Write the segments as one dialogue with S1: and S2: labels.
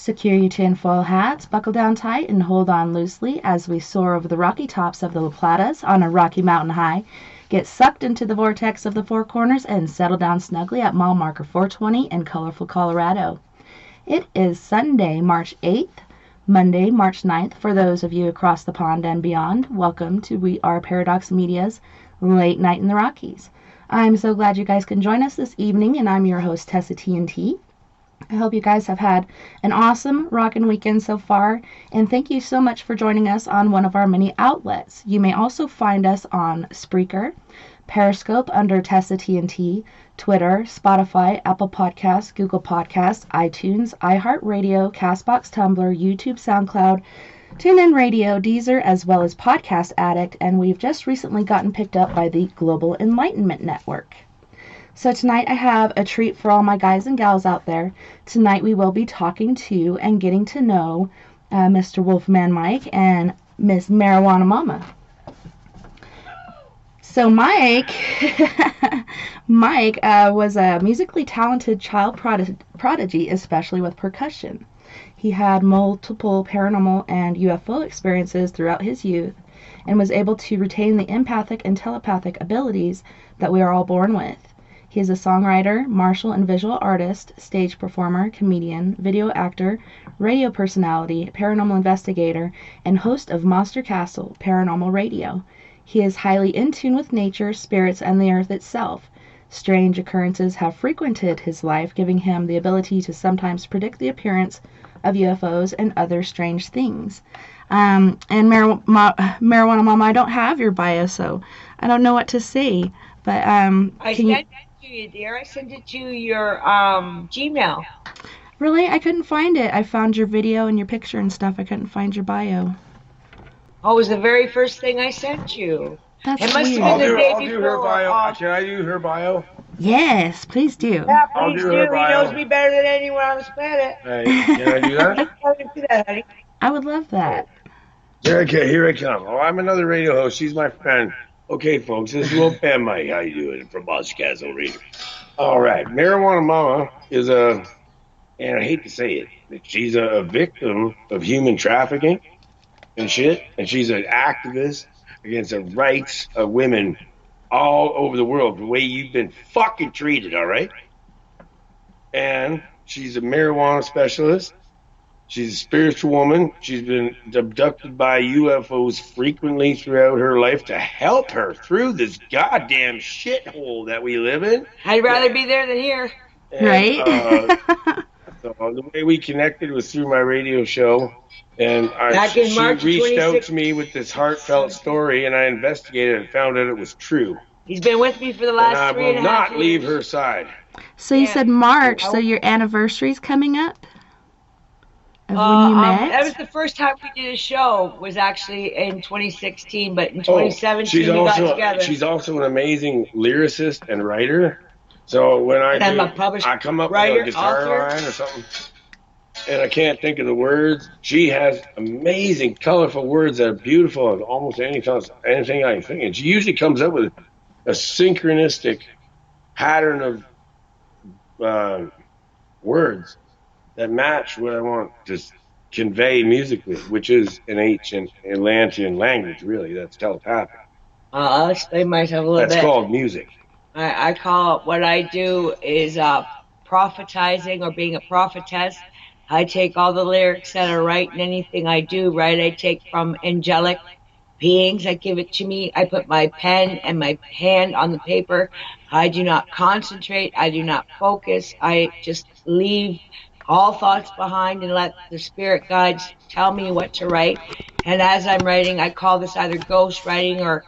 S1: Secure your tinfoil hats, buckle down tight, and hold on loosely as we soar over the rocky tops of the La Platas on a rocky mountain high. Get sucked into the vortex of the Four Corners and settle down snugly at mile marker 420 in colorful Colorado. It is Sunday, March 8th, Monday, March 9th. For those of you across the pond and beyond, welcome to We Are Paradox Media's Late Night in the Rockies. I'm so glad you guys can join us this evening, and I'm your host, TessaTNT. I hope you guys have had an awesome rockin' weekend so far, and thank you so much for joining us on one of our many outlets. You may also find us on Spreaker, Periscope under TessaTNT, Twitter, Spotify, Apple Podcasts, Google Podcasts, iTunes, iHeartRadio, CastBox, Tumblr, YouTube, SoundCloud, TuneIn Radio, Deezer, as well as Podcast Addict, and we've just recently gotten picked up by the Global Enlightenment Network. So tonight I have a treat for all my guys and gals out there. Tonight we will be talking to and getting to know Mr. Wolfman Mike and Miss Marijuana Mama. So Mike was a musically talented child prodigy, especially with percussion. He had multiple paranormal and UFO experiences throughout his youth and was able to retain the empathic and telepathic abilities that we are all born with. He is a songwriter, martial and visual artist, stage performer, comedian, video actor, radio personality, paranormal investigator, and host of Monster Castle Paranormal Radio. He is highly in tune with nature, spirits, and the earth itself. Strange occurrences have frequented his life, giving him the ability to sometimes predict the appearance of UFOs and other strange things. And Marijuana Mama, I don't have your bio, so I don't know what to say. But
S2: I sent it to you, dear. I sent it to your Gmail.
S1: Really? I couldn't find it. I found your video and your picture and stuff. I couldn't find your bio.
S2: Oh, it was the very first thing I sent you.
S1: That's
S2: it must
S1: weird.
S2: have been the day
S3: I'll do her bio. Can I do her bio?
S1: Yes, please do.
S2: Yeah, please do. He knows me better than anyone on this planet.
S3: Hey, can I do that?
S1: I would love that.
S3: Okay, here I come. Oh, I'm another radio host. She's my friend. Okay, folks, this is Wolfman Mike. How you doing? From Monster Castle Radio. All right, Marijuana Mama is and I hate to say it, but she's a victim of human trafficking and shit, and she's an activist against the rights of women all over the world, the way you've been fucking treated, all right? And she's a marijuana specialist. She's a spiritual woman. She's been abducted by UFOs frequently throughout her life to help her through this goddamn shithole that we live in.
S2: I'd rather be there than here.
S3: And,
S1: right?
S3: So the way we connected was through my radio show. And she reached out to me with this heartfelt story, and I investigated and found out it was true.
S2: He's been with me for the last 3.5 years.
S3: I will not leave her side.
S1: So you said March, so your anniversary's coming up? Of when you met?
S2: That was the first time we did a show, was actually in 2016, but in 2017 we got together.
S3: She's also an amazing lyricist and writer. So when I come up with a guitar line or something, and I can't think of the words, she has amazing, colorful words that are beautiful of almost anything I can think. And she usually comes up with a synchronistic pattern of words that match what I want to convey musically, which is an ancient Atlantean language, really. That's telepathic.
S2: I'll explain myself a little bit.
S3: That's called music.
S2: I call it, what I do is prophetizing, or being a prophetess. I take all the lyrics that I write, and anything I do, right, I take from angelic beings that give it to me. I put my pen and my hand on the paper. I do not concentrate. I do not focus. I just leave all thoughts behind and let the spirit guides tell me what to write. And as I'm writing, I call this either ghost writing or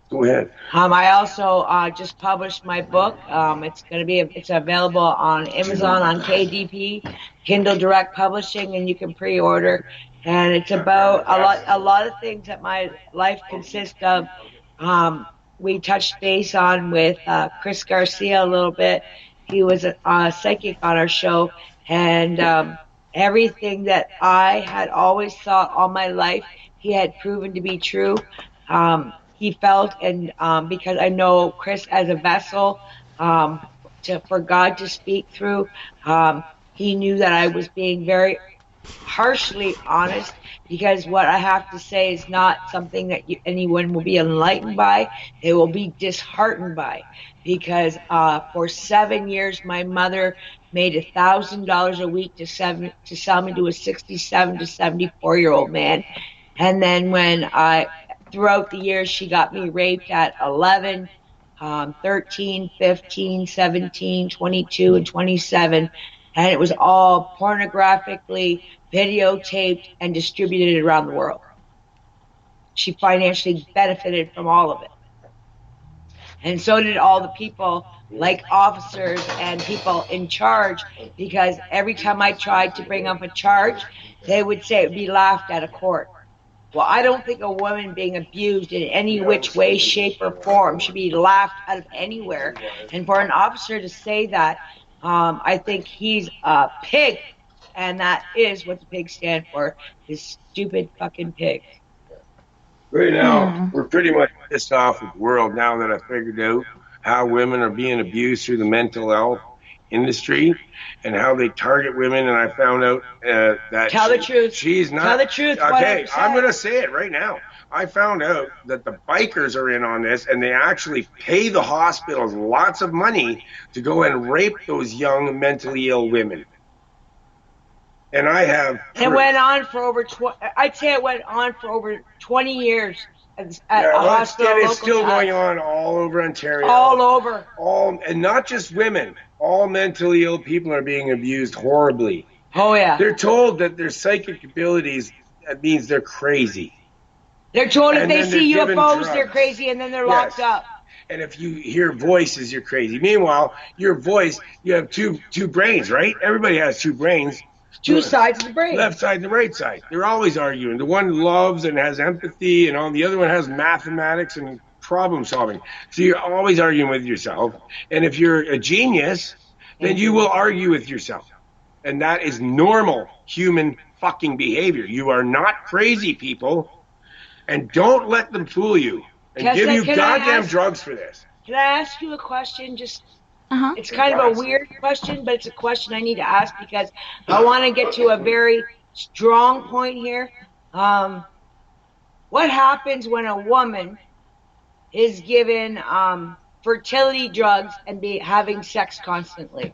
S3: Go ahead.
S2: I also just published my book. It's available on Amazon, on KDP, Kindle Direct Publishing, and you can pre-order. And it's about a lot of things that my life consists of. We touched base on with Chris Garcia a little bit. He was a psychic on our show, and everything that I had always thought all my life, he had proven to be true. He felt, and because I know Chris as a vessel, for God to speak through. He knew that I was being very harshly honest, because what I have to say is not something that anyone will be enlightened by. They will be disheartened by, because for 7 years my mother made $1,000 a week to sell me to a 67 to 74-year-old man. And then when throughout the years, she got me raped at 11, 13, 15, 17, 22, and 27. And it was all pornographically videotaped and distributed around the world. She financially benefited from all of it. And so did all the people, like officers and people in charge, because every time I tried to bring up a charge, they would say it would be laughed at a court. Well, I don't think a woman being abused in any which way, shape, or form should be laughed out of anywhere. And for an officer to say that, I think he's a pig. And that is what the pigs stand for, is stupid fucking pigs.
S3: Right now, we're pretty much pissed off with the world now that I figured out how women are being abused through the mental health industry and how they target women. And I found out that
S2: Tell the truth.
S3: She's not.
S2: Tell the truth.
S3: Okay, I'm going to say it right now. I found out that the bikers are in on this, and they actually pay the hospitals lots of money to go and rape those young mentally ill women. And I have.
S2: It went on for over. I'd say it went on for over 20 years at a hospital.
S3: It's still going on all over Ontario.
S2: All over.
S3: And not just women. All mentally ill people are being abused horribly.
S2: Oh yeah.
S3: They're told that their psychic abilities, that means they're crazy.
S2: They're told if they see UFOs, they're crazy, and then they're locked up.
S3: And if you hear voices, you're crazy. Meanwhile, your voice, you have two brains, right? Everybody has two brains.
S2: Two sides of the brain.
S3: Left side and the right side. They're always arguing. The one loves and has empathy, and all the other one has mathematics and problem solving. So you're always arguing with yourself. And if you're a genius, then you will argue with yourself. And that is normal human fucking behavior. You are not crazy, people. And don't let them fool you and give you goddamn drugs for this.
S2: Can I ask you a question? It's kind of a weird question, but it's a question I need to ask because I want to get to a very strong point here. What happens when a woman is given fertility drugs and having sex constantly?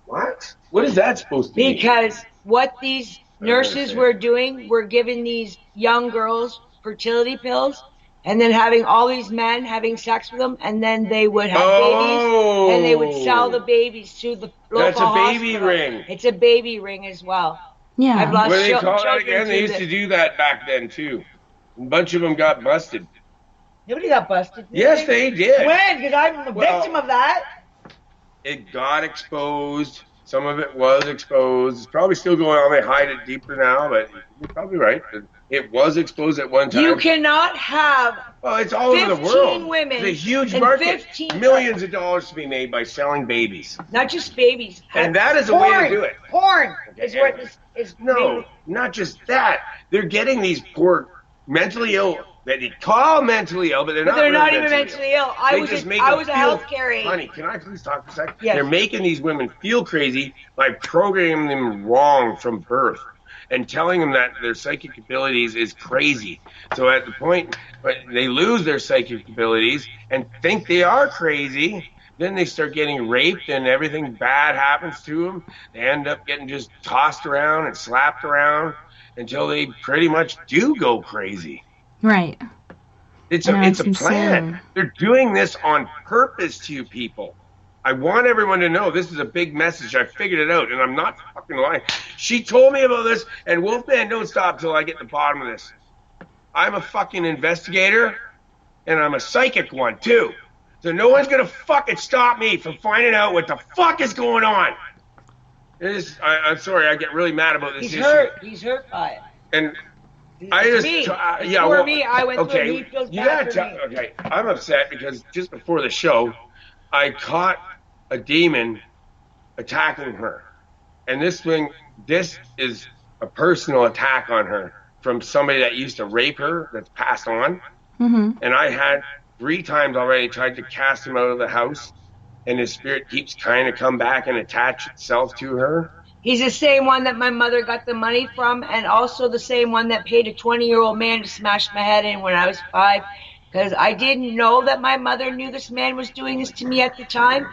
S3: What? What is that supposed to be?
S2: Because what these nurses were doing were giving these young girls fertility pills, and then having all these men having sex with them, and then they would have babies, and they would sell the babies to the local hospital.
S3: That's a baby ring.
S2: It's a baby ring as well.
S1: Yeah.
S2: I've lost
S3: what do they call it
S2: children
S3: again? They used to do that back then, too. A bunch of them got busted.
S2: Nobody got busted.
S3: Yes, they did.
S2: When? Because I'm a victim of that.
S3: It got exposed. Some of it was exposed. It's probably still going on. They hide it deeper now, but you're probably right. It was exposed at one time.
S2: You cannot have
S3: it's all over the world.
S2: Women.
S3: It's a huge market. Millions of dollars to be made by selling babies.
S2: Not just babies.
S3: And that is a way to do it.
S2: Porn is what this is.
S3: No, not just that. They're getting these poor mentally ill that they call mentally ill, but they're not.
S2: They're
S3: really
S2: not even mentally ill. I was a healthcare aide.
S3: Honey, can I please talk for a second?
S2: Yes.
S3: They're making these women feel crazy by programming them wrong from birth and telling them that their psychic abilities is crazy. So at the point they lose their psychic abilities and think they are crazy, then they start getting raped and everything bad happens to them. They end up getting just tossed around and slapped around until they pretty much do go crazy.
S1: Right.
S3: It's a plan. They're doing this on purpose to you people. I want everyone to know this is a big message. I figured it out, and I'm not fucking lying. She told me about this, and Wolfman, don't stop till I get to the bottom of this. I'm a fucking investigator, and I'm a psychic one, too. So no one's going to fucking stop me from finding out what the fuck is going on. I'm sorry, I get really mad about this issue.
S2: He's hurt by it.
S3: And I went through it. He feels bad for me. Okay, I'm upset because just before the show, I caught a demon attacking her. And this is a personal attack on her from somebody that used to rape her that's passed on.
S1: Mm-hmm.
S3: And I had 3 times already tried to cast him out of the house, and his spirit keeps trying to come back and attach itself to her.
S2: He's the same one that my mother got the money from, and also the same one that paid a 20-year-old man to smash my head in when I was 5, because I didn't know that my mother knew this man was doing this to me at the time.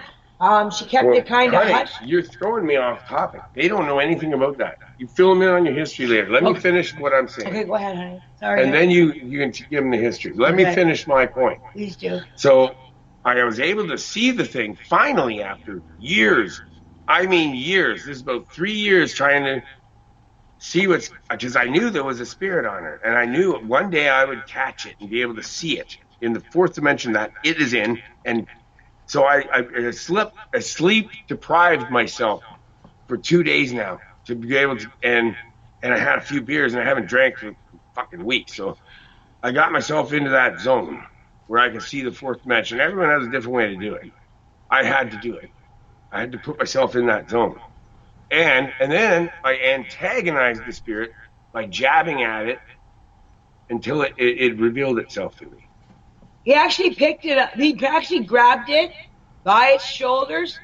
S2: She kept it kind of hush.
S3: You're throwing me off topic. They don't know anything about that. You fill them in on your history later. Let me finish what I'm saying.
S2: Okay, go ahead, honey. Sorry.
S3: And then you can give them the history. Let me finish my point.
S2: Please do.
S3: So I was able to see the thing finally after years. I mean years. This is about 3 years trying to see because I knew there was a spirit on her. And I knew one day I would catch it and be able to see it in the 4th dimension that it is in. And so I sleep deprived myself for 2 days now to be able to, and I had a few beers and I haven't drank for fucking weeks. So I got myself into that zone where I can see the 4th dimension. Everyone has a different way to do it. I had to do it. I had to put myself in that zone. And then I antagonized the spirit by jabbing at it until it revealed itself to me.
S2: He actually picked it up. He actually grabbed it by its shoulders.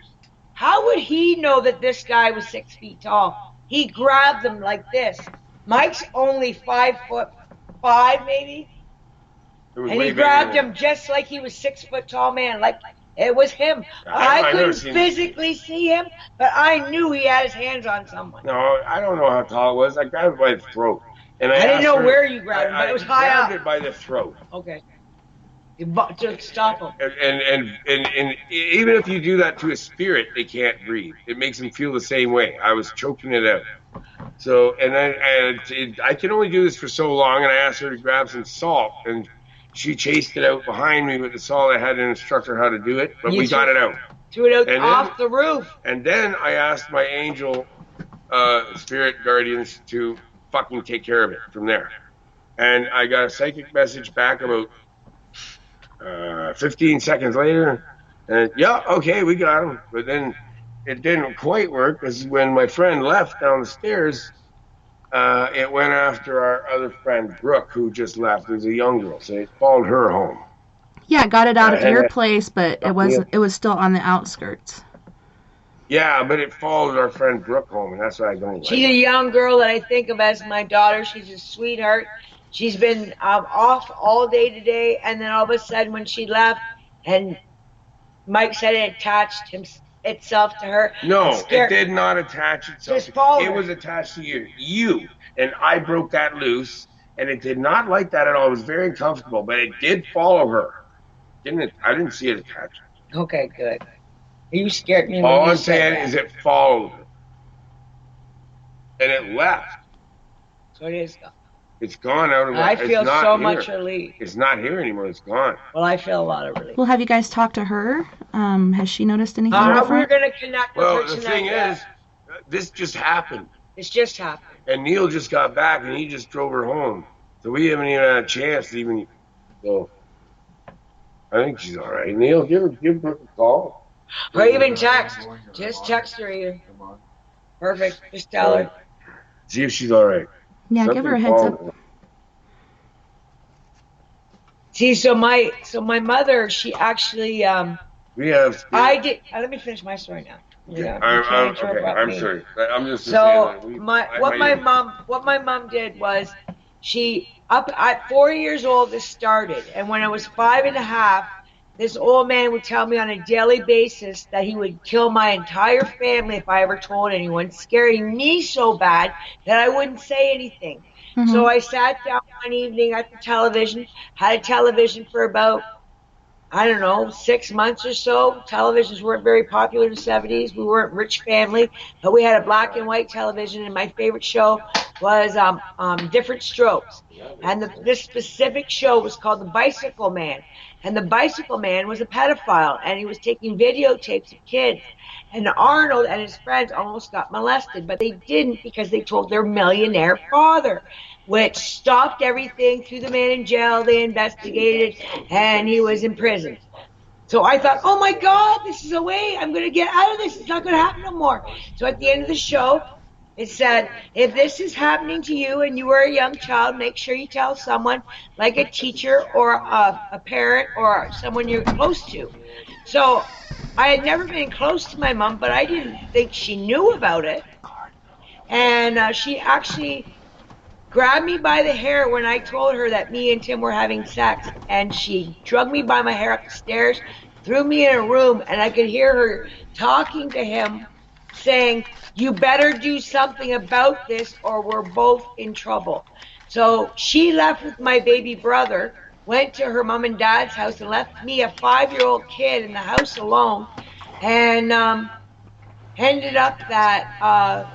S2: How would he know that this guy was 6 feet tall? He grabbed them like this. Mike's only 5'5", maybe. And he grabbed him just like he was 6 foot tall man. Like it was him. I couldn't physically see him, but I knew he had his hands on someone.
S3: No, I don't know how tall it was. I grabbed it by the throat. And
S2: I didn't know where you grabbed him, but it was high up.
S3: I grabbed it by the throat.
S2: Okay. To stop him.
S3: And even if you do that to a spirit, they can't breathe. It makes them feel the same way. I was choking it out. So, I can only do this for so long, and I asked her to grab some salt, and she chased it out behind me with the salt. I had to instruct her how to do it, but we got it out.
S2: Threw it out off the roof.
S3: And then I asked my angel spirit guardians to fucking take care of it from there. And I got a psychic message back about 15 seconds later, and yeah, okay, we got him. But then it didn't quite work, because when my friend left down the stairs, it went after our other friend Brooke, who just left. It was a young girl, so it followed her home.
S1: Yeah, it got it out of your place, but it was still on the outskirts.
S3: Yeah, but it followed our friend Brooke home, and that's what I don't like.
S2: She's a young girl that I think of as my daughter. She's a sweetheart. She's been off all day today, and then all of a sudden when she left, and Mike said it attached itself to her.
S3: No, it did not attach itself. It was attached to you, and I broke that loose, and it did not like that at all. It was very uncomfortable, but it did follow her. Didn't it? I didn't see it attached.
S2: Okay, good. You scared me.
S3: All I'm saying is it followed her, and it left.
S2: So it is gone.
S3: It's gone out of my life.
S2: I feel so much relief.
S3: It's not here anymore. It's gone.
S2: Well, I feel a lot of relief.
S1: Well, have you guys talked to her? Has she noticed anything different?
S2: We're going to connect with her tonight.
S3: Well, the thing is, this just happened.
S2: It's just happened.
S3: And Neil just got back, and he just drove her home. So we haven't even had a chance to even. So I think she's all right. Neil, give her a call.
S2: Or even text. Just text her either. Perfect. Just tell her.
S3: See if she's all right.
S1: Yeah, give her a heads up.
S2: See, so my mother, she actually
S3: we have.
S2: I did. Let me finish my story now.
S3: Yeah, I'm sorry. I'm just.
S2: So what my mom did was she at 4 years old. This started, and when I was 5.5. This old man would tell me on a daily basis that he would kill my entire family if I ever told anyone, scaring me so bad that I wouldn't say anything. Mm-hmm. So I sat down one evening at the television, had a television for about, 6 months or so. Televisions weren't very popular in the 70s. We weren't a rich family, but we had a black and white television, and my favorite show was Different Strokes. And this specific show was called The Bicycle Man. And the Bicycle Man was a pedophile, and he was taking videotapes of kids. And Arnold and his friends almost got molested, but they didn't because they told their millionaire father, which stopped everything, threw the man in jail. They investigated, and he was in prison. So I thought, oh my God, this is a way I'm going to get out of this. It's not going to happen no more. So at the end of the show, It said, if this is happening to you and you are a young child, make sure you tell someone like a teacher or a parent or someone you're close to. So I had never been close to my mom, but I didn't think she knew about it. And she actually grabbed me by the hair when I told her that me and Tim were having sex. And she dragged me by my hair up the stairs, threw me in a room, and I could hear her talking to him, saying, you better do something about this or we're both in trouble. So she left with my baby brother, went to her mom and dad's house, and left me, a 5-year-old kid, in the house alone. And ended up that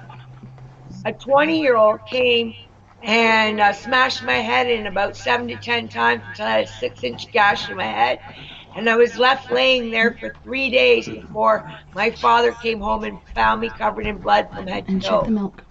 S2: a 20-year-old came and smashed my head in about 7 to 10 times until I had a 6-inch gash in my head. And I was left laying there for 3 days before my father came home and found me covered in blood from head to toe.
S1: And check the milk.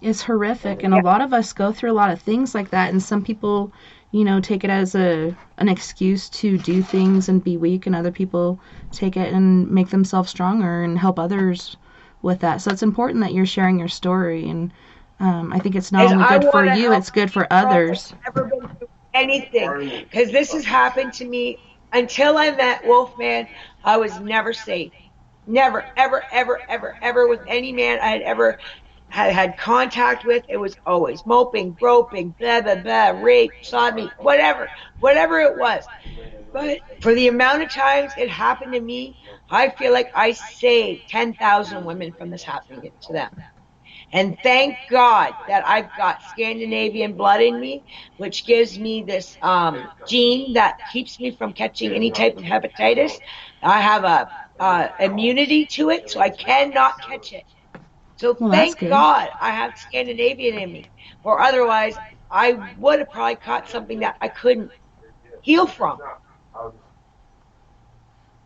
S1: It's horrific, and a lot of us go through a lot of things like that, and some people, you know, take it as an excuse to do things and be weak, and other people take it and make themselves stronger and help others with that. So it's important that you're sharing your story, and I think it's not only good for you, it's good for others.
S2: Never been through anything, because this has happened to me. Until I met Wolfman, I was never safe. Never, ever, ever, ever, ever with any man I had ever had contact with. It was always moping, groping, blah, blah, blah, rape, sodomy, whatever it was. But for the amount of times it happened to me, I feel like I saved 10,000 women from this happening to them. And thank God that I've got Scandinavian blood in me, which gives me this gene that keeps me from catching any type of hepatitis. I have a immunity to it, so I cannot catch it. So thank God I have Scandinavian in me, or otherwise I would have probably caught something that I couldn't heal from.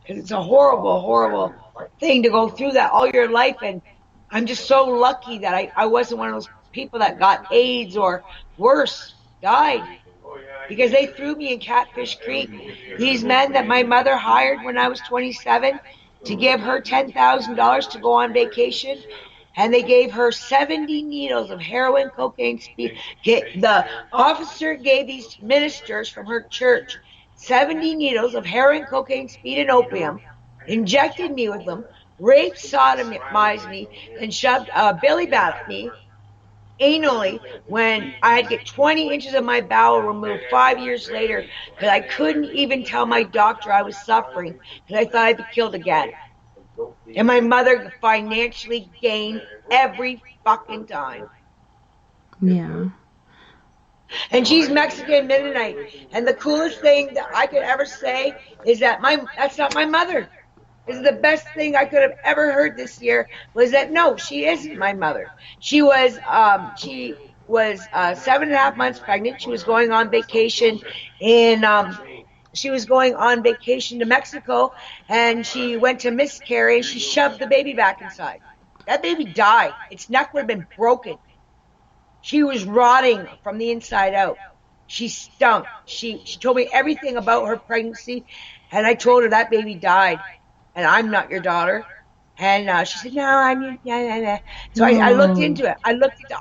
S2: Because it's a horrible, horrible thing to go through that all your life. And I'm just so lucky that I wasn't one of those people that got AIDS or worse, died. Because they threw me in Catfish Creek. These men that my mother hired when I was 27 to give her $10,000 to go on vacation. And they gave her 70 needles of heroin, cocaine, speed. The officer gave these ministers from her church 70 needles of heroin, cocaine, speed, and opium, injected me with them, raped, sodomized me, and shoved a billy bat at me anally when I had to get 20 inches of my bowel removed 5 years later because I couldn't even tell my doctor I was suffering because I thought I'd be killed again. And my mother financially gained every fucking time.
S1: Yeah.
S2: And she's Mexican Mennonite. And the coolest thing that I could ever say is that that's not my mother. This is the best thing I could have ever heard this year, was that no, she isn't my mother. She was 7.5 months pregnant. She was going on vacation to Mexico, and she went to miscarry. She shoved the baby back inside. That baby died. Its neck would have been broken. She was rotting from the inside out. She stunk. She told me everything about her pregnancy, and I told her that baby died, and I'm not your daughter. And she said, no, I'm yeah. So I looked into it. I looked into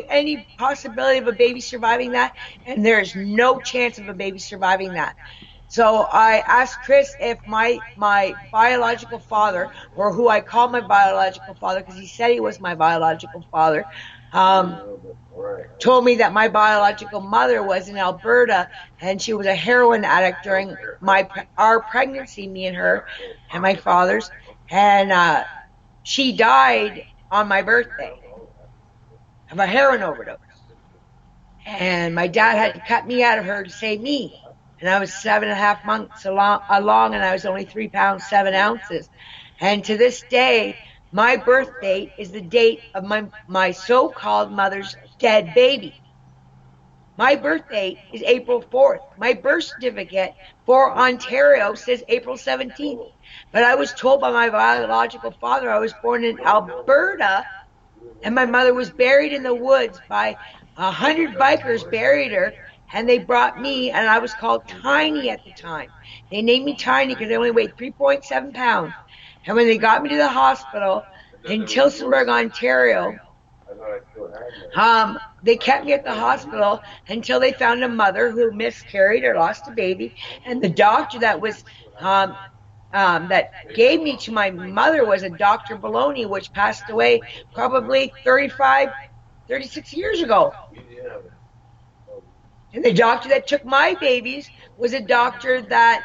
S2: any possibility of a baby surviving that, and there's no chance of a baby surviving that. So I asked Chris if my biological father, or who I call my biological father, because he said he was my biological father, told me that my biological mother was in Alberta, and she was a heroin addict during our pregnancy, me and her, and my father's. And she died on my birthday of a heroin overdose. And my dad had to cut me out of her to save me. And I was 7.5 months along, and I was only 3 pounds, 7 ounces. And to this day, my birth date is the date of my so-called mother's dead baby. My birth date is April 4th. My birth certificate for Ontario says April 17th. But I was told by my biological father I was born in Alberta, and my mother was buried in the woods by 100 bikers buried her, and they brought me, and I was called Tiny at the time. They named me Tiny because I only weighed 3.7 pounds. And when they got me to the hospital in Tillsonburg, Ontario, they kept me at the hospital until they found a mother who miscarried or lost a baby. And the doctor that was that gave me to my mother was a Dr. Baloney, which passed away probably 36 years ago. And the doctor that took my babies was a doctor that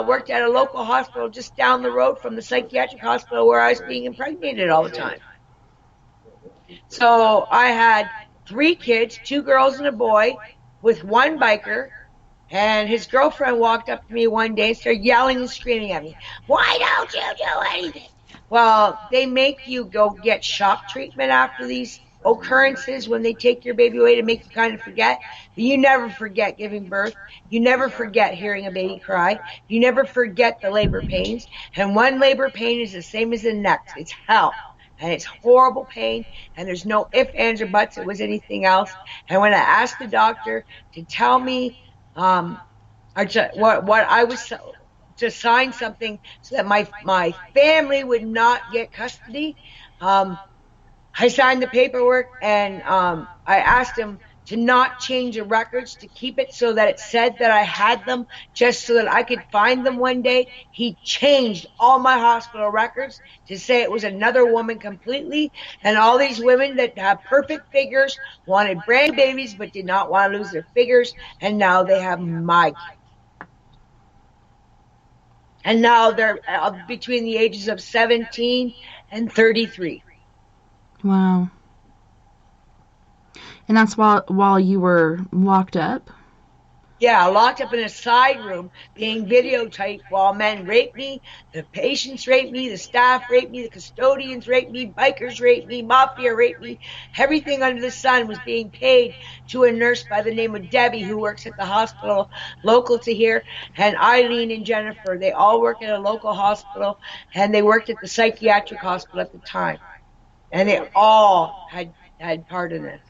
S2: worked at a local hospital just down the road from the psychiatric hospital where I was being impregnated all the time. So I had 3 kids, 2 girls and a boy, with one biker. And his girlfriend walked up to me one day and started yelling and screaming at me, "Why don't you do anything?" Well, they make you go get shock treatment after these occurrences when they take your baby away to make you kind of forget. But you never forget giving birth. You never forget hearing a baby cry. You never forget the labor pains. And one labor pain is the same as the next. It's hell. And it's horrible pain. And there's no ifs, ands, or buts. It was anything else. And when I asked the doctor to tell me what I was to sign something so that my family would not get custody, I signed the paperwork, and I asked him to not change the records, to keep it so that it said that I had them, just so that I could find them one day. He changed all my hospital records to say it was another woman completely, and all these women that have perfect figures wanted brand babies but did not want to lose their figures, and now they have my kids. And now they're between the ages of 17 and 33.
S1: Wow. And that's while you were locked up?
S2: Yeah, locked up in a side room, being videotaped while men raped me, the patients raped me, the staff raped me, the custodians raped me, bikers raped me, mafia raped me. Everything under the sun was being paid to a nurse by the name of Debbie, who works at the hospital local to here, and Eileen and Jennifer. They all work at a local hospital, and they worked at the psychiatric hospital at the time. And they all had part in this.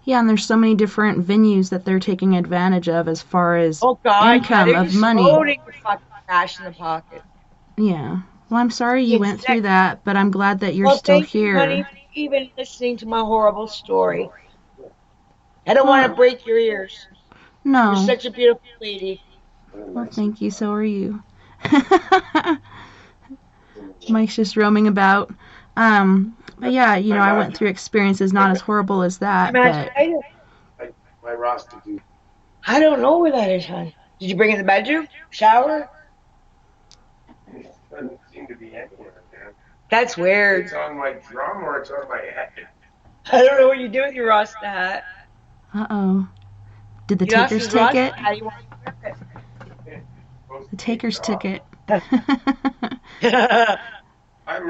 S1: Yeah, and there's so many different venues that they're taking advantage of as far as income of money.
S2: Loading the fucking cash in the pocket.
S1: Yeah. Well, I'm sorry you went through that, but I'm glad that you're still here.
S2: Thank you, honey, for even listening to my horrible story. I don't want to break your ears.
S1: No.
S2: You're such a beautiful lady.
S1: Well, thank you. So are you. Mike's just roaming about. But yeah, I went through experiences not as horrible as that. But
S3: my roster, dude.
S2: I don't know where that is, hon. Did you bring it in the bedroom? Shower?
S3: It doesn't seem to be anywhere, man.
S2: That's weird.
S3: It's on my drum or it's on my head.
S2: I don't know what you do with your Rasta hat.
S1: Uh-oh. Did the takers take it?
S2: How do you want to wear it?
S1: The takers took it.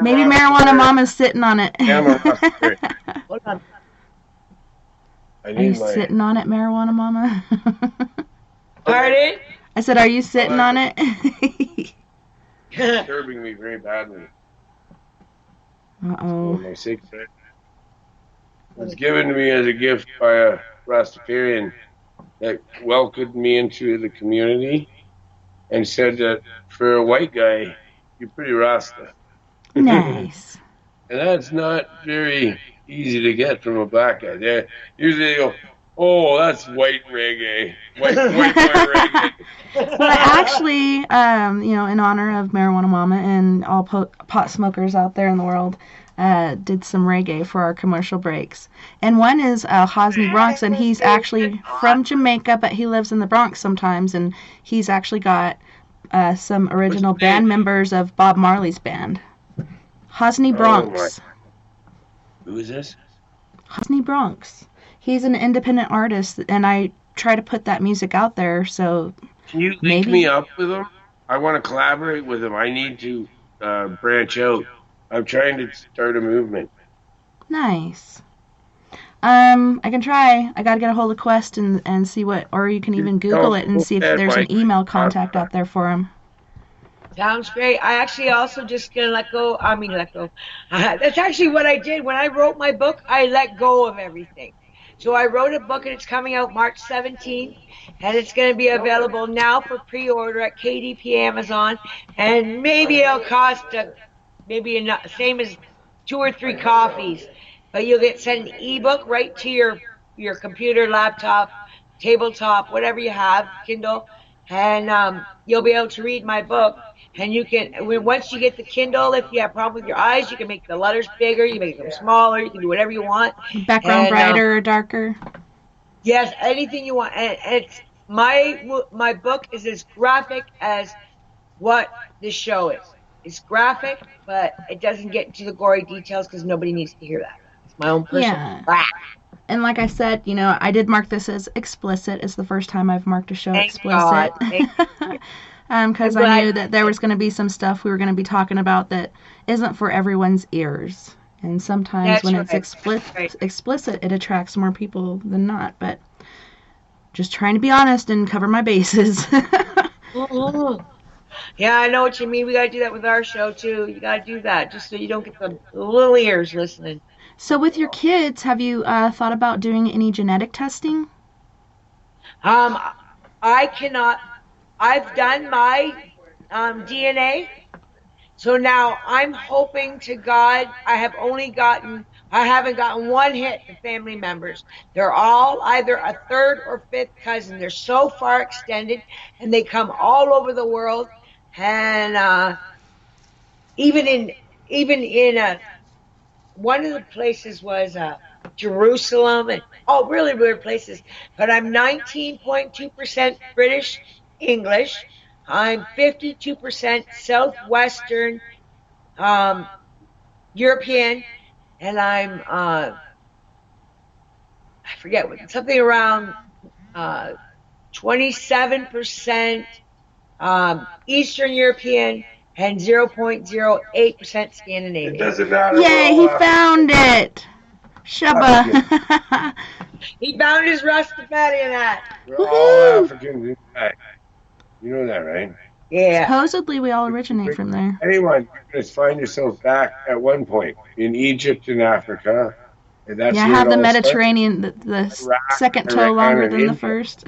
S1: Maybe Marijuana Mama's sitting on it.
S3: Yeah, I'm a Rasta.
S2: Hold on.
S1: Are you sitting on it, Marijuana Mama?
S2: Pardon?
S1: I said, are you sitting on it?
S3: Disturbing me very badly.
S1: Uh-oh.
S3: My secret. It was given to me as a gift by a Rastafarian that welcomed me into the community and said that for a white guy, you're pretty Rasta.
S1: Nice.
S3: And that's not very easy to get from a black guy. Usually they go, oh, that's white reggae. White reggae.
S1: Well, I actually, in honor of Marijuana Mama and all pot smokers out there in the world, did some reggae for our commercial breaks. And one is Hosni Bronx, and he's actually from Jamaica, but he lives in the Bronx sometimes, and he's actually got some original band members of Bob Marley's band. Hosni Bronx.
S3: Who is this?
S1: Hosni Bronx. He's an independent artist, and I try to put that music out there, so
S3: can you link me up with him? I want to collaborate with him. I need to branch out. I'm trying to start a movement.
S1: Nice. I can try. I gotta get a hold of Quest and see what, or you can even Google it and see if there's an email contact out there for him.
S2: Sounds great. I actually also just gonna let go. That's actually what I did. When I wrote my book, I let go of everything. So I wrote a book, and it's coming out March 17th, and it's going to be available now for pre-order at KDP Amazon, and maybe it'll cost maybe same as 2 or 3 coffees, but you'll get sent an ebook right to your computer, laptop, tabletop, whatever you have, Kindle, and you'll be able to read my book. And you can, once you get the Kindle, if you have a problem with your eyes, you can make the letters bigger, you make them smaller, you can do whatever you want.
S1: Background brighter or darker?
S2: Yes, anything you want. And it's my book is as graphic as what this show is. It's graphic, but it doesn't get into the gory details because nobody needs to hear that. It's my own personal.
S1: Yeah. And like I said, you know, I did mark this as explicit. It's the first time I've marked a show explicit. Because I knew that there was going to be some stuff we were going to be talking about that isn't for everyone's ears. And sometimes when it's explicit, it attracts more people than not. But just trying to be honest and cover my bases.
S2: Yeah, I know what you mean. We got to do that with our show, too. You got to do that just so you don't get the little ears listening.
S1: So with your kids, have you thought about doing any genetic testing?
S2: I cannot. I've done my DNA. So now I'm hoping to God I haven't gotten one hit to family members. They're all either a 3rd or 5th cousin. They're so far extended, and they come all over the world. And even in one of the places was Jerusalem, and really weird places. But I'm 19.2% British English. I'm 52% Southwestern European, and I'm I forget what, something around 27% Eastern European and 0.08% Scandinavian.
S3: It doesn't matter.
S1: Yay, he found it! Shubba.
S2: He found his Rastafarian hat.
S3: We're all Africans in fact. You know that, right?
S2: Yeah.
S1: Supposedly we all originate from there.
S3: Anyone, just find yourself back at one point in Egypt and Africa. And that's
S1: yeah, have the Mediterranean, the second toe longer than the first.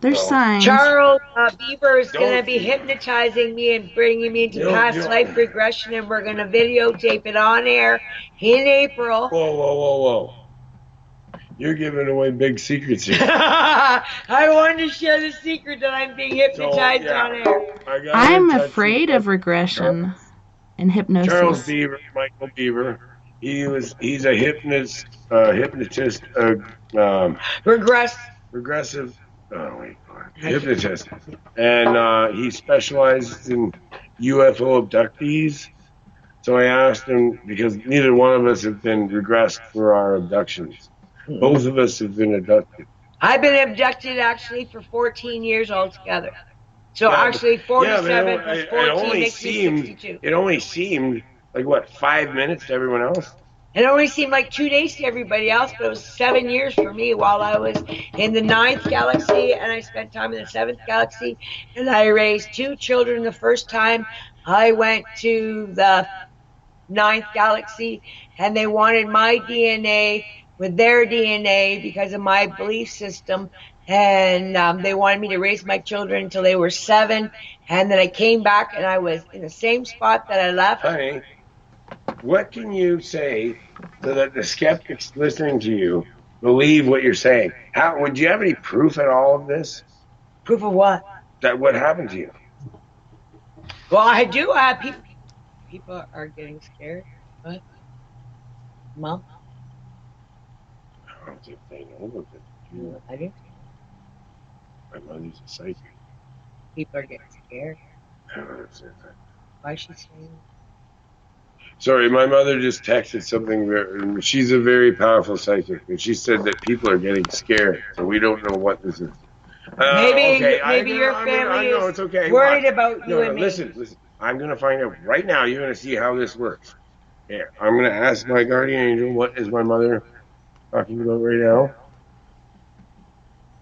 S1: There's signs.
S2: Charles Beaver is going to be hypnotizing me and bringing me into past life regression, and we're going to videotape it on air in April.
S3: Whoa. You're giving away big secrets here.
S2: I wanted to share the secret that I'm being hypnotized on air.
S1: I'm afraid of regression and hypnosis.
S3: Charles Beaver, Michael Beaver, he's a hypnotist, regressive hypnotist, and he specializes in UFO abductees. So I asked him, because neither one of us have been regressed for our abductions. Both of us have been abducted.
S2: I've been abducted actually for 14 years altogether. So actually 47 plus 14 makes me 62.
S3: It only seemed like, what, 5 minutes to everyone else?
S2: It only seemed like 2 days to everybody else, but it was 7 years for me while I was in the 9th galaxy, and I spent time in the 7th galaxy, and I raised 2 children the first time I went to the 9th galaxy, and they wanted my DNA with their DNA because of my belief system, and they wanted me to raise my children until they were 7, and then I came back and I was in the same spot that I left.
S3: Honey, what can you say so that the skeptics listening to you believe what you're saying? Would you have any proof at all of this?
S2: Proof of what?
S3: That what happened to you?
S2: Well, I do have people are getting scared. What? Mom?
S3: I don't think they know about it.
S2: I do.
S3: My mother's a psychic.
S2: People are getting scared.
S3: I don't understand that.
S2: Why is she saying?
S3: Sorry, my mother just texted something. She's a very powerful psychic, and she said that people are getting scared, so we don't know what this is.
S2: Maybe your family is worried about you and me.
S3: Listen. I'm going to find out right now. You're going to see how this works. Here, I'm going to ask my guardian angel, what is my mother talking about right now?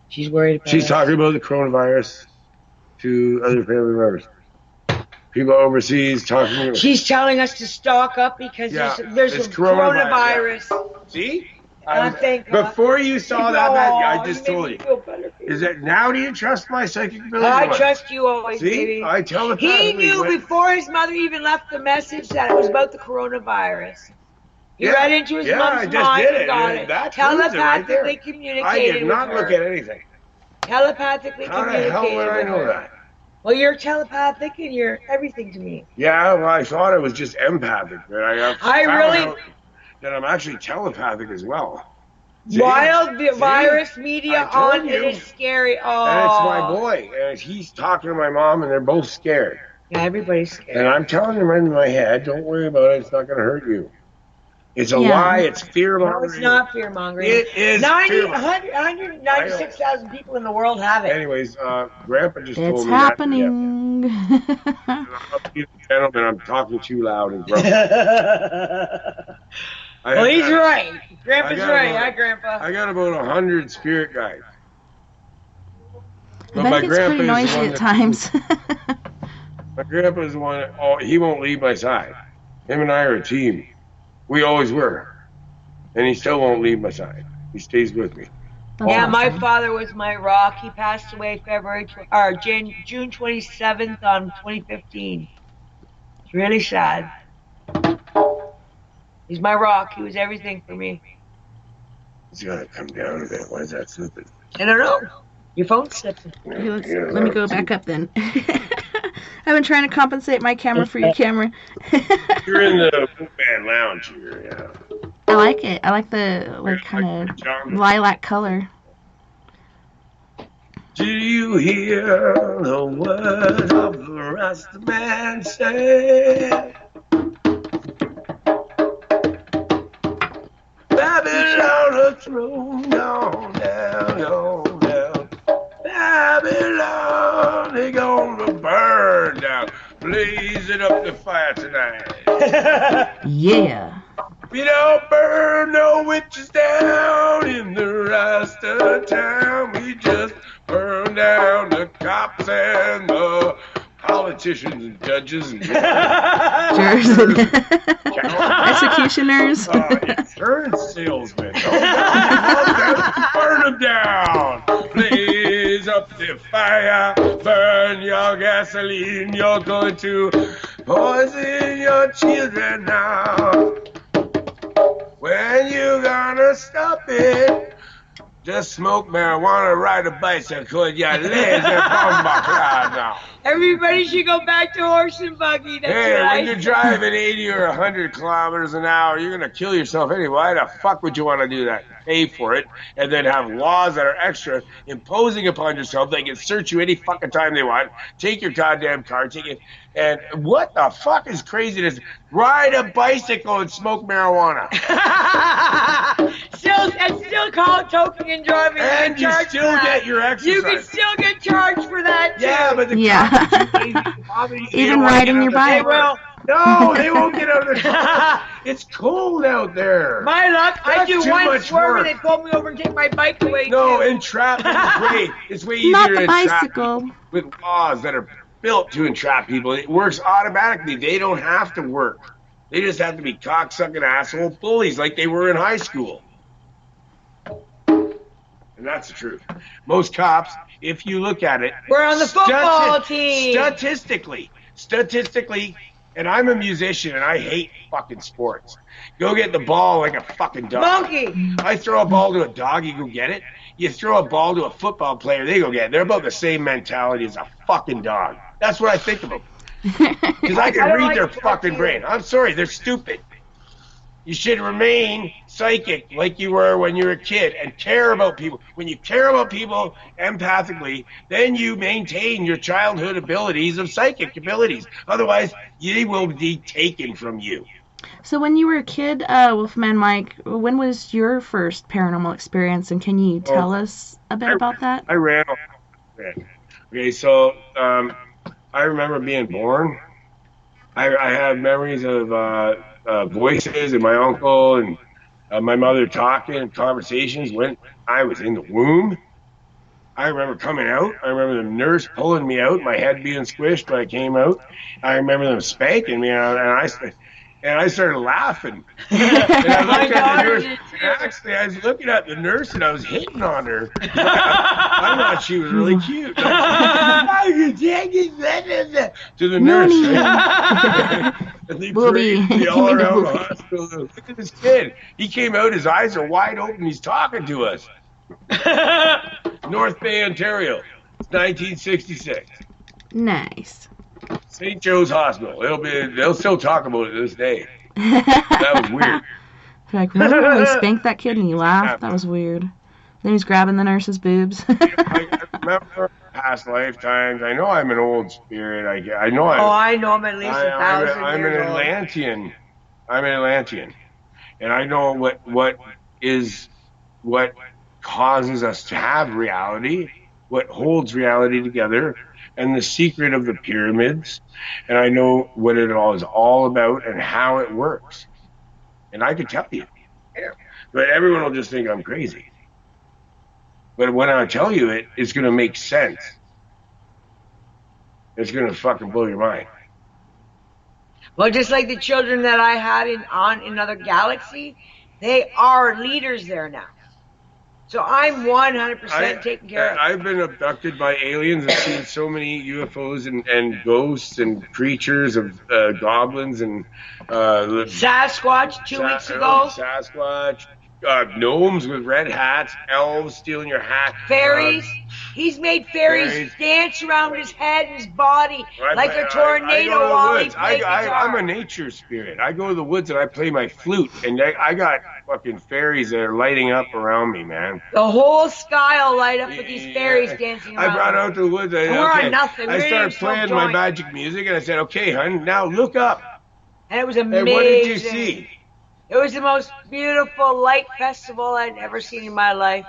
S2: She's worried about
S3: She's talking about the coronavirus to other family members. People overseas talking about...
S2: She's telling us to stock up because there's a coronavirus.
S3: Yeah. See?
S2: Thank God.
S3: Before you saw that, I just
S2: you
S3: told
S2: made
S3: you.
S2: me feel better, baby.
S3: Is that now? Do you trust my psychic ability?
S2: I trust you always,
S3: See,
S2: baby.
S3: I tell the
S2: He knew before his mother even left the message that it was about the coronavirus. He read into his mom's
S3: I just
S2: mind
S3: did
S2: and
S3: it.
S2: got it.
S3: That proves it right there.
S2: Telepathically communicated
S3: I did not
S2: with her.
S3: look at anything.
S2: Telepathically
S3: How the
S2: communicated
S3: hell would I
S2: with
S3: know
S2: her.
S3: that?
S2: Well, you're telepathic and you're everything to me.
S3: Yeah, well, I thought it was just empathic, but I found out that I'm actually telepathic as well. See?
S2: Wild virus media on it is scary. Oh.
S3: And it's my boy, and he's talking to my mom, and they're both scared.
S2: Yeah, everybody's scared.
S3: And I'm telling him right in my head, don't worry about it. It's not going to hurt you. It's a lie. It's fear-mongering.
S2: No, it's not fear-mongering.
S3: It is
S2: 196,000 people in the world have it.
S3: Anyways, Grandpa just told me
S1: it's happening.
S3: Gentlemen, I'm talking too loud and grumpy.
S2: Well, he's right. Grandpa's right. Hi, Grandpa.
S3: I got about 100 spirit guides.
S1: I bet it gets pretty noisy at times.
S3: My grandpa's the one, he won't leave my side. Him and I are a team. We always were. And he still won't leave my side. He stays with me.
S2: Yeah, my father was my rock. He passed away June 27th on 2015. It's really sad. He's my rock. He was everything for me.
S3: He's got to come down a bit. Why is that slipping?
S2: I don't know. Your phone's slipping.
S1: Let me go back up then. I've been trying to compensate my camera for your camera.
S3: You're in the Wolfman lounge here, yeah.
S1: I like it. I like the kind of lilac color.
S3: Do you hear the word of the Rasta man say? Babylon a throne down, down, down, down. Babylon, they gonna burn down. Blazing up the fire tonight.
S1: Yeah.
S3: We don't burn no witches down in the Rasta town. We just burn down the cops and the politicians and judges and
S1: executioners.
S3: Insurance salesmen. Burn them down. Blaze up the fire. Burn your gasoline. You're going to poison your children now. When you gonna stop it? Just smoke marijuana, ride a bicycle, you lazy bumba crowd now.
S2: Everybody should go back to horse and buggy. That's
S3: when you're driving 80 or 100 kilometers an hour, you're gonna kill yourself anyway. Why the fuck would you want to do that? Pay for it, and then have laws that are extra imposing upon yourself. They can search you any fucking time they want. Take your goddamn car, take it. And what the fuck is craziness? Ride a bicycle and smoke marijuana.
S2: still call it toking and driving.
S3: And you still get your exercise.
S2: You can still get charged for that too.
S3: Yeah, but the cops
S1: even riding your bike.
S3: No, they won't get out of the car. It's cold out there.
S2: My luck, I do one swerve and they pull me over and take my bike away.
S3: No, entrapment is great. It's way easier
S1: Not
S3: to
S1: the bicycle.
S3: with laws that are built to entrap people. It works automatically. They don't have to work. They just have to be cocksucking asshole bullies like they were in high school. And that's the truth. Most cops, if you look at it,
S2: we're on the football team.
S3: Statistically, and I'm a musician and I hate fucking sports. Go get the ball like a fucking dog.
S2: Monkey.
S3: I throw a ball to a dog, you go get it. You throw a ball to a football player, they go get it. They're about the same mentality as a fucking dog. That's what I think of them. Because I can read their fucking brain. I'm sorry, they're stupid. You should remain psychic like you were when you were a kid and care about people. When you care about people empathically, then you maintain your childhood abilities of psychic abilities. Otherwise, they will be taken from you.
S1: So when you were a kid, Wolfman Mike, when was your first paranormal experience, and can you tell us a bit about that?
S3: I ran. Okay, so I remember being born. I have memories of voices and my uncle and my mother talking and conversations when I was in the womb. I remember coming out. I remember the nurse pulling me out, my head being squished when I came out. I remember them spanking me, and And I started laughing. And I looked at the nurse. Actually, I was looking at the nurse and I was hitting on her. I thought she was really cute. To the nurse. Right? And they praised me all around the hospital. Look at this kid. He came out, his eyes are wide open. He's talking to us. North Bay, Ontario. It's 1966.
S1: Nice.
S3: St. Joe's Hospital. They'll still talk about it to this day. That was weird.
S1: Like, really? He spanked that kid and he laughed? That was weird. Then he's grabbing the nurse's boobs.
S3: I remember past lifetimes. I know I'm an old spirit. I know.
S2: I know I'm at least 1,000
S3: I'm an
S2: years old.
S3: Atlantean. I'm an Atlantean, and I know what causes us to have reality, what holds reality together, and the secret of the pyramids. And I know what it all is all about and how it works. And I could tell you, but everyone will just think I'm crazy. But when I tell you it, it's going to make sense. It's going to fucking blow your mind.
S2: Well, just like the children that I had in another galaxy, they are leaders there now. So I'm 100% taken care of.
S3: I've been abducted by aliens and seen so many UFOs and ghosts and creatures of goblins and
S2: Sasquatch 2 weeks ago.
S3: Sasquatch, gnomes with red hats, elves stealing your hat.
S2: Fairies. He's made fairies dance around his head and his body like a tornado while he plays guitar.
S3: I'm a nature spirit. I go to the woods and I play my flute, and I got fucking fairies that are lighting up around me, man.
S2: The whole sky will light up with these fairies dancing around.
S3: I brought out to the woods.
S2: We're nothing.
S3: I started playing my magic music, and I said, "Okay, hon, now look up."
S2: And it was amazing.
S3: And what did you see?
S2: It was the most beautiful light festival I'd ever seen in my life.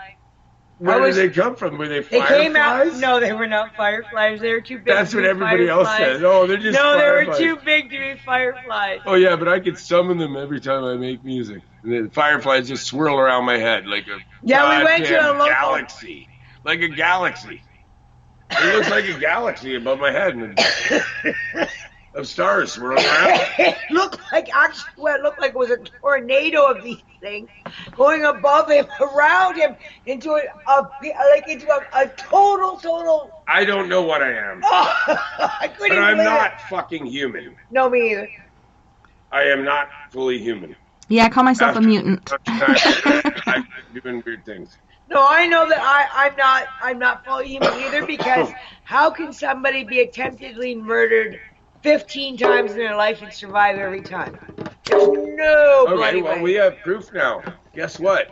S3: Where did they come from? Were they fireflies?
S2: They came out. No, they were not fireflies. They were too big.
S3: That's what everybody else says. Oh, they're just
S2: fireflies. They were too big to be fireflies.
S3: Oh yeah, but I could summon them every time I make music. And the fireflies just swirl around my head like a
S2: we went to a local
S3: galaxy, like a galaxy. It looks like a galaxy above my head. Of stars swirling around.
S2: It looked like it was a tornado of these things going above him, around him, into a total.
S3: I don't know what I am.
S2: I couldn't.
S3: But I'm not fucking human.
S2: No, me either.
S3: I am not fully human.
S1: Yeah, I call myself a mutant.
S3: I'm doing weird things.
S2: No, I know that I'm not fully human either, because how can somebody be attemptedly murdered 15 times in their life and survive every time? There's no bloody way.
S3: Well, we have proof now. Guess what?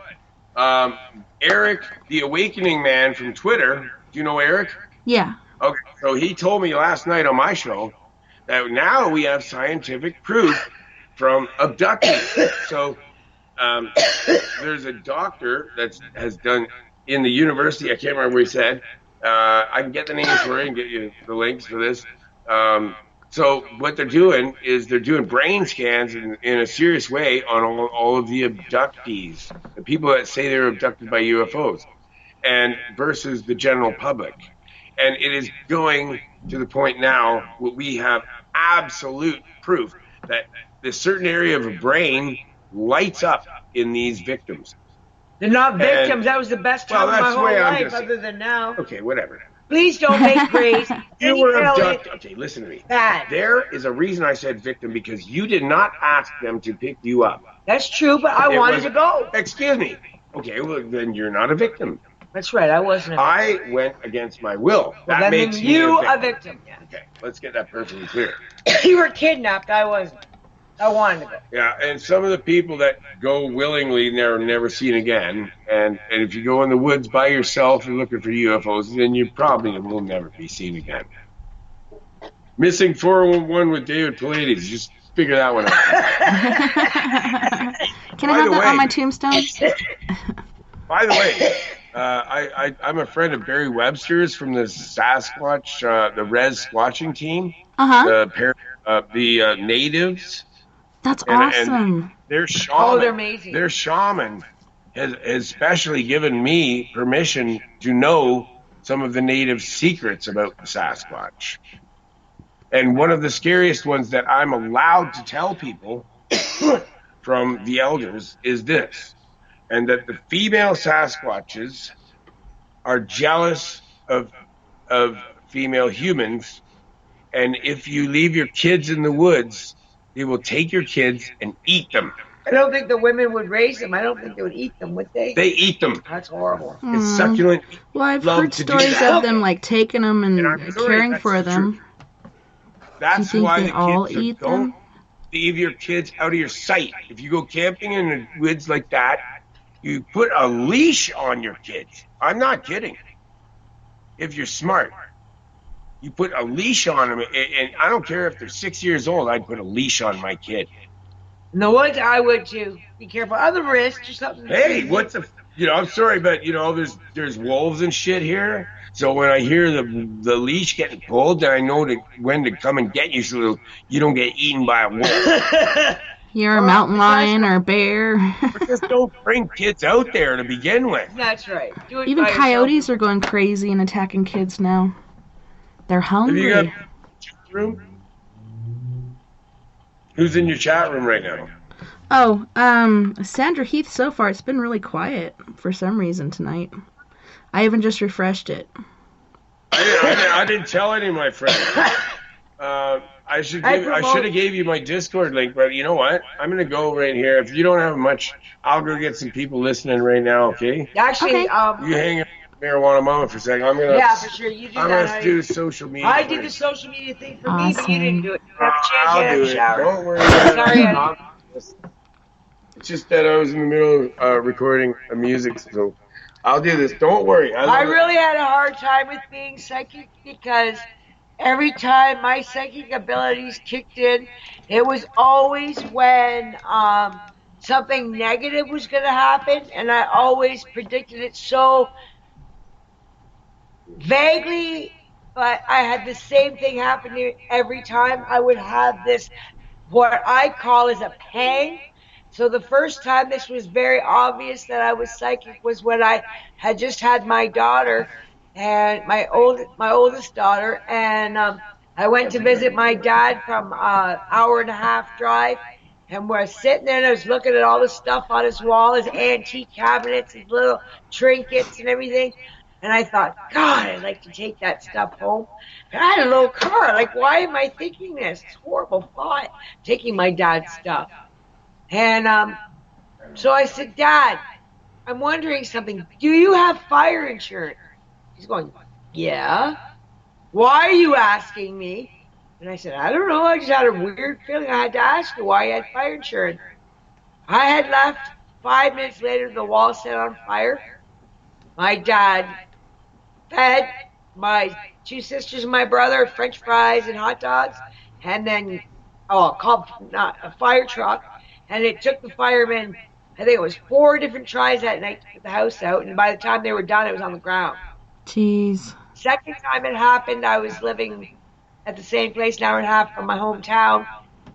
S3: Eric, the Awakening Man from Twitter. Do you know Eric?
S1: Yeah.
S3: Okay, so he told me last night on my show that now we have scientific proof from abductees. So there's a doctor that has done in the university. I can't remember what he said. I can get the names for it and get you the links for this. So what they're doing is they're doing brain scans in a serious way on all of the abductees, the people that say they're abducted by UFOs, and versus the general public. And it is going to the point now where we have absolute proof that this certain area of a brain lights up in these victims.
S2: They're not victims. That was the best time of my whole life, other than now.
S3: Okay, whatever.
S2: Please don't make praise.
S3: You were abducted. Okay, listen to me.
S2: Bad.
S3: There is a reason I said victim, because you did not ask them to pick you up.
S2: That's true, but I wanted to go.
S3: Excuse me. Okay, well, then you're not a victim.
S2: That's right, I wasn't a victim.
S3: I went against my will.
S2: Well,
S3: that
S2: then
S3: makes
S2: you
S3: me
S2: a victim. Yeah.
S3: Okay, let's get that perfectly clear.
S2: You were kidnapped, I wasn't. I wanted to go.
S3: Yeah, and some of the people that go willingly, they're never seen again. And if you go in the woods by yourself and looking for UFOs, then you probably will never be seen again. Missing 411 with David Pilates. Just figure that one out.
S1: Can I have that on my tombstone?
S3: By the way, I'm a friend of Barry Webster's from the Sasquatch, the Res Squatching team. The natives.
S1: That's awesome.
S3: And their shaman,
S2: oh, they're amazing.
S3: Their shaman has especially given me permission to know some of the native secrets about the Sasquatch. And one of the scariest ones that I'm allowed to tell people from the elders is this, and that the female Sasquatches are jealous of female humans, and if you leave your kids in the woods, they will take your kids and eat them.
S2: I don't think the women would raise them. I don't think they would eat them, would they?
S3: They eat them.
S2: That's horrible.
S3: It's succulent.
S1: Well, I've
S3: Love
S1: heard
S3: to do
S1: stories
S3: that.
S1: of them like taking them and
S3: I'm sorry,
S1: caring
S3: that's
S1: for
S3: the
S1: them.
S3: truth. That's
S1: Do you think
S3: why
S1: they
S3: the
S1: all
S3: kids
S1: eat
S3: don't
S1: them?
S3: leave your kids out of your sight. If you go camping in the woods like that, you put a leash on your kids. I'm not kidding. If you're smart, you put a leash on them, and I don't care if they're 6 years old. I'd put a leash on my kid.
S2: In the woods, I would too. Be careful. Other risks or something.
S3: Hey, what's the? I'm sorry, but there's wolves and shit here. So when I hear the leash getting pulled, then I know when to come and get you, so you don't get eaten by a wolf.
S1: You're a mountain lion or a bear.
S3: But just don't bring kids out there to begin with.
S2: That's right. Do it
S1: Even
S2: by
S1: coyotes
S2: yourself.
S1: are going crazy and attacking kids now. They're
S3: Have
S1: hungry.
S3: you got chat room? Who's in your chat room right now?
S1: Oh, Sandra Heath, so far it's been really quiet for some reason tonight. I even just refreshed it.
S3: I didn't tell any of my friends. I should have gave you my Discord link, but you know what? I'm gonna go right here. If you don't have much, I'll go get some people listening right now. Okay?
S2: Actually,
S1: Okay.
S3: You hang out with Marijuana Mama for a second. I'm gonna.
S2: yeah, for sure. You do
S3: I'm
S2: that.
S3: gonna do social media.
S2: I did the social media thing for me, but you didn't do it. You have a chance
S3: I'll
S2: to have
S3: do
S2: a
S3: it.
S2: shower.
S3: Don't worry.
S2: Sorry,
S3: about it. It's just that I was in the middle of recording a music, so I'll do this. Don't worry.
S2: I really had a hard time with being psychic because every time my psychic abilities kicked in, it was always when something negative was going to happen, and I always predicted it so vaguely, but I had the same thing happen every time. I would have this, what I call is a pang. So the first time this was very obvious that I was psychic was when I had just had my daughter, and my oldest daughter, and I went to visit my dad from an hour and a half drive, and we're sitting there and I was looking at all the stuff on his wall, his antique cabinets, his little trinkets and everything. And I thought, God, I'd like to take that stuff home. And I had a little car. Like, why am I thinking this? It's a horrible thought, taking my dad's stuff. And so I said, Dad, I'm wondering something. Do you have fire insurance? He's going, yeah. Why are you asking me? And I said, I don't know. I just had a weird feeling I had to ask you why you had fire insurance. I had left. 5 minutes later, the wall set on fire. My dad fed my 2 sisters and my brother French fries and hot dogs, and then called a fire truck, and it took the firemen, I think it was 4 different tries that night to get the house out, and by the time they were done, it was on the ground.
S1: Jeez.
S2: Second time it happened, I was living at the same place, an hour and a half from my hometown,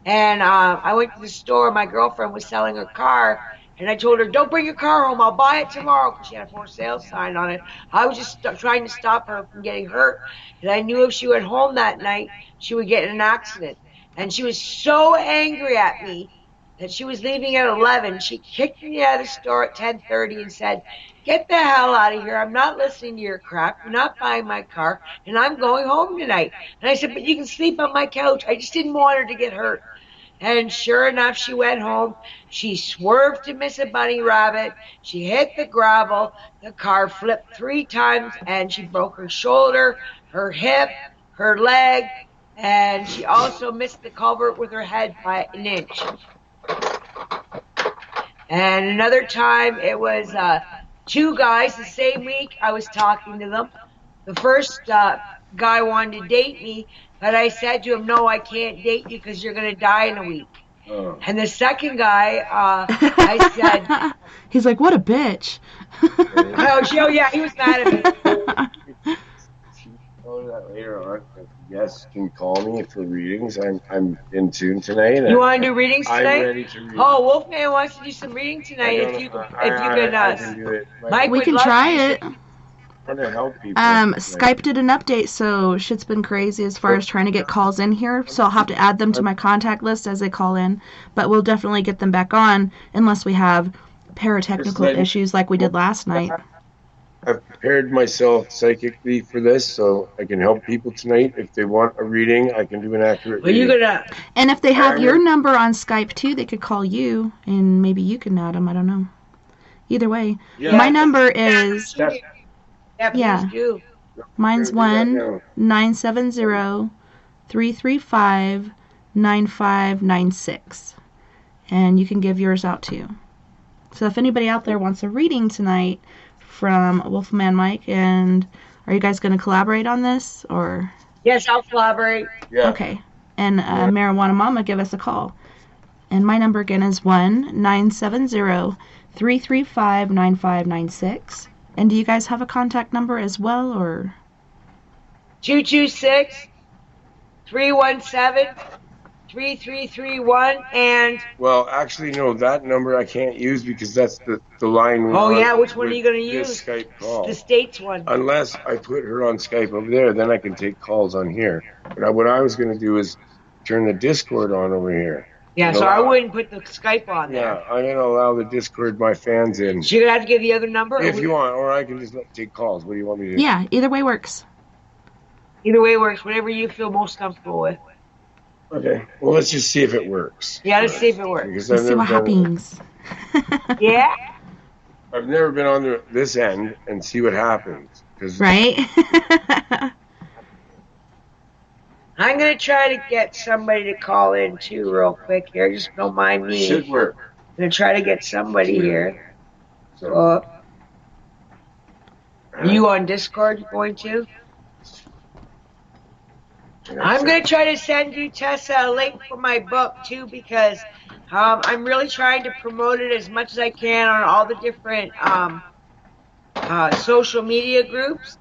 S2: and I went to the store. My girlfriend was selling her car, and I told her, don't bring your car home, I'll buy it tomorrow, because she had a for sale sign on it. I was just trying to stop her from getting hurt, and I knew if she went home that night, she would get in an accident. And she was so angry at me that she was leaving at 11. She kicked me out of the store at 10:30 and said, get the hell out of here. I'm not listening to your crap. You're not buying my car, and I'm going home tonight. And I said, but you can sleep on my couch. I just didn't want her to get hurt. And sure enough, she went home. She swerved to miss a bunny rabbit. She hit the gravel. The car flipped 3 times, and she broke her shoulder, her hip, her leg, and she also missed the culvert with her head by an inch. And another time, it was 2 guys the same week. I was talking to them. The first guy wanted to date me, but I said to him, no, I can't date you because you're going to die in a week. Oh. And the second guy, I said...
S1: He's like, what a bitch.
S2: Oh, yeah, he was mad at me.
S3: That later on. Yes, you can call me for readings. I'm in tune tonight.
S2: You want to do readings tonight?
S3: I'm ready to read.
S2: Oh, Wolfman wants to do some reading tonight. If you could,
S3: I can do it.
S1: We can try it.
S3: trying to help people.
S1: Skype did an update, so shit's been crazy as far as trying to get calls in here. So I'll have to add them to my contact list as they call in. But we'll definitely get them back on unless we have paratechnical issues like we did last night.
S3: I've prepared myself psychically for this, so I can help people tonight. If they want a reading, I can do an accurate reading.
S1: And if they have your number on Skype too, they could call you, and maybe you can add them. I don't know. Either way, my number is mine's 1-970-335-9596, and you can give yours out too. So if anybody out there wants a reading tonight from Wolfman Mike, and are you guys going to collaborate on this, or?
S2: Yes, I'll collaborate.
S3: Yeah.
S1: Okay. And Marijuana Mama, give us a call. And my number again is 1-970-335-9596. And do you guys have a contact number as well, or?
S2: 226-317-3331 and...
S3: Well, actually, no, that number I can't use because that's the line.
S2: Oh, yeah, which one are you going to use?
S3: Skype call.
S2: The States one.
S3: Unless I put her on Skype over there, then I can take calls on here. But what I was going to do is turn the Discord on over here.
S2: Yeah, so I wouldn't put the Skype on there.
S3: Yeah, I'm going to allow the Discord, my fans in.
S2: So you're going to have to give the other number?
S3: If you want, or I can just take calls. What do you want me to do?
S1: Yeah, either way works.
S2: Either way works, whatever you feel most comfortable with.
S3: Okay, well, let's just see if it works.
S2: Yeah, let's see if it works.
S1: Let's see what happens.
S2: Yeah?
S3: I've never been on this end and see what happens.
S1: Right?
S2: I'm going to try to get somebody to call in, too, real quick here. Just don't mind me.
S3: Should work.
S2: I'm going to try to get somebody here. So, are you on Discord going to? I'm going to try to send you, Tessa, a link for my book, too, because I'm really trying to promote it as much as I can on all the different social media groups.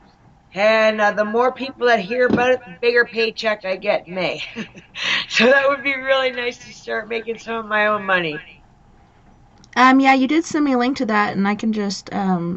S2: And the more people that hear about it, the bigger paycheck I get in May. So that would be really nice to start making some of my own money.
S1: Yeah, you did send me a link to that, and I can just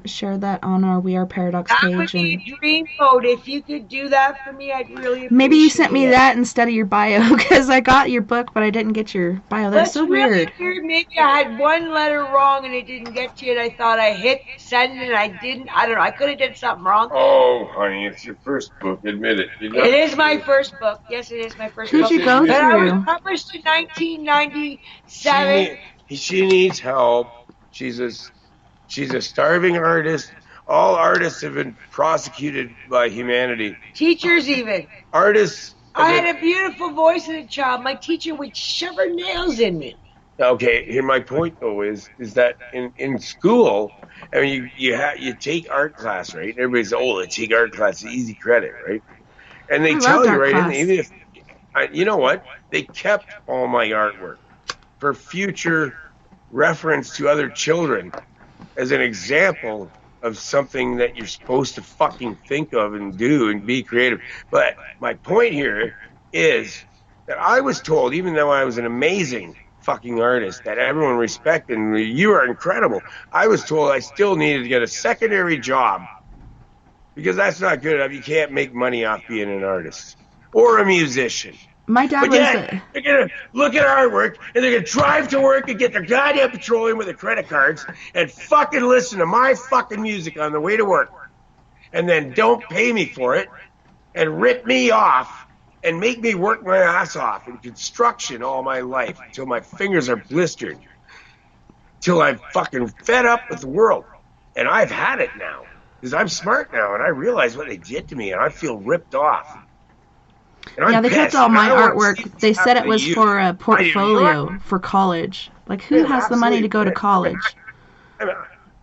S1: share that on our We Are Paradox page.
S2: That would be dream mode. If you could do that for me, I'd really appreciate it.
S1: Maybe you sent me that instead of your bio, because I got your book, but I didn't get your bio. That's so
S2: really
S1: weird.
S2: Maybe I had one letter wrong and it didn't get to you, and I thought I hit send and I didn't. I don't know. I could have did something wrong.
S3: Oh, honey, it's your first book. Admit it.
S2: It is my first book. Yes, it is my first book.
S1: Who'd you go
S2: But I was
S1: through?
S2: published in 1997.
S3: She needs help. She's a starving artist. All artists have been prosecuted by humanity.
S2: Teachers even.
S3: Artists.
S2: I had a beautiful voice as a child. My teacher would shove her nails in me.
S3: Okay, here my point though is that in school, I mean you take art class, right? Everybody says, "Oh, let's take art class, easy credit," right? And they tell you, right? And even if you know what, they kept all my artwork for future reference to other children as an example of something that you're supposed to fucking think of and do and be creative. But my point here is that I was told, even though I was an amazing fucking artist that everyone respected and you are incredible, I was told I still needed to get a secondary job because that's not good enough. You can't make money off being an artist or a musician.
S1: My dad
S3: was. They're gonna look at artwork and they're gonna drive to work and get their goddamn petroleum with their credit cards and fucking listen to my fucking music on the way to work, and then don't pay me for it and rip me off and make me work my ass off in construction all my life until my fingers are blistered, till I'm fucking fed up with the world, and I've had it now because I'm smart now and I realize what they did to me and I feel ripped off.
S1: Yeah, they kept all my artwork. They said it was for a portfolio for college. Like, who has the money to go to college?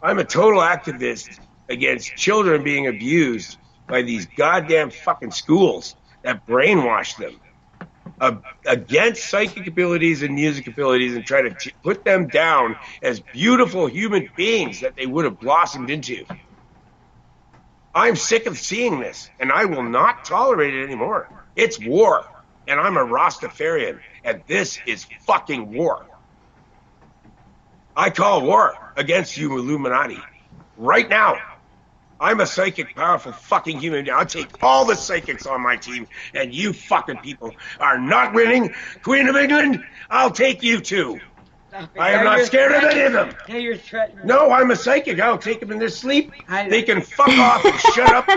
S3: I'm a total activist against children being abused by these goddamn fucking schools that brainwash them, against psychic abilities and music abilities and try to put them down as beautiful human beings that they would have blossomed into. I'm sick of seeing this, and I will not tolerate it anymore. It's war, and I'm a Rastafarian, and this is fucking war. I call war against you Illuminati right now. I'm a psychic, powerful fucking human being. I'll take all the psychics on my team, and you fucking people are not winning. Queen of England, I'll take you too. I am not scared of any of them.
S2: Now you're threatening.
S3: No, I'm a psychic. I'll take them in their sleep. They can fuck off and shut up.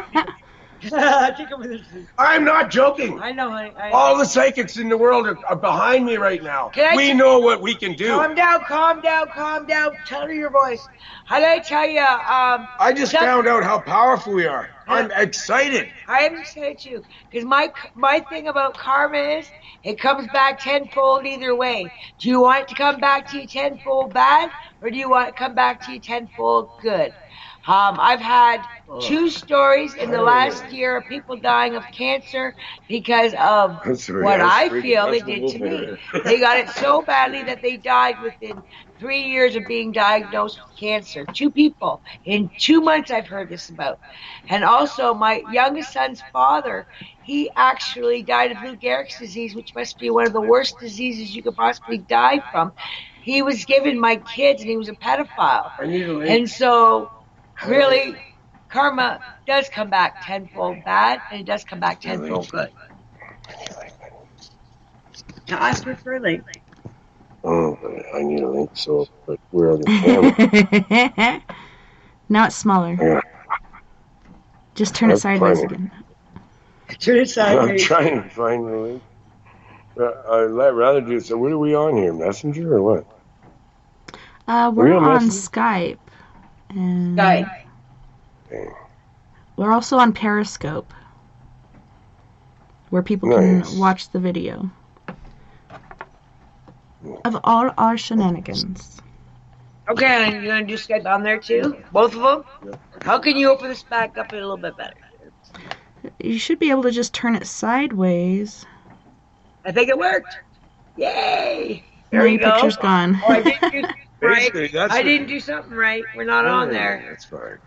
S2: Take them in their sleep.
S3: I'm not joking.
S2: I know,
S3: All the psychics in the world are behind me right now. We know what we can do.
S2: Calm down. Tell her your voice. How did I tell you?
S3: I just found out how powerful we are. I'm excited.
S2: I am excited too. Because my thing about karma is it comes back tenfold either way. Do you want it to come back to you tenfold bad, or do you want it to come back to you tenfold good? I've had 2 stories in the last year of people dying of cancer because of what I feel they did to me. They got it so badly that they died within 3 years of being diagnosed with cancer. 2 people in 2 months I've heard this about. And also my youngest son's father, he actually died of Lou Gehrig's disease, which must be one of the worst diseases you could possibly die from. He was given my kids and he was a pedophile. And so really, karma does come back tenfold bad, and it does come back tenfold good. Now, I prefer link.
S3: Oh, I need a link, but where are the camera?
S1: Now it's smaller.
S3: Yeah.
S1: Just turn it sideways again.
S2: Turn it sideways.
S3: I'm trying to find the link. I'd rather do so. What are we on here? Messenger or what?
S1: We're on Skype. And
S2: Skype.
S1: We're also on Periscope, where people can watch the video of all our shenanigans.
S2: Okay, and you're going to do Skype on there too? Both of them?
S3: Yeah.
S2: How can you open this back up a little bit better?
S1: You should be able to just turn it sideways.
S2: I think it worked. Yay! There you
S1: go. The picture's gone.
S2: Oh, I didn't do right. I didn't do something right. We're not on there.
S3: That's fine.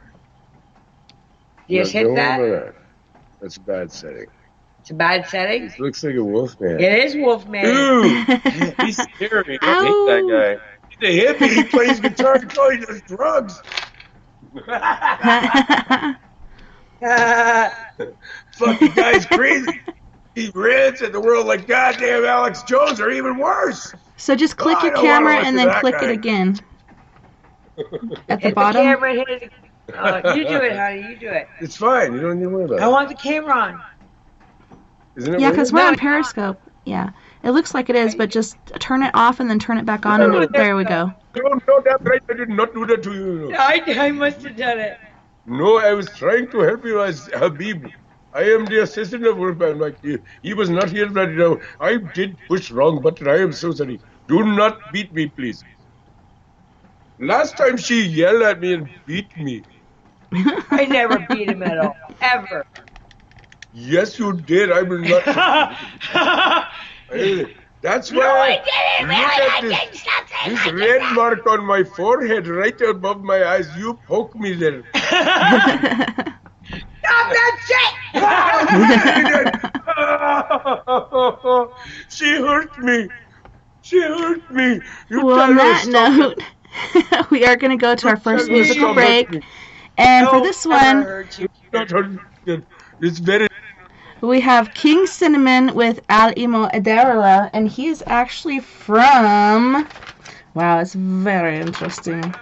S2: You just hit that?
S3: That's a bad setting.
S2: It's a bad setting?
S3: It looks like a Wolfman.
S2: It is Wolfman.
S3: Dude! He's scary. I hate that guy. He's a hippie. He plays guitar. He does drugs. Fucking guy's crazy. He rants at the world like goddamn Alex Jones, or even worse.
S1: So just click your camera and then click it again. At the bottom.
S2: The camera, hit it. You do it, honey. You do it.
S3: It's fine. You don't need to worry about it.
S2: I want the camera on.
S3: Isn't it?
S1: Yeah, because we're on Periscope. Yeah. It looks like it is, but just turn it off and then turn it back on, and there we go.
S3: No, that's right. I did not do that to you.
S2: I must have done it.
S3: No, I was trying to help you as Habib. I am the assistant of Wolfman Mike. He was not here right now. I did push wrong button. I am so sorry. Do not beat me, please. Last time she yelled at me and beat me.
S2: I never beat him at all. Ever.
S3: Yes, you did. I will not. That's why.
S2: No, I didn't.
S3: Look at this red mark on my forehead, right above my eyes. You poke me there.
S2: Stop that shit!
S3: She hurt me. She hurt me.
S1: Well, on that note, we are going to go to our first musical break. And for this one,
S3: it's very.
S1: We have King Cinnamon with Al Imo Ederla, and he is actually from. Wow, it's very interesting.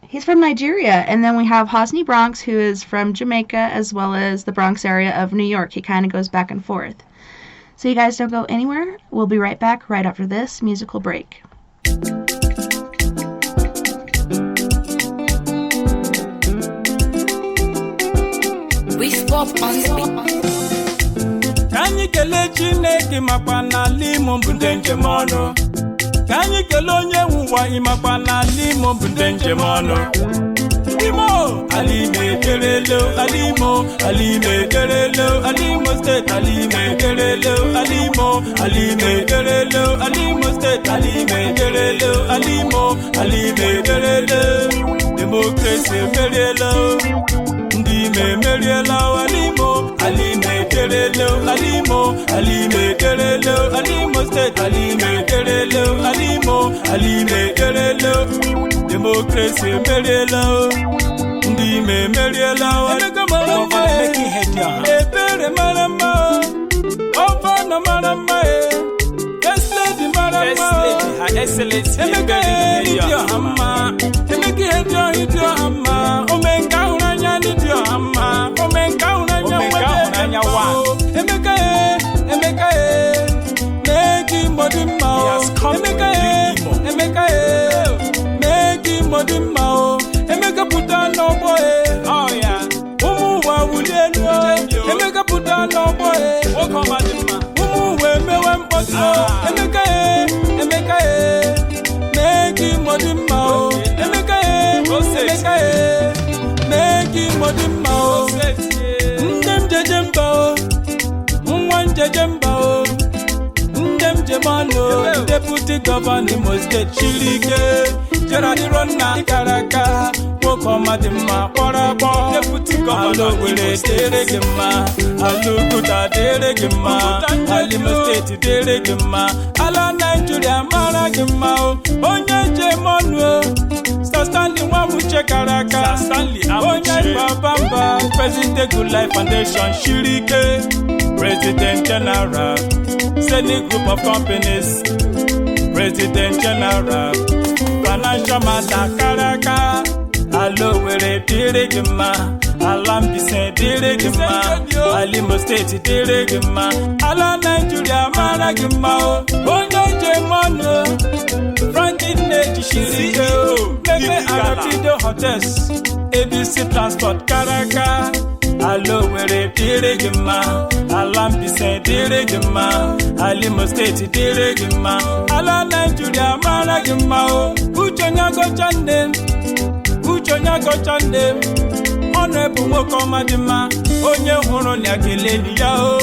S1: He's from Nigeria, and then we have Hosni Bronx, who is from Jamaica, as well as the Bronx area of New York. He kind of goes back and forth. So you guys don't go anywhere. We'll be right back right after this musical break.
S4: We stop on the
S5: Can you get a chineke makwana limo bundenje mono? Can you get on your way makwana limo bundenje mono? Alimo, Alime Kerelo, Alimo, Alime Kerelo, Alimo State, Alime Kerelo, Alimo, Alime Kerelo, Alimo State, Alime Kerelo, Alimo, Alime Kerelo, Democracy Kerelo, Ndime Kerelo, Alimo, Alime Kerelo, Alimo, Alime Kerelo, Alimo State, Alime Kerelo, Alimo, Alime Kerelo, Democracy Kerelo. Ndi me meriela o Emeka marama making head ya Ebere marama Over no marama Yes lady marama Her excellency Emeka hit your hammer Emeka hit your hammer Omenka unanya hit your hammer Omenka unanya wa Emeka make him body mouth Emeka make him body mouth Emeka put on no boy oh yeah wa wulenu Emeka put on no boy o come at him we me wan put Emeka make him body mouth Emeka make him body mouth ndem jejemba nwan jejemba ndem jemano deputy governor Imo State Chilike Gerard Ronna Ikaraka Wokoma Dima Porabo deputy governor Wele Deregema Alukuta Deregema Alimo State Deregema Ala Nigeria Maragema Onye Jemano Stanley Wamuche Karaka Stanley Onye Babamba President Good Life Foundation Shirike President General Senate Group of Companies President General Financial Matter Karaka Alo Were Diregema Alambise Diregema Alimo State Diregema Ala Nigeria Maragema Onye Jemano Franklin Neji Shirike Meme Arabido Hotels ABC Transport Karaka Alo Were Diregema Alambise Diregema Alimo State Diregema Ala Nigeria Maragema Uchonya go chande Honorable Wokoma Dima Onye hụrụ na keleli ya o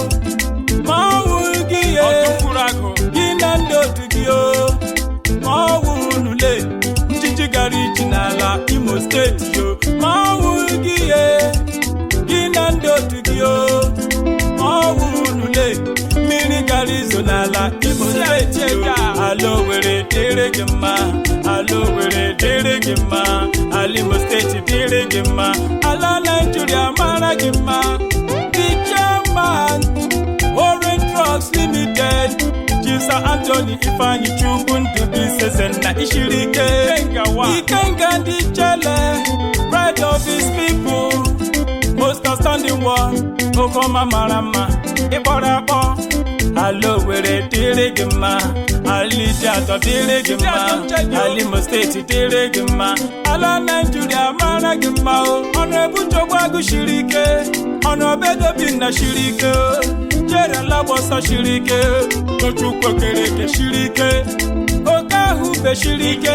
S5: Ma wugi ye Otufurago Gina ndotu gi o Ma wunule Njiji gari jinala Imo State yo Ma wugi ye Gina ndotu gi o Ma wunule Miri gari zonala Imo State yo Alo Were Diregema Alo Were Diregema Alimo State Diregema Ala Nigeria Maragema The German Orange Trucks Limited Jisa Anthony Ifani Chukundu Business na Ishirike Ikenga Dichele Pride of his people Most outstanding one Okoma Marama Iborabo Alo Were Diregema Alijato Diregema Alimo State Diregema Ala Nigeria Maragema Honorable Jogwagu Shirike Honorable Binna Shirike Jere Labosa Shirike Ochukwu Kereke Shirike Okahube Shirike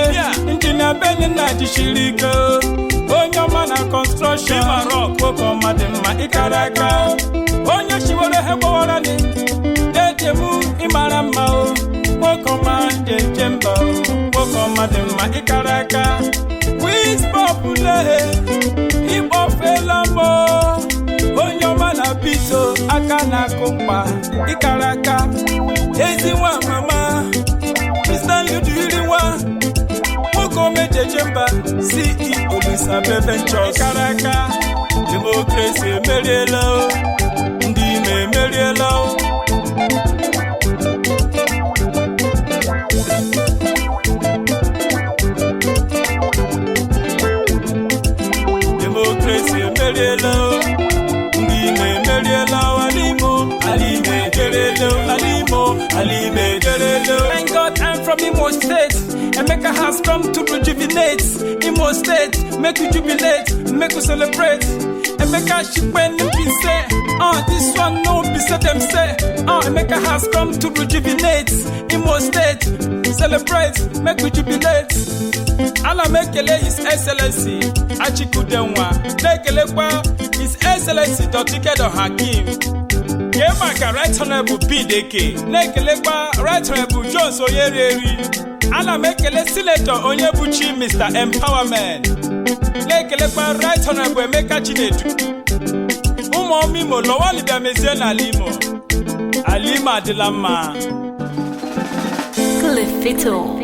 S5: Injinia Beninaji Shirike Onyoma na construction Wokoma Dima Ikaraka Onye Shiwore Hebowarani Dejemu Imarama Wokoma Dejemba Wokoma Dima Ikaraka Wiz Popule Ibo Felamo Onyoma na Pito Akana Kumpa Ikaraka Eziwa Mama Stanley Diriwa Wokome Dejemba CEO Lisabe Ventures Ikaraka Democracy Merielo Ndime Merielo Democracy Merielo Ndime Merielo Alime Derelo Thank God I'm from Imo State Emeka has come to rejuvenate Imo State, make you jubilate, make you celebrate Emeka Shikwen be say this one no be say them say Emeka has come to rejuvenate Imo State, celebrate, make you jubilate Ala mekele His Excellency Achikudenwa Mekele kwa His Excellency Dr. Hakim Yemaka Right Honorable BDK Mekele kwa Right Honorable Jones Oyereri Ala mekele Senator Onyebuchi Mr. Empowerment Mekele kwa Right Honorable Emeka Chinedu Umo mimo lowali biamezie na Alima Adilama
S4: Cliffito.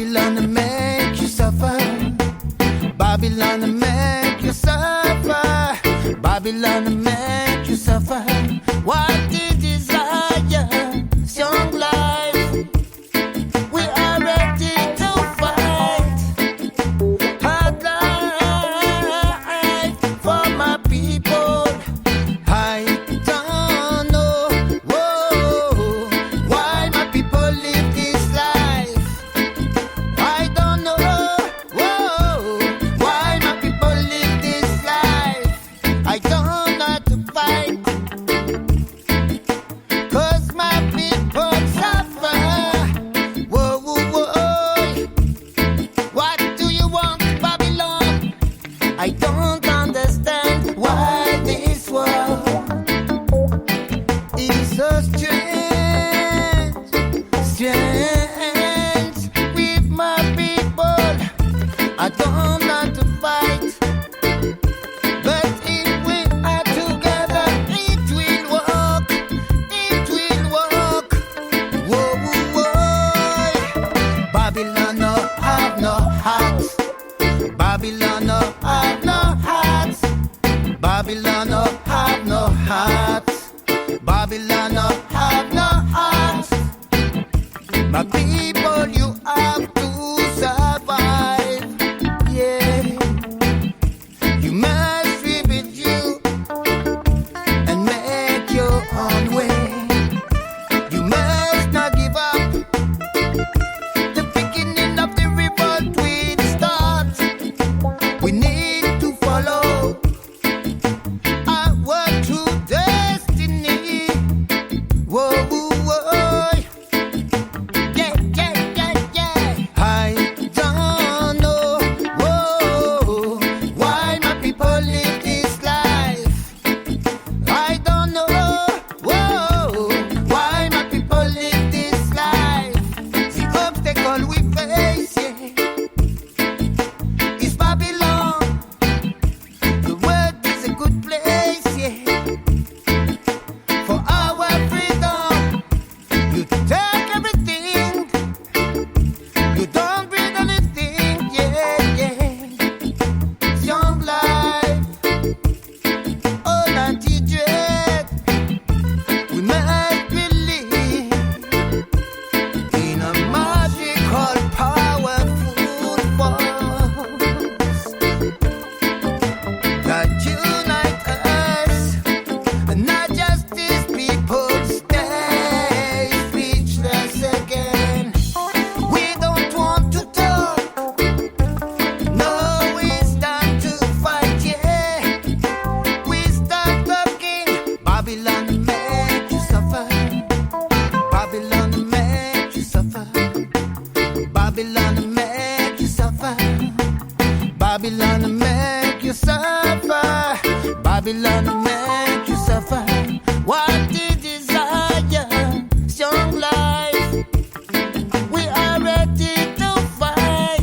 S6: Babylon make you suffer. Babylon make you suffer. Babylon make you suffer. What is desire? Young life. We are ready to fight. Hard life for my people. I don't know why my people live this life. I don't know why my people live this life. I don't know how to fight. 'Cause my people suffer. What do you want, Babylon? I don't understand why this world is so strange, strange with my people. I don't know how to fight, but if we are together, it will work. It will work. Babylon no have no heart. Babylon no have no heart. Babylon no have no heart. Babylon no have no heart. My people, you have to survive. Yeah, you must rebuild you and make your own way. You must not give up. The beginning of the revolt will start. We need to follow our true destiny. Whoa, yeah, yeah, yeah, yeah. I don't know why my people live this life. I don't know why my people live this life. The obstacle we face, yeah, is Babylon. The world is a good place, yeah, for our freedom. You take everything, you don't bring anything, yeah, yeah. Young life, all anti-dread. We must believe in a magical, powerful force that unite us, and not just these people stay speechless again. We don't want to talk, no, it's time to fight, yeah. We start talking. Babylon make you suffer. Babylon make you suffer. Babylon make you suffer. Babylon make you suffer. Babylon make you suffer. What is desire? Young life. We are ready to fight.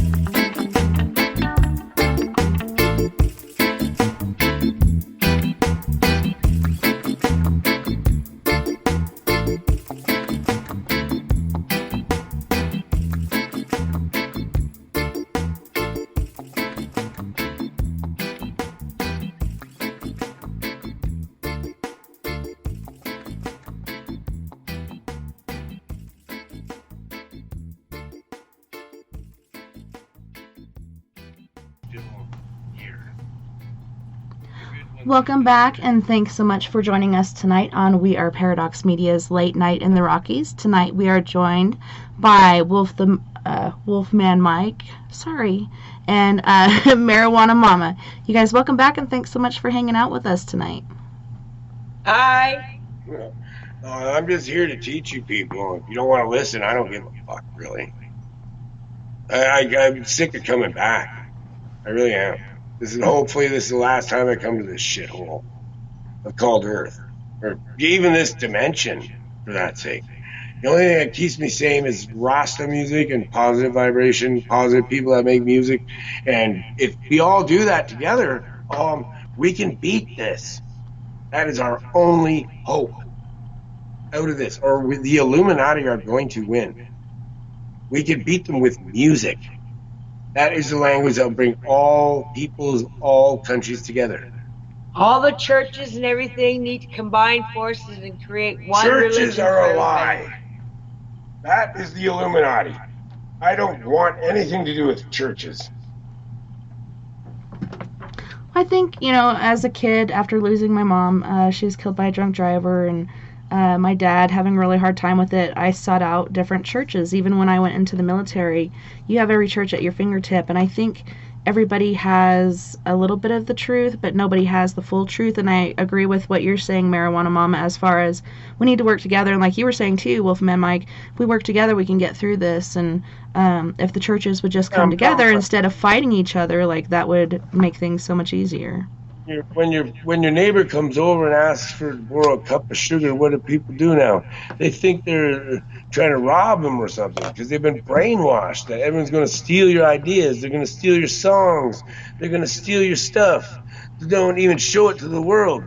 S1: Welcome back, and thanks so much for joining us tonight on We Are Paradox Media's Late Night in the Rockies. Tonight we are joined by Wolfman Mike, and Marijuana Mama. You guys, welcome back, and thanks so much for hanging out with us tonight.
S2: Hi.
S3: I'm just here to teach you people. If you don't want to listen, I don't give a fuck, really. I'm sick of coming back. I really am. Hopefully this is the last time I come to this shithole called Earth, or even this dimension, for that sake. The only thing that keeps me sane is Rasta music and positive vibration, positive people that make music. And if we all do that together, we can beat this. That is our only hope out of this, or the Illuminati are going to win. We can beat them with music. That is the language that will bring all peoples, all countries together.
S2: All the churches and everything need to combine forces and create one religion.
S3: Churches are a lie. That is the Illuminati. I don't want anything to do with churches.
S1: I think, as a kid, after losing my mom, she was killed by a drunk driver, and my dad having a really hard time with it, I sought out different churches. Even when I went into the military, you have every church at your fingertip, and I think everybody has a little bit of the truth, but nobody has the full truth. And I agree with what you're saying, Marijuana Mama, as far as we need to work together. And like you were saying too, Wolfman Mike, if we work together, we can get through this. And if the churches would just come together instead of fighting each other, like that would make things so much easier.
S3: When your neighbor comes over and asks for to borrow a cup of sugar, what do people do now? They think they're trying to rob them or something because they've been brainwashed that everyone's going to steal your ideas, they're going to steal your songs, they're going to steal your stuff. They don't even show it to the world.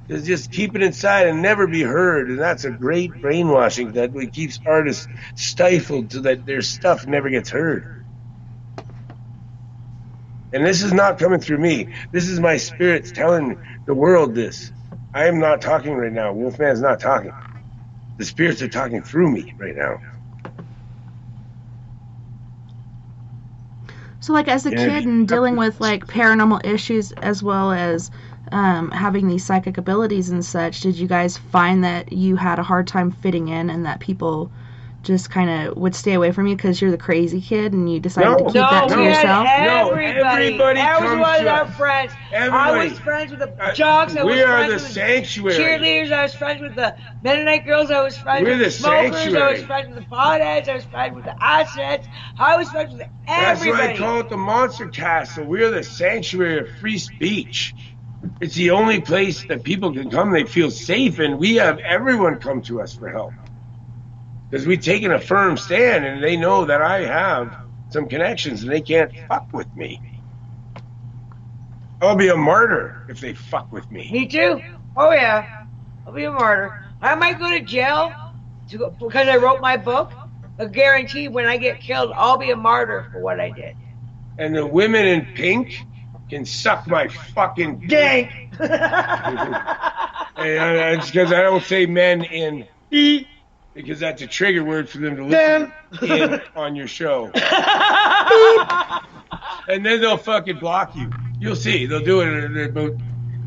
S3: They just keep it inside and never be heard, and that's a great brainwashing that keeps artists stifled so that their stuff never gets heard. And this is not coming through me. This is my spirits telling the world this. I am not talking right now. Wolfman's not talking. The spirits are talking through me right now.
S1: So, like, as a kid and dealing with, like, paranormal issues as well as having these psychic abilities and such, did you guys find that you had a hard time fitting in and that people just kind of would stay away from you because you're the crazy kid and you decided to keep that to yourself?
S3: Everybody comes to
S2: our
S3: us.
S2: friends.
S3: Everybody.
S2: I was friends with the jocks. I was
S3: We are
S2: friends
S3: the
S2: with
S3: sanctuary.
S2: the cheerleaders. I was friends with the Mennonite girls. I was friends
S3: We're
S2: with the
S3: the
S2: smokers. I
S3: sanctuary.
S2: was friends with the potheads. I was friends with the assets. I was friends with
S3: That's why
S2: everybody.
S3: I call it the Monster Castle. We're the sanctuary of free speech. It's the only place that people can come. They feel safe, and we have everyone come to us for help. Because we've taken a firm stand, and they know that I have some connections, and they can't fuck with me. I'll be a martyr if they fuck with me.
S2: Me too. Oh yeah, I'll be a martyr. I might go to jail because I wrote my book. I guarantee when I get killed, I'll be a martyr for what I did.
S3: And the women in pink can suck my fucking dick.
S2: Dang.
S3: And it's because I don't say men in E, because that's a trigger word for them to listen in on your show. And then they'll fucking block you. You'll see. They'll do it. They'll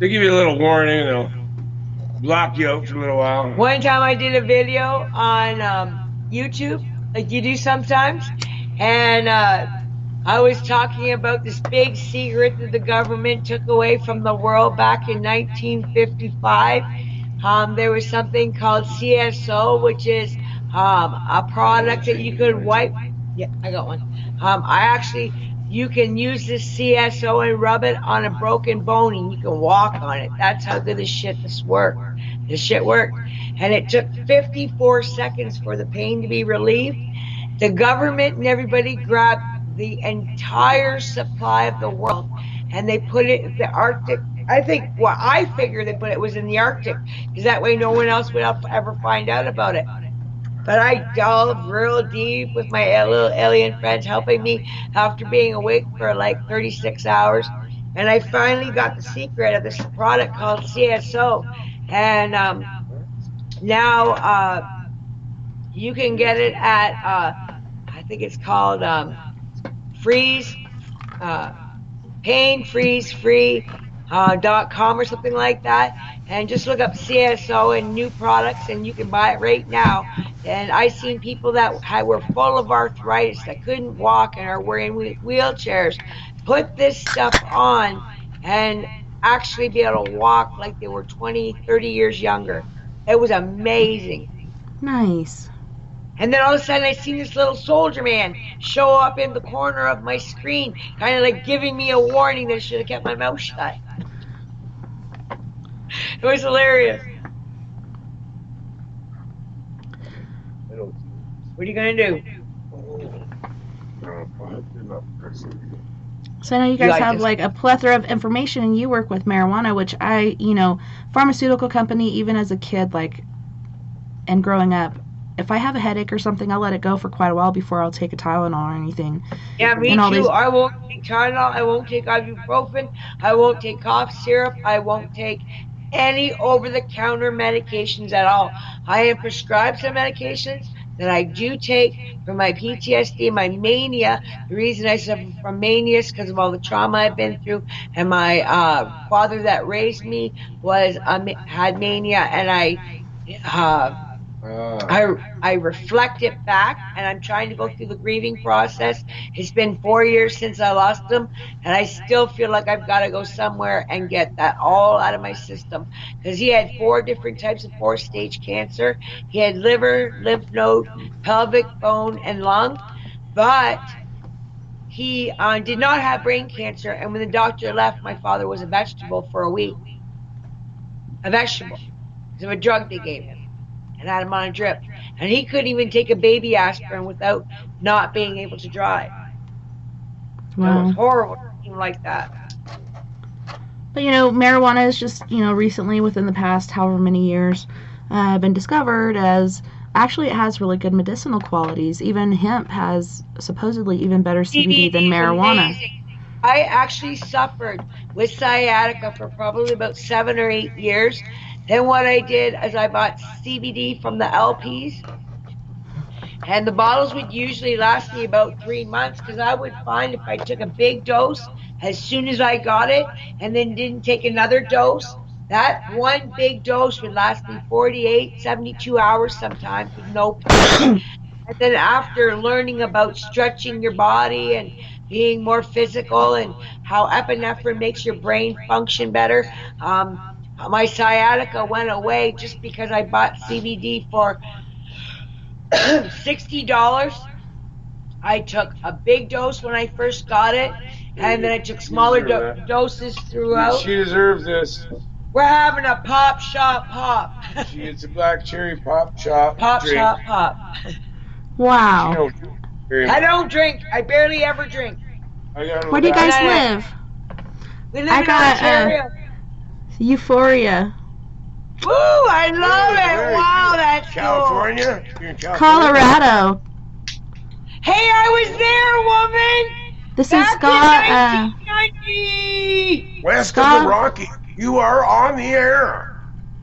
S3: give you a little warning, and they'll block you out for a little while.
S2: One time I did a video on YouTube, like you do sometimes, and I was talking about this big secret that the government took away from the world back in 1955. There was something called CSO, which is a product that you could wipe. Yeah, I got one. You can use this CSO and rub it on a broken bone and you can walk on it. That's how good this shit worked. This shit worked. And it took 54 seconds for the pain to be relieved. The government and everybody grabbed the entire supply of the world and they put it in the Arctic. I figured they put it was in the Arctic because that way no one else would ever find out about it. But I delved real deep with my little alien friends helping me after being awake for like 36 hours. And I finally got the secret of this product called CSO. And now you can get it at, I think it's called painfreezefree.com or something like that, and just look up CSO and new products and you can buy it right now. And I seen people that were full of arthritis that couldn't walk and are wearing wheelchairs put this stuff on and actually be able to walk like they were 20, 30 years younger. It was amazing.
S1: Nice.
S2: And then all of a sudden I seen this little soldier man show up in the corner of my screen, kind of like giving me a warning that I should have kept my mouth shut. It was hilarious. What are you going to do?
S1: So I know you guys have like a plethora of information and you work with marijuana, which pharmaceutical company, even as a kid, like, and growing up, if I have a headache or something, I'll let it go for quite a while before I'll take a Tylenol or anything.
S2: Yeah, me
S1: And all
S2: too.
S1: these-
S2: I won't take Tylenol. I won't take ibuprofen. I won't take cough syrup. I won't take any over-the-counter medications at all. I am prescribed some medications that I do take for my PTSD, my mania. The reason I suffer from mania is because of all the trauma I've been through, and my father that raised me was had mania, and I reflect it back, and I'm trying to go through the grieving process. It's been 4 years since I lost him, and I still feel like I've got to go somewhere and get that all out of my system, because he had 4 different types of 4-stage cancer. He had liver, lymph node, pelvic bone, and lung, but he did not have brain cancer. And when the doctor left, my father was a vegetable for a week. A vegetable because of a drug they gave him, and had him on a drip. And he couldn't even take a baby aspirin without not being able to drive.
S1: Wow.
S2: It was horrible like that.
S1: But, marijuana is just, recently, within the past however many years, been discovered as, actually it has really good medicinal qualities. Even hemp has supposedly even better CBD than marijuana.
S2: Amazing. I actually suffered with sciatica for probably about 7 or 8 years. Then what I did is I bought CBD from the LPs, and the bottles would usually last me about 3 months, because I would find if I took a big dose as soon as I got it and then didn't take another dose, that one big dose would last me 48, 72 hours sometimes with no pain. And then after learning about stretching your body and being more physical and how epinephrine makes your brain function better, my sciatica went away just because I bought CBD for $60. I took a big dose when I first got it, and then I took smaller doses throughout.
S3: She deserves this.
S2: We're having a pop shop pop.
S3: It's a black cherry pop shop.
S2: Pop
S3: drink.
S2: shop pop.
S1: Wow.
S2: I don't drink. I barely ever drink.
S1: Where do you guys live?
S2: We live in Ontario.
S1: Euphoria.
S2: Woo! I love it. Wow, that's
S3: California?
S2: cool.
S3: You're in California?
S1: Colorado.
S2: Hey, I was there, woman.
S1: This
S2: Back
S1: is Scott.
S2: in 1990.
S3: West
S1: Scott?
S3: of the Rockies. You are on the air.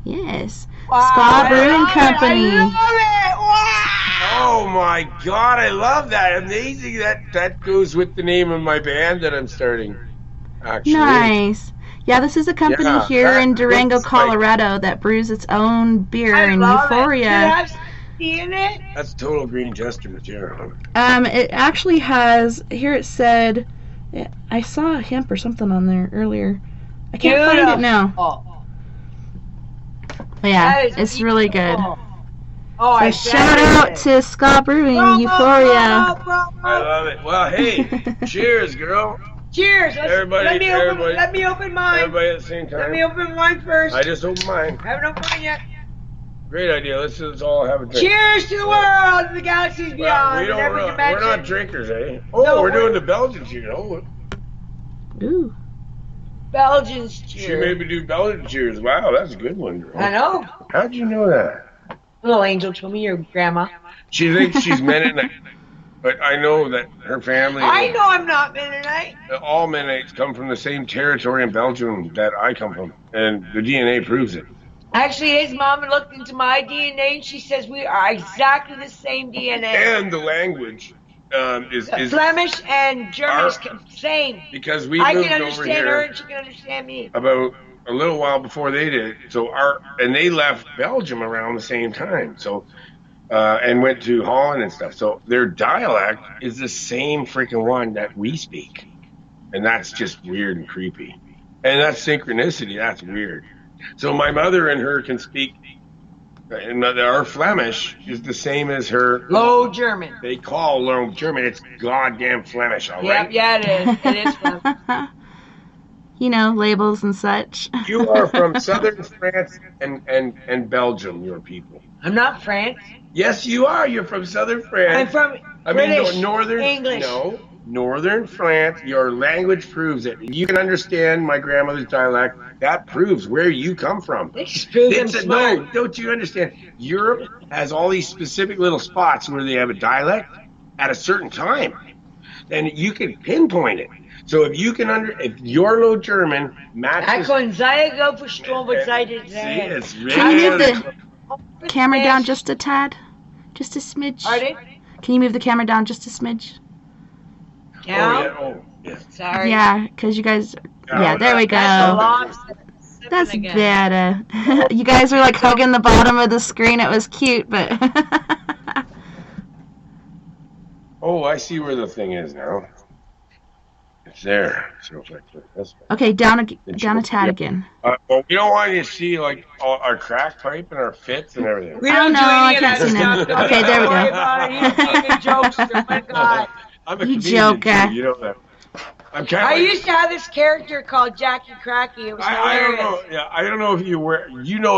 S1: Yes.
S2: Wow,
S1: Scott
S2: I
S1: Brewing
S2: love
S1: Company.
S2: It. I love it. Wow.
S3: Oh my God, I love that. Amazing. That goes with the name of my band that I'm starting. Actually.
S1: Nice. Yeah, this is a company here in Durango, Colorado that brews its own beer in Euphoria.
S2: It has tea in it?
S3: That's total Green Jester material.
S1: It actually has, here it said, I saw hemp or something on there earlier. I can't find it now. But yeah, it's really good.
S2: Oh,
S1: so shout out to Scott Brewing, Euphoria.
S3: I love it. Well, hey, cheers, girl.
S2: Cheers.
S3: Everybody.
S2: Let me open mine.
S3: Everybody at the same time.
S2: Let me open mine first.
S3: I just opened mine.
S2: I haven't opened mine yet.
S3: Great idea. Let's all have a drink.
S2: Cheers to the world and the galaxies beyond.
S3: We're not drinkers, eh? Oh, no, we're doing the Belgian cheers. Oh.
S1: Ooh.
S2: Belgians cheers.
S3: She made me do Belgian cheers. Wow, that's a good one, girl.
S2: I know.
S3: How'd you know that?
S2: Little angel told me, your grandma.
S3: She thinks she's Mennonite, but I know that her family.
S2: I know I'm not Mennonite.
S3: All Mennonites come from the same territory in Belgium that I come from, and the DNA proves it.
S2: Actually, his mom looked into my DNA, and she says we are exactly the same DNA.
S3: And the language is
S2: Flemish and German is same.
S3: Because we
S2: I
S3: moved
S2: can
S3: over
S2: understand
S3: here
S2: her, and she can understand me.
S3: About a little while before they did. So and they left Belgium around the same time. So and went to Holland and stuff. So their dialect is the same freaking one that we speak, and that's just weird and creepy. And that's synchronicity. That's weird. So my mother and her can speak, and our Flemish is the same as her.
S2: Low German.
S3: They call Low German. It's goddamn Flemish, all right?
S2: Yeah, it is. It is Flemish.
S1: You know, labels and such.
S3: You are from southern France and Belgium, your people.
S2: I'm not France.
S3: Yes, you are. You're from southern France.
S2: I'm from British,
S3: northern
S2: English.
S3: No, Northern France, your language proves it. You can understand my grandmother's dialect. That proves where you come from.
S2: It just proves I'm smart.
S3: No, don't you understand? Europe has all these specific little spots where they have a dialect at a certain time. And you can pinpoint it. So if you can if your Low German matches...
S2: I kann sehr gut verstehen, was Sie
S3: See, it's really...
S1: Can you move the camera down just a tad? Just a smidge?
S2: Pardon?
S1: Can you move the camera down just a smidge?
S2: Yeah.
S3: Oh, yeah.
S2: Sorry.
S1: Yeah, because you guys... Yeah, there we go. That's better. You guys were like hugging the bottom of the screen. It was cute, but...
S3: Oh, I see where the thing is now. It's there. So if I click this way.
S1: Okay, down a tad again.
S3: Well, we don't want you to see like our crack pipe and our fits and everything.
S2: We don't do
S1: I
S2: any of
S1: can't
S2: that
S1: see
S2: stuff.
S1: that. Okay, there we
S2: Don't worry
S1: go.
S2: about it. He's making jokes. My God.
S3: I'm a
S1: You
S3: comedian,
S1: joker.
S3: too, you know that. I'm kind
S2: I
S3: of
S2: used to have this character called Jackie Cracky. It was
S3: I don't
S2: hilarious.
S3: know. Yeah, I don't know if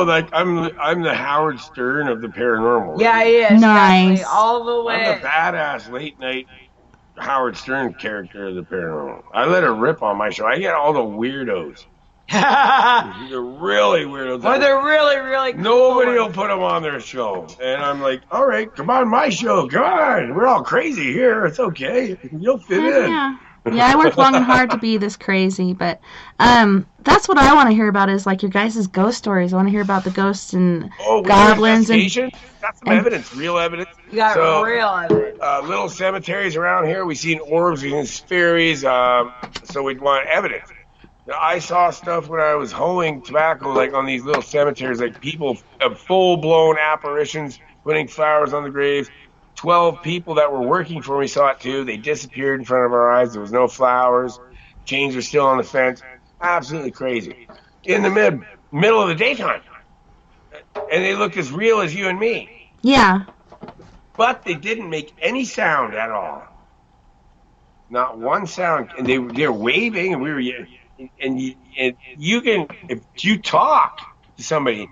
S3: like I'm the Howard Stern of the paranormal.
S2: Yeah, he is.
S1: Nice.
S2: Definitely, all the way.
S3: I'm the badass late night Howard Stern character of the paranormal. I let her rip on my show. I get all the weirdos. They're really weirdos.
S2: Or they're really, really cool.
S3: Nobody will put them on their show. And I'm like, all right, come on my show. Come on. We're all crazy here. It's okay. You'll fit in.
S1: Yeah. Yeah, I worked long and hard to be this crazy, but that's what I want to hear about is like your guys' ghost stories. I want to hear about the ghosts and goblins and
S3: got some evidence, real evidence.
S2: You got real evidence.
S3: Little cemeteries around here. We've seen orbs, we've seen fairies. So we'd want evidence. Now, I saw stuff when I was hoeing tobacco, like on these little cemeteries, like people, full-blown apparitions, putting flowers on the graves. 12 people that were working for me saw it too. They disappeared in front of our eyes. There was no flowers. Chains were still on the fence. Absolutely crazy. In the middle of the daytime. And they looked as real as you and me.
S1: yeah.
S3: But they didn't make any sound at all. Not one sound. And they're waving, and we were... And you can, if you talk to somebody,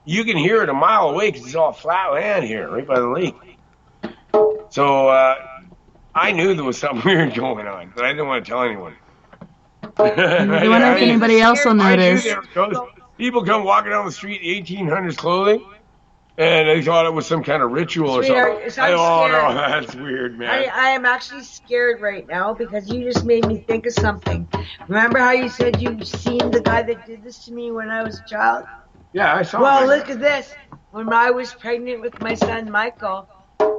S3: you can hear it a mile away because it's all flat land here, right by the lake. So I knew there was something weird going on, but I didn't want to tell anyone.
S1: I wonder if anybody else will notice.
S3: People come walking down the street in 1800s clothing, and they thought it was some kind of ritual or
S2: Sweetheart,
S3: something.
S2: I'm scared.
S3: No, that's weird, man.
S2: I am actually scared right now because you just made me think of something. Remember how you said you'd seen the guy that did this to me when I was a child?
S3: Yeah, I saw
S2: Well,
S3: that.
S2: look at this. When I was pregnant with my son Michael,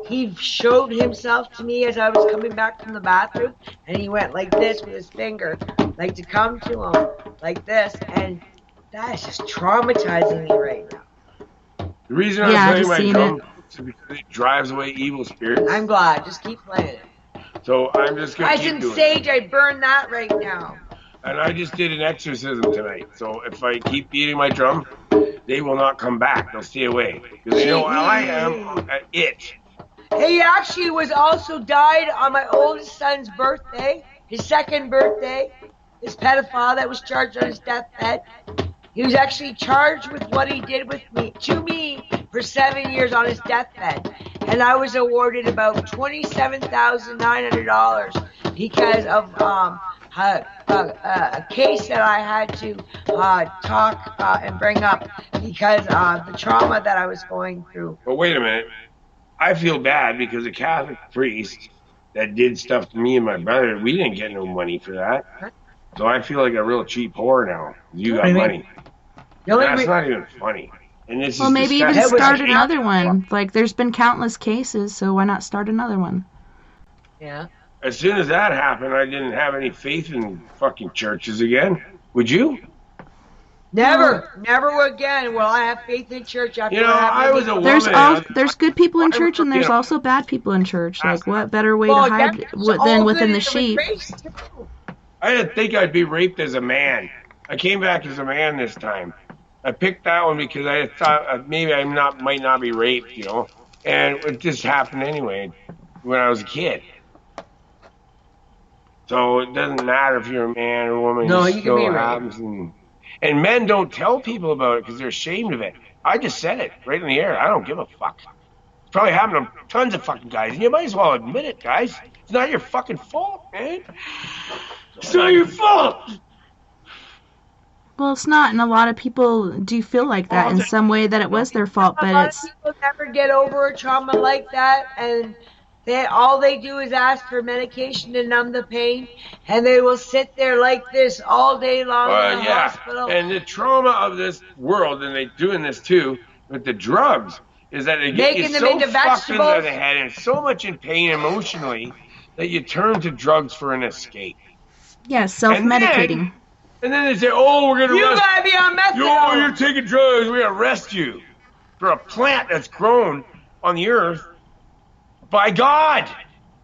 S2: he showed himself to me as I was coming back from the bathroom, and he went like this with his finger, like to come to him, like this, and that is just traumatizing me right now.
S3: The reason
S1: Yeah,
S3: I'm
S1: I've
S3: playing
S1: just
S3: my
S1: seen
S3: drum is because it drives away evil spirits.
S2: I'm glad. Just keep playing it.
S3: So I'm just going to
S2: As
S3: keep
S2: in
S3: doing it.
S2: sage, I burn that right now.
S3: And I just did an exorcism tonight. So if I keep beating my drum, they will not come back. They'll stay away. Because they know how I am at it.
S2: He actually was also died on my oldest son's birthday, his second birthday. This pedophile that was charged on his deathbed. He was actually charged with what he did to me for 7 years on his deathbed. And I was awarded about $27,900 because of a case that I had to talk and bring up because of the trauma that I was going through.
S3: But wait a minute. I feel bad because a Catholic priest that did stuff to me and my brother, we didn't get no money for that. So I feel like a real cheap whore now. You got money. That's not even funny. And this
S1: Well,
S3: is
S1: maybe even
S3: disgusting.
S1: start another one. Like, there's been countless cases, so why not start another one?
S2: Yeah.
S3: As soon as that happened, I didn't have any faith in fucking churches again. Would you?
S2: Never again will I have faith in church after
S3: You know,
S2: what happened
S3: I
S2: to
S3: was
S2: me.
S3: a
S1: There's
S3: woman.
S1: there's good people in church and there's also bad people in church. Like, what better way to hide than within the sheep?
S3: I didn't think I'd be raped as a man. I came back as a man this time. I picked that one because I thought maybe I might not be raped, you know. And it just happened anyway when I was a kid. So it doesn't matter if you're a man or a woman.
S2: No,
S3: it
S2: you can be
S3: still
S2: raped.
S3: happens. And men don't tell people about it because they're ashamed of it. I just said it right in the air. I don't give a fuck. probably happened to tons of fucking guys, and you might as well admit it, guys. It's not your fucking fault, man. It's not your fault.
S1: Well, it's not, and a lot of people do feel like that in some way that it was their fault,
S2: A
S1: but
S2: lot
S1: it's...
S2: of people never get over a trauma like that, and all they do is ask for medication to numb the pain, and they will sit there like this all day long in the hospital.
S3: And the trauma of this world, and they're doing this too with the drugs, is that they get you so fucked into the head and so much in pain emotionally that you turn to drugs for an escape.
S1: Yeah, self-medicating.
S3: And then they say, oh, we're going to arrest you.
S2: You gotta be on methadone.
S3: Oh, you're taking drugs. We're going to arrest you for a plant that's grown on the earth by God.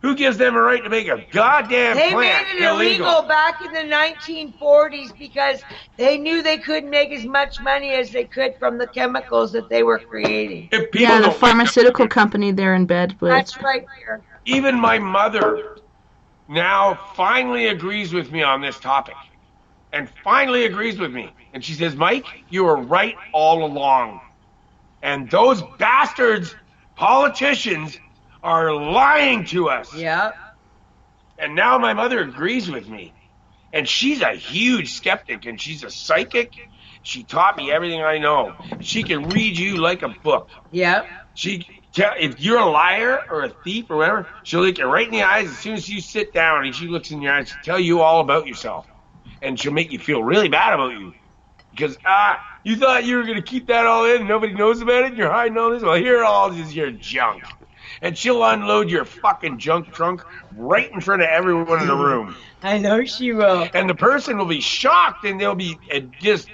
S3: Who gives them a right to make a goddamn plant illegal?
S2: They made it illegal back in the 1940s because they knew they couldn't make as much money as they could from the chemicals that they were creating.
S1: Yeah, the pharmaceutical company they're in bed with.
S2: That's right here.
S3: Even my mother now finally agrees with me on this topic. And finally agrees with me. And she says, Mike, you were right all along. And those bastards, politicians, are lying to us.
S2: Yeah.
S3: And now my mother agrees with me. And she's a huge skeptic, and she's a psychic. She taught me everything I know. She can read you like a book.
S2: Yeah.
S3: If you're a liar or a thief or whatever, she'll look you right in the eyes as soon as you sit down and she looks in your eyes, she'll tell you all about yourself. And she'll make you feel really bad about you. Because, you thought you were going to keep that all in and nobody knows about it and you're hiding all this? Well, here all is your junk. And she'll unload your fucking junk trunk right in front of everyone in the room.
S2: I know she will.
S3: And the person will be shocked and they'll be just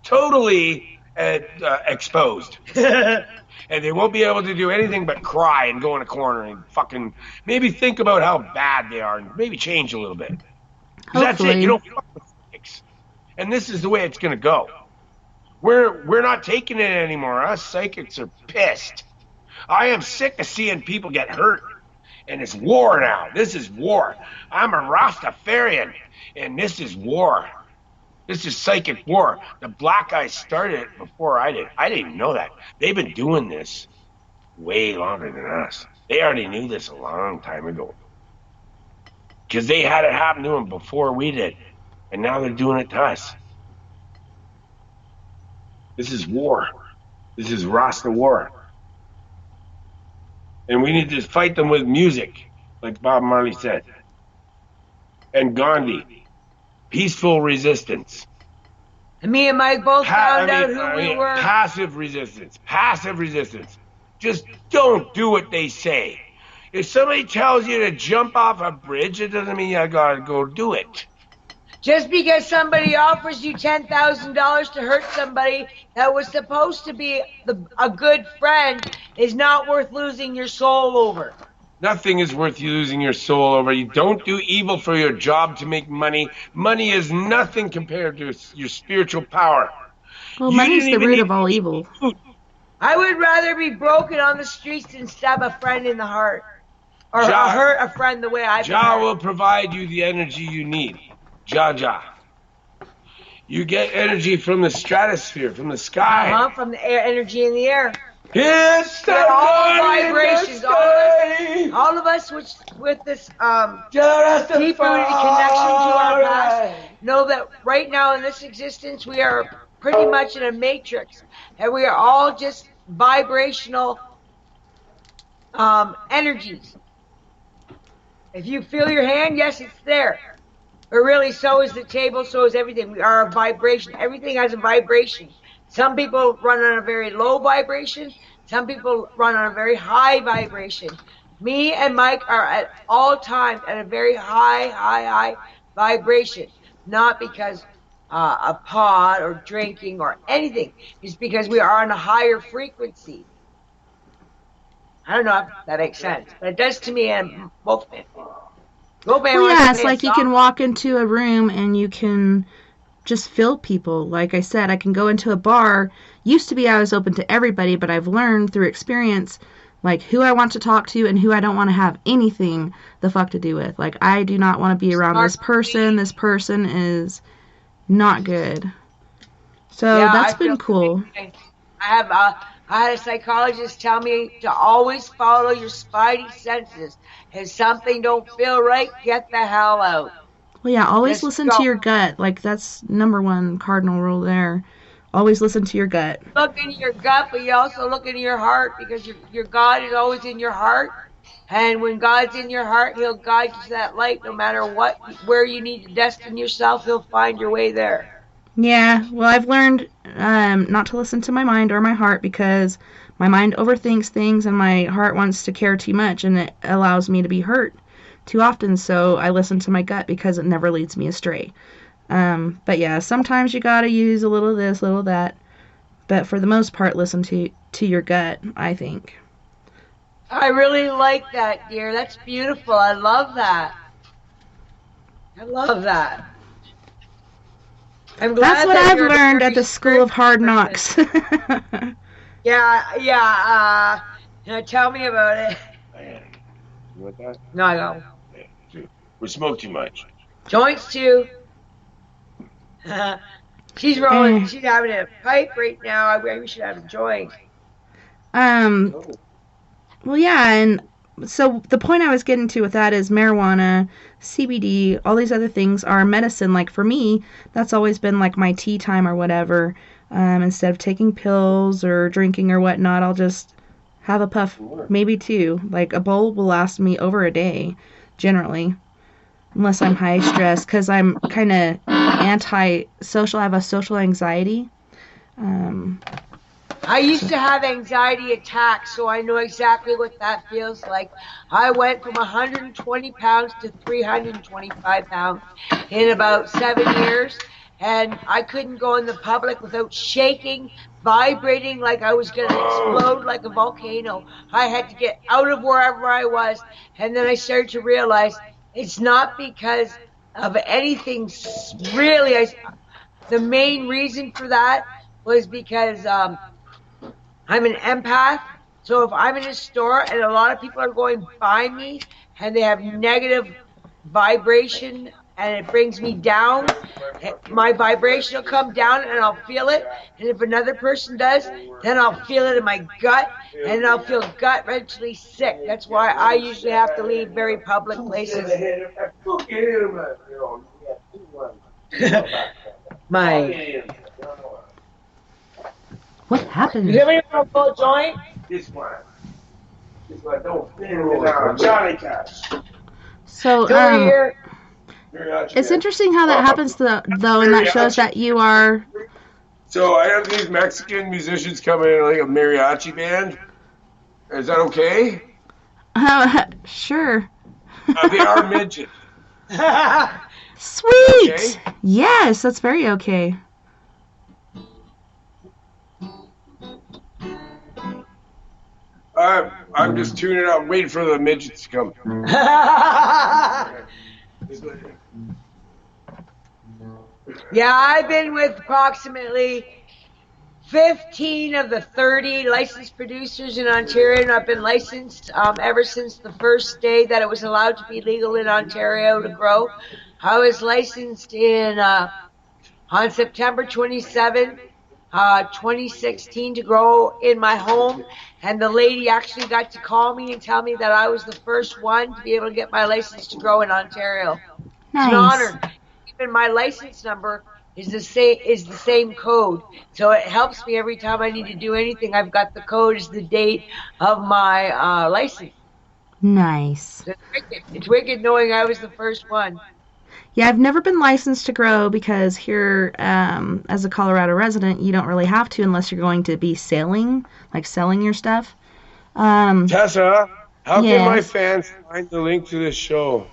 S3: totally exposed. And they won't be able to do anything but cry and go in a corner and fucking maybe think about how bad they are and maybe change a little bit. That's it. You don't fuck with psychics. And this is the way it's going to go. We're not taking it anymore. Us psychics are pissed. I am sick of seeing people get hurt. And it's war now. This is war. I'm a Rastafarian. And this is war. This is psychic war. The black guys started it before I did. I didn't know that. They've been doing this way longer than us. They already knew this a long time ago. Because they had it happen to them before we did. And now they're doing it to us. This is war. This is Rasta war. And we need to fight them with music, like Bob Marley said. And Gandhi. Peaceful resistance.
S2: And me and Mike both found out who we were.
S3: Passive resistance. Passive resistance. Just don't do what they say. If somebody tells you to jump off a bridge, it doesn't mean you gotta go do it.
S2: Just because somebody offers you $10,000 to hurt somebody that was supposed to be a good friend is not worth losing your soul over.
S3: Nothing is worth you losing your soul over. You don't do evil for your job to make money. Money is nothing compared to your spiritual power.
S1: Well, money's the root of all evil.
S2: I would rather be broken on the streets than stab a friend in the heart. Or hurt a friend the way I've been hurt.
S3: Jah will provide you the energy you need. Jah. You get energy from the stratosphere, from the sky.
S2: From the air, energy in the air.
S3: It's the
S2: all vibrations. All of us with this deep-rooted connection to our past know that right now in this existence we are pretty much in a matrix. And we are all just vibrational energies. If you feel your hand, yes, it's there. But really, so is the table, so is everything. We are a vibration. Everything has a vibration. Some people run on a very low vibration. Some people run on a very high vibration. Me and Mike are at all times at a very high vibration. Not because of pot or drinking or anything. It's because we are on a higher frequency. I don't know if that makes sense, but it does to me and Wolfman.
S1: Well, yeah, it's like you can walk into a room and you can just feel people. Like I said, I can go into a bar. Used to be I was open to everybody, but I've learned through experience, like, who I want to talk to and who I don't want to have anything the fuck to do with. Like, I do not want to be around this person. This person is not good. So yeah, that's been cool.
S2: I have I had a psychologist tell me to always follow your spidey senses. If something don't feel right, get the hell out.
S1: Well, yeah, always
S2: Just
S1: listen
S2: go.
S1: to your gut. Like, that's number one cardinal rule there. Always listen to your gut.
S2: Look into your gut, but you also look into your heart, because your God is always in your heart. And when God's in your heart, He'll guide you to that light. No matter where you need to destine yourself, He'll find your way there.
S1: Yeah, well, I've learned not to listen to my mind or my heart, because my mind overthinks things and my heart wants to care too much, and it allows me to be hurt too often. So I listen to my gut because it never leads me astray. But yeah, sometimes you gotta use a little of this, little of that. But for the most part, listen to your gut, I think.
S2: I really like that, dear. That's beautiful. I love that. I love that. I'm glad
S1: That's what
S2: that
S1: I've
S2: you're
S1: learned
S2: very
S1: at the School of Hard Knocks.
S2: Yeah. Tell me about it.
S3: You want that?
S2: No, I don't.
S3: We smoke too much.
S2: Joints too. She's rolling. She's having a pipe right now. We should have a joint.
S1: Well, yeah, and so the point I was getting to with that is marijuana, CBD, all these other things are medicine. Like, for me, that's always been like my tea time or whatever. Instead of taking pills or drinking or whatnot, I'll just have a puff, maybe two. Like, a bowl will last me over a day, generally, unless I'm high stress, because I'm kind of anti-social. I have a social anxiety.
S2: I used to have anxiety attacks, so I know exactly what that feels like. I went from 120 pounds to 325 pounds in about 7 years, and I couldn't go in the public without shaking, vibrating like I was going to explode like a volcano. I had to get out of wherever I was, and then I started to realize it's not because of anything really. The main reason for that was because I'm an empath, so if I'm in a store and a lot of people are going by me and they have negative vibration and it brings me down, my vibration will come down and I'll feel it. And if another person does, then I'll feel it in my gut and I'll feel gut-wrenchingly sick. That's why I usually have to leave very public places.
S1: What happened?
S2: You hear me from a full joint?
S3: This one don't fit Johnny Cash.
S1: So, it's interesting how that happens, though, and that shows that you are...
S3: So I have these Mexican musicians coming in like a mariachi band. Is that okay?
S1: Sure.
S3: They are midget.
S1: Sweet!
S3: Okay?
S1: Yes, that's very okay.
S3: I'm just tuning out, waiting for the midgets to come.
S2: Yeah, I've been with approximately 15 of the 30 licensed producers in Ontario, and I've been licensed ever since the first day that it was allowed to be legal in Ontario to grow. I was licensed on September 27, 2016 to grow in my home, and the lady actually got to call me and tell me that I was the first one to be able to get my license to grow in Ontario.
S1: Nice.
S2: It's an honor. Even my license number is the same code, so it helps me every time I need to do anything. I've got the code as the date of my license.
S1: Nice.
S2: It's wicked knowing I was the first one.
S1: Yeah, I've never been licensed to grow because here, as a Colorado resident, you don't really have to unless you're going to be selling your stuff.
S3: Tessa, how
S1: yes.
S3: can my fans find the link to this show?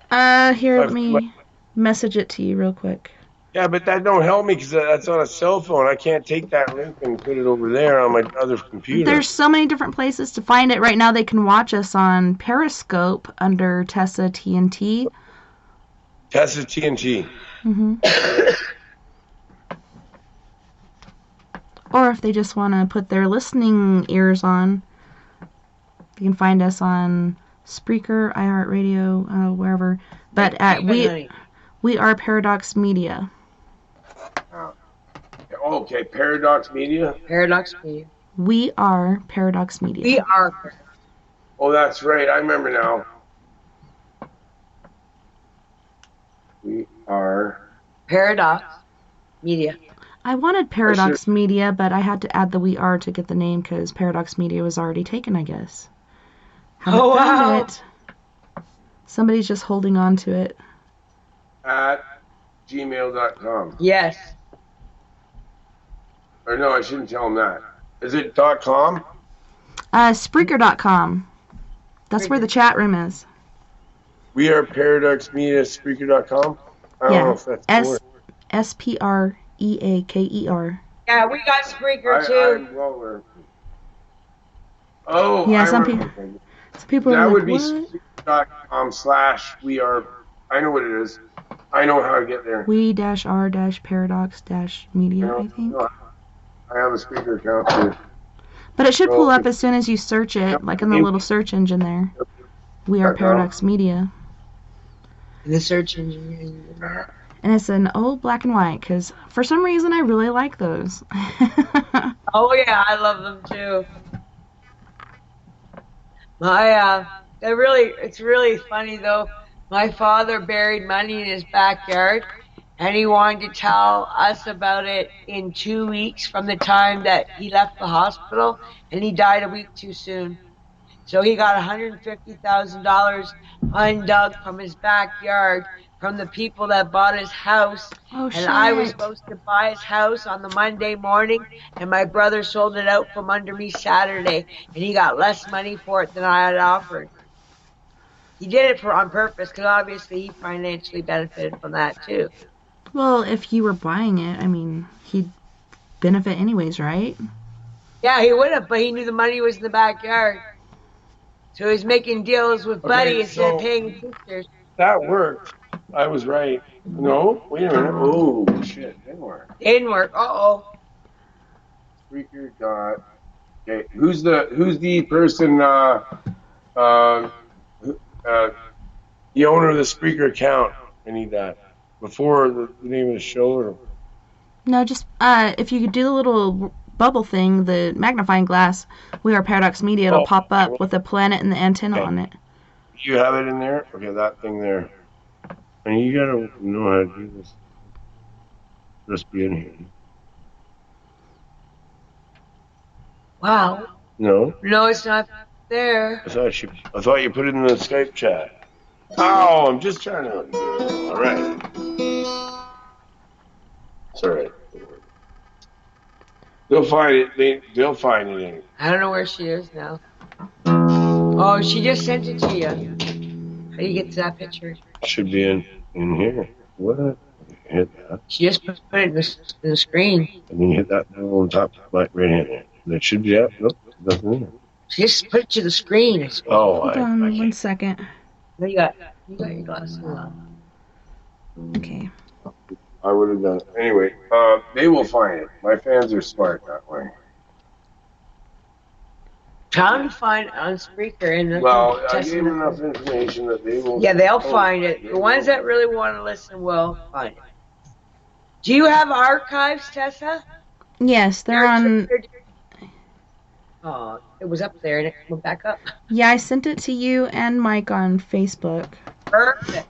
S1: Here, let me message it to you real quick.
S3: Yeah, but that don't help me because that's on a cell phone. I can't take that link and put it over there on my other computer.
S1: There's so many different places to find it. Right now, they can watch us on Periscope under TessaTNT.
S3: TessaTNT.
S1: Mm-hmm. Or if they just want to put their listening ears on, you can find us on Spreaker, iHeartRadio, wherever. But we are Paradox Media.
S3: Okay, Paradox Media.
S2: Paradox Media.
S1: We are Paradox Media.
S2: We are
S3: Oh, that's right. I remember now. We are.
S2: Paradox Media.
S1: I wanted Paradox Media, but I had to add the We Are to get the name because Paradox Media was already taken, I guess. Haven't found it. Somebody's just holding on to it.
S3: At gmail.com.
S2: Yes.
S3: Or no, I shouldn't tell them that. Is it .com?
S1: Spreaker.com. That's where the chat room is.
S3: We are Paradox Media, Spreaker.com. I don't know if that's the word.
S1: Spreaker.
S2: Yeah, we got Spreaker too.
S3: Oh,
S1: yeah,
S3: I
S1: some
S3: remember.
S1: people
S3: That
S1: are
S3: would
S1: like,
S3: be
S1: what?
S3: Spreaker.com/we are. I know what it is. I know how to get there.
S1: We-R-Paradox-Media, I think.
S3: I have a Spreaker account too.
S1: But it should pull up as soon as you search it, like in the little search engine there. We are Paradox Media.
S2: In the search engine.
S1: And it's an old black and white, because for some reason I really like those.
S2: Oh yeah, I love them too. It's really funny though. My father buried money in his backyard, and he wanted to tell us about it in 2 weeks from the time that he left the hospital, and he died a week too soon. So he got $150,000 undug from his backyard from the people that bought his house.
S1: Oh,
S2: and I was
S1: shit.
S2: supposed to buy his house on the Monday morning, and my brother sold it out from under me Saturday, and he got less money for it than I had offered. He did it on purpose because obviously he financially benefited from that too.
S1: Well, if you were buying it, I mean, he'd benefit anyways, right?
S2: Yeah, he would have, but he knew the money was in the backyard. So he's making deals with Buddy instead of paying his sisters.
S3: That worked. I was right. No? Wait a minute. Oh, shit. Didn't work.
S2: Didn't work. Uh-oh.
S3: Spreaker dot. Okay. Who's the person, the owner of the Spreaker account? I need that. Before the name of the show? Or?
S1: No, just, if you could do the little bubble thing, the magnifying glass, We Are Paradox Media, it'll pop up with the planet and the antenna on it.
S3: You have it in there? Okay, that thing there. And you gotta know how to do this. Just be in here.
S2: Wow.
S3: No?
S2: No, it's not there.
S3: I thought you put it in the Skype chat. Oh, I'm just trying to. All right. It's all right. They'll find it. They'll find it in.
S2: I don't know where she is now. Oh, she just sent it to you. How do you get to that picture?
S3: Should be in here. What? Hit that.
S2: She just put it in the screen.
S3: And then you hit that on top right in there. That should be up. Nope, nothing in there.
S2: She just put it to the screen.
S3: Oh,
S1: Hold on 1 second.
S2: No, you got your glasses on.
S1: Okay.
S3: I would have done it. Anyway, they will find it. My fans are smart that way.
S2: Try to find it on Spreaker.
S3: Well, I gave them enough information that they will.
S2: Yeah, they'll find it. The ones that really want to listen will find it. Do you have archives, Tessa?
S1: Yes, they're on.
S2: Oh, it was up there and it went back up.
S1: Yeah, I sent it to you and Mike on Facebook.
S2: Perfect.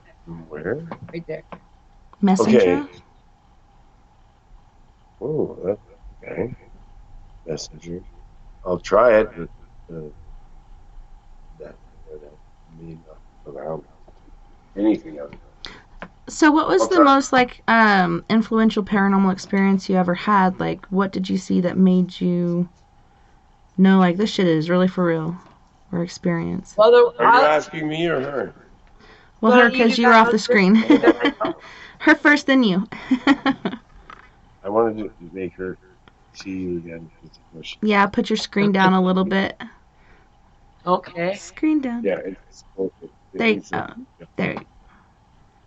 S3: Where?
S2: Right there.
S1: Messenger?
S3: Okay. Oh, that's okay. Messenger. I'll try it, but that may not allow me anything else.
S1: So what was the most, like, influential paranormal experience you ever had? Like, what did you see that made you know, like, this shit is really for real? Or experience?
S2: Well,
S3: are you asking me or her?
S1: Well, her, because you were off the screen. Her first, then you.
S3: I wanted to make her see you again.
S1: Yeah, put your screen down a little bit.
S2: Okay.
S1: Screen down.
S3: Yeah, it's
S1: there you go. There you go.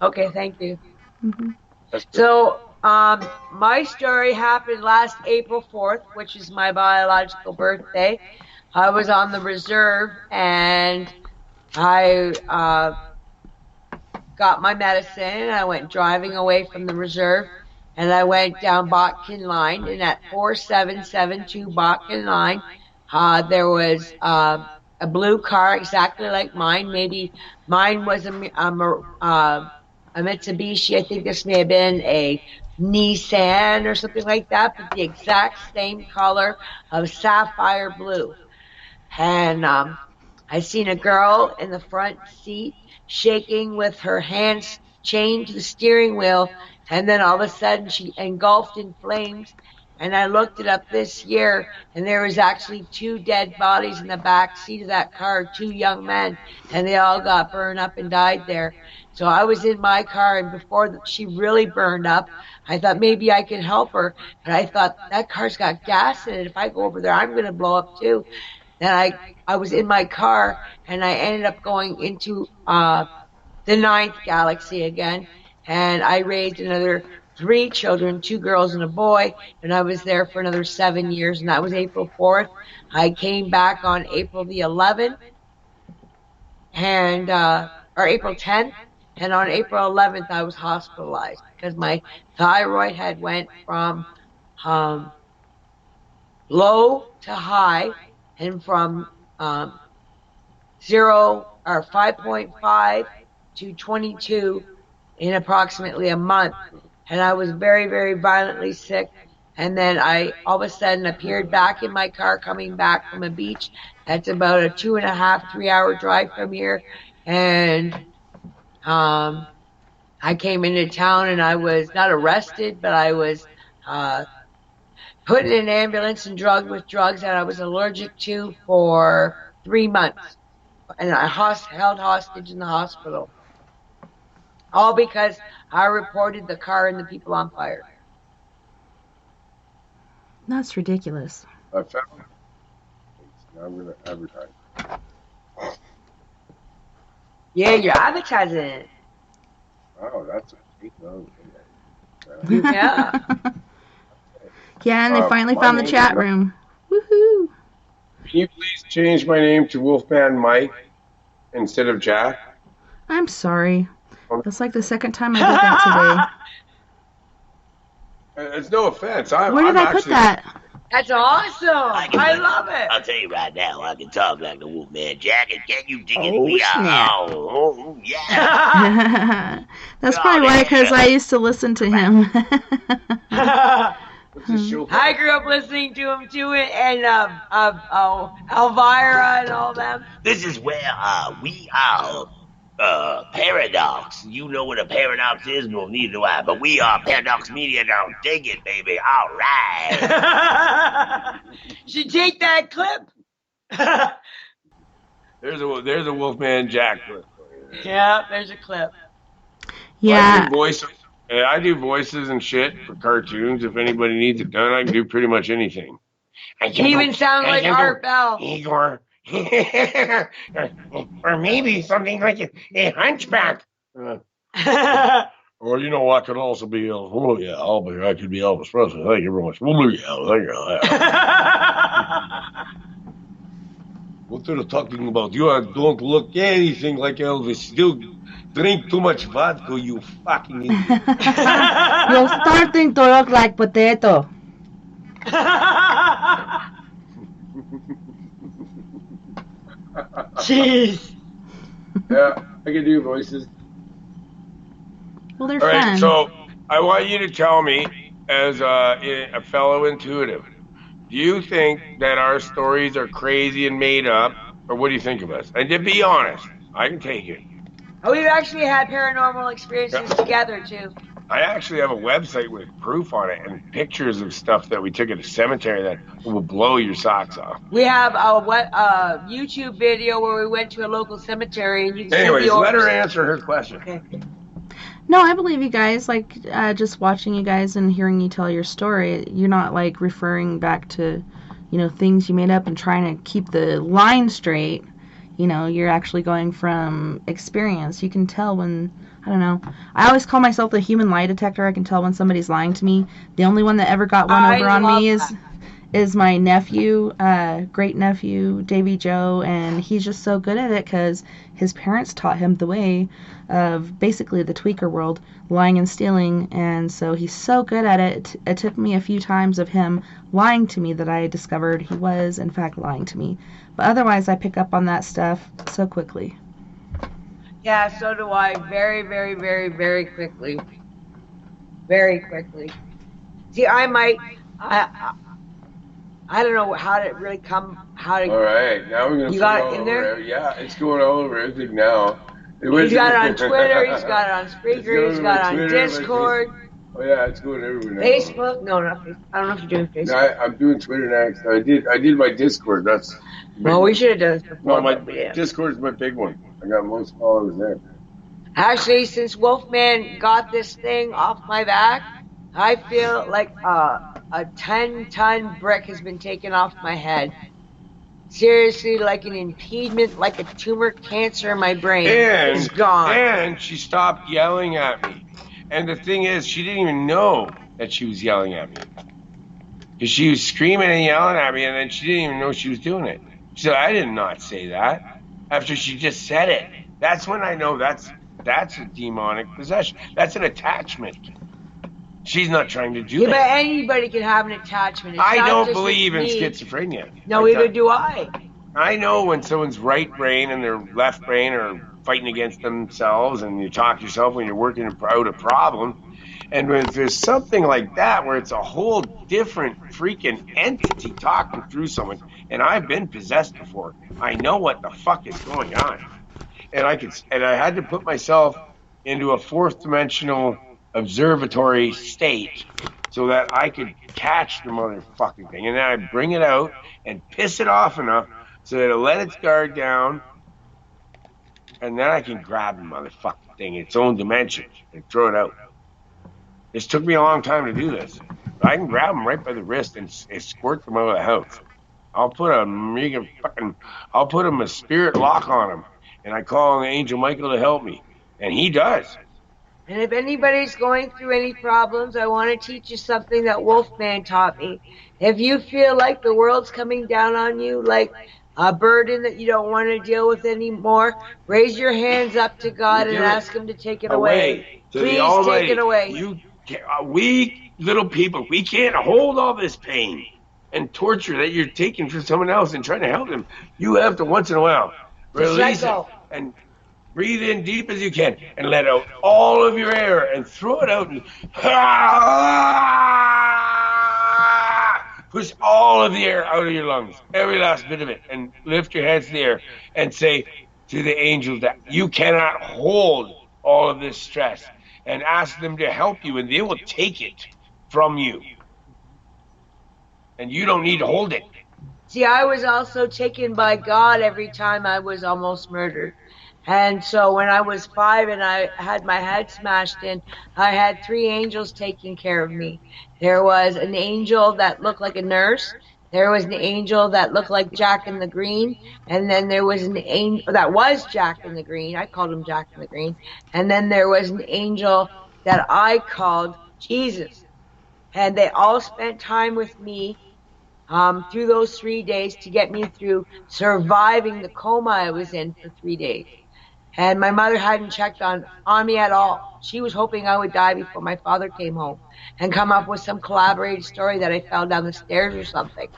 S2: Okay, thank you.
S1: Mm-hmm.
S2: So, my story happened last April 4th, which is my biological birthday. I was on the reserve, and I got my medicine, and I went driving away from the reserve, and I went down Botkin Line, and at 4772 Botkin Line, there was a blue car exactly like mine. Maybe mine was a Mitsubishi. I think this may have been a Nissan or something like that, but the exact same color of sapphire blue. And I seen a girl in the front seat shaking with her hands chained to the steering wheel, and then all of a sudden she engulfed in flames. And I looked it up this year, and there was actually 2 dead bodies in the back seat of that car, 2 young men, and they all got burned up and died there. So I was in my car, and before she really burned up, I thought maybe I could help her. But I thought, that car's got gas in it. If I go over there, I'm going to blow up too. Then I was in my car, and I ended up going into the 9th galaxy again, and I raised another 3 children, 2 girls and a boy, and I was there for another 7 years, and that was April 4th. I came back on April the 11th, and or April 10th, and on April 11th I was hospitalized because my thyroid had went from low to high, and from 5.5 to 22 in approximately a month. And I was very, very violently sick. And then I all of a sudden appeared back in my car coming back from a beach. That's about a 2.5, 3 hour drive from here. And I came into town, and I was not arrested, but I was put in an ambulance and drugged with drugs that I was allergic to for 3 months. And I held hostage in the hospital. All because I reported the car and the people on fire.
S1: That's ridiculous.
S3: I found it. Now I'm going to advertise.
S2: Yeah, you're advertising it.
S3: Oh, that's a big one.
S2: Yeah.
S1: Yeah, and they finally found the chat room. Woohoo!
S3: Can you please change my name to Wolfman Mike instead of Jack?
S1: I'm sorry. That's like the second time I did that today.
S3: It's no offense.
S1: Where did I put that?
S2: That's awesome. I love it.
S7: I'll tell you right now, I can talk like the Wolfman Jack, and can you dig it?
S1: Oh,
S7: We
S1: snap.
S7: are. Oh, yeah.
S1: That's probably why, because I used to listen to him.
S3: What's this show?
S2: I grew up listening to him too, and Elvira and all them.
S7: This is where we are. Paradox. You know what a paradox is? No, neither do I. But we are Paradox Media. Don't dig it, baby. All right.
S2: Should take that clip.
S3: There's a Wolfman Jack clip.
S2: Yeah, there's a clip.
S1: Yeah.
S3: I do voices and shit for cartoons. If anybody needs it done, I can do pretty much anything.
S2: You even sound like Art Bell.
S3: Igor. Or maybe something like a hunchback. Or I could also be. I could be Elvis Presley. Thank you very much. Thank you. What they're talking about? You don't look anything like Elvis. Still drink too much vodka, you fucking idiot.
S1: You're starting to look like potato.
S2: Jeez.
S3: Yeah, I can do voices.
S1: Well, they're
S3: All
S1: fun.
S3: right, so I want you to tell me, as a fellow intuitive, do you think that our stories are crazy and made up, or what do you think of us? And to be honest, I can take it.
S2: We've actually had paranormal experiences together too.
S3: I actually have a website with proof on it and pictures of stuff that we took at a cemetery that will blow your socks off.
S2: We have a YouTube video where we went to a local cemetery, and you can
S3: Anyways,
S2: see the
S3: let her answer her question.
S2: Okay.
S1: No, I believe you guys. Like, just watching you guys and hearing you tell your story, you're not, like, referring back to, things you made up and trying to keep the line straight. You're actually going from experience. You can tell when, I don't know. I always call myself the human lie detector. I can tell when somebody's lying to me. The only one that ever got one over on me is my nephew, great nephew, Davy Joe, and he's just so good at it because his parents taught him the way of basically the tweaker world, lying and stealing, and so he's so good at it. It took me a few times of him lying to me that I discovered he was, in fact, lying to me. But otherwise, I pick up on that stuff so quickly.
S2: Yeah, so do I. Very, very, very, very quickly. Very quickly. See, I don't know how to really come. How to?
S3: All right, now we're gonna.
S2: You got it in there?
S3: Yeah, it's going all over everything now.
S2: He's got it on Twitter. He's got it on Spreaker. He's got it on
S3: Twitter,
S2: Discord.
S3: Oh yeah, it's going everywhere now.
S2: Facebook? No, not Facebook. I don't know if you're doing Facebook.
S3: No, I'm doing Twitter next. I did my Discord. That's.
S2: Well, we should have done this before.
S3: No, my Discord is my big one. I got most followers there.
S2: Actually, since Wolfman got this thing off my back, I feel like a 10-ton brick has been taken off my head. Seriously, like an impediment, like a tumor cancer in my brain is gone.
S3: And she stopped yelling at me. And the thing is, she didn't even know that she was yelling at me. Because she was screaming and yelling at me, and then she didn't even know she was doing it. She said, I did not say that. After she just said it. That's when I know that's a demonic possession. That's an attachment. She's not trying to do that.
S2: But anybody can have an attachment. It's
S3: I
S2: not
S3: don't
S2: just
S3: believe in
S2: with me.
S3: schizophrenia.
S2: No, either do I.
S3: I know when someone's right brain and their left brain are fighting against themselves, and you talk to yourself when you're working out a problem. And when there's something like that where it's a whole different freaking entity talking through someone, and I've been possessed before, I know what the fuck is going on. And I had to put myself into a fourth dimensional observatory state so that I could catch the motherfucking thing. And then I bring it out and piss it off enough so that it'll let its guard down, and then I can grab the motherfucking thing in its own dimension and throw it out. This took me a long time to do this. But I can grab them right by the wrist and squirt them out of the house. I'll put a spirit lock on them, and I call on Angel Michael to help me, and he does.
S2: And if anybody's going through any problems, I want to teach you something that Wolfman taught me. If you feel like the world's coming down on you, like a burden that you don't want to deal with anymore, raise your hands up to God and ask Him to take it away. Please take it away.
S3: We little people, we can't hold all this pain and torture that you're taking from someone else and trying to help them. You have to once in a while release it and breathe in deep as you can and let out all of your air and throw it out and push all of the air out of your lungs, every last bit of it, and lift your hands in the air and say to the angels that you cannot hold all of this stress, and ask them to help you, and they will take it from you. And you don't need to hold it.
S2: See, I was also taken by God every time I was almost murdered. And so when I was 5 and I had my head smashed in, I had 3 angels taking care of me. There was an angel that looked like a nurse. There was an angel that looked like Jack in the Green. And then there was an angel that was Jack in the Green. I called him Jack in the Green. And then there was an angel that I called Jesus. And they all spent time with me through those 3 days to get me through surviving the coma I was in for 3 days. And my mother hadn't checked on me at all. She was hoping I would die before my father came home and come up with some collaborated story that I fell down the stairs or something.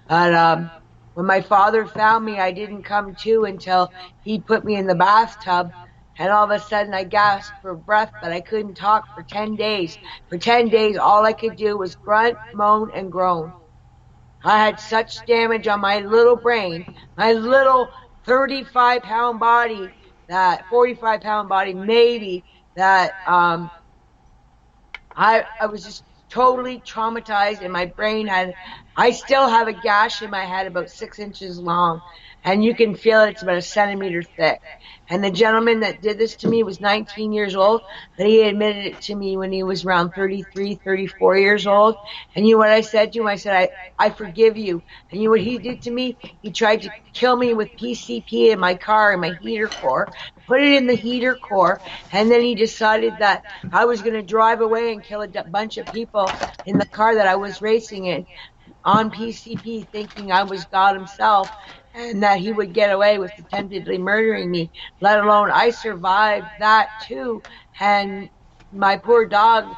S2: But when my father found me, I didn't come to until he put me in the bathtub. And all of a sudden I gasped for breath, but I couldn't talk for 10 days. For 10 days, all I could do was grunt, moan, and groan. I had such damage on my little brain, my little 35-pound body, that 45-pound body maybe, that I was just totally traumatized, and my brain I still have a gash in my head about 6 inches long, and you can feel it. It's about 1 centimeter thick. And the gentleman that did this to me was 19 years old, but he admitted it to me when he was around 33, 34 years old. And you know what I said to him? I said, I forgive you. And you know what he did to me? He tried to kill me with PCP in my car, in my heater core, put it in the heater core, and then he decided that I was going to drive away and kill a bunch of people in the car that I was racing in. on PCP thinking I was God himself and that he would get away with attemptedly murdering me, let alone I survived that too. And my poor dog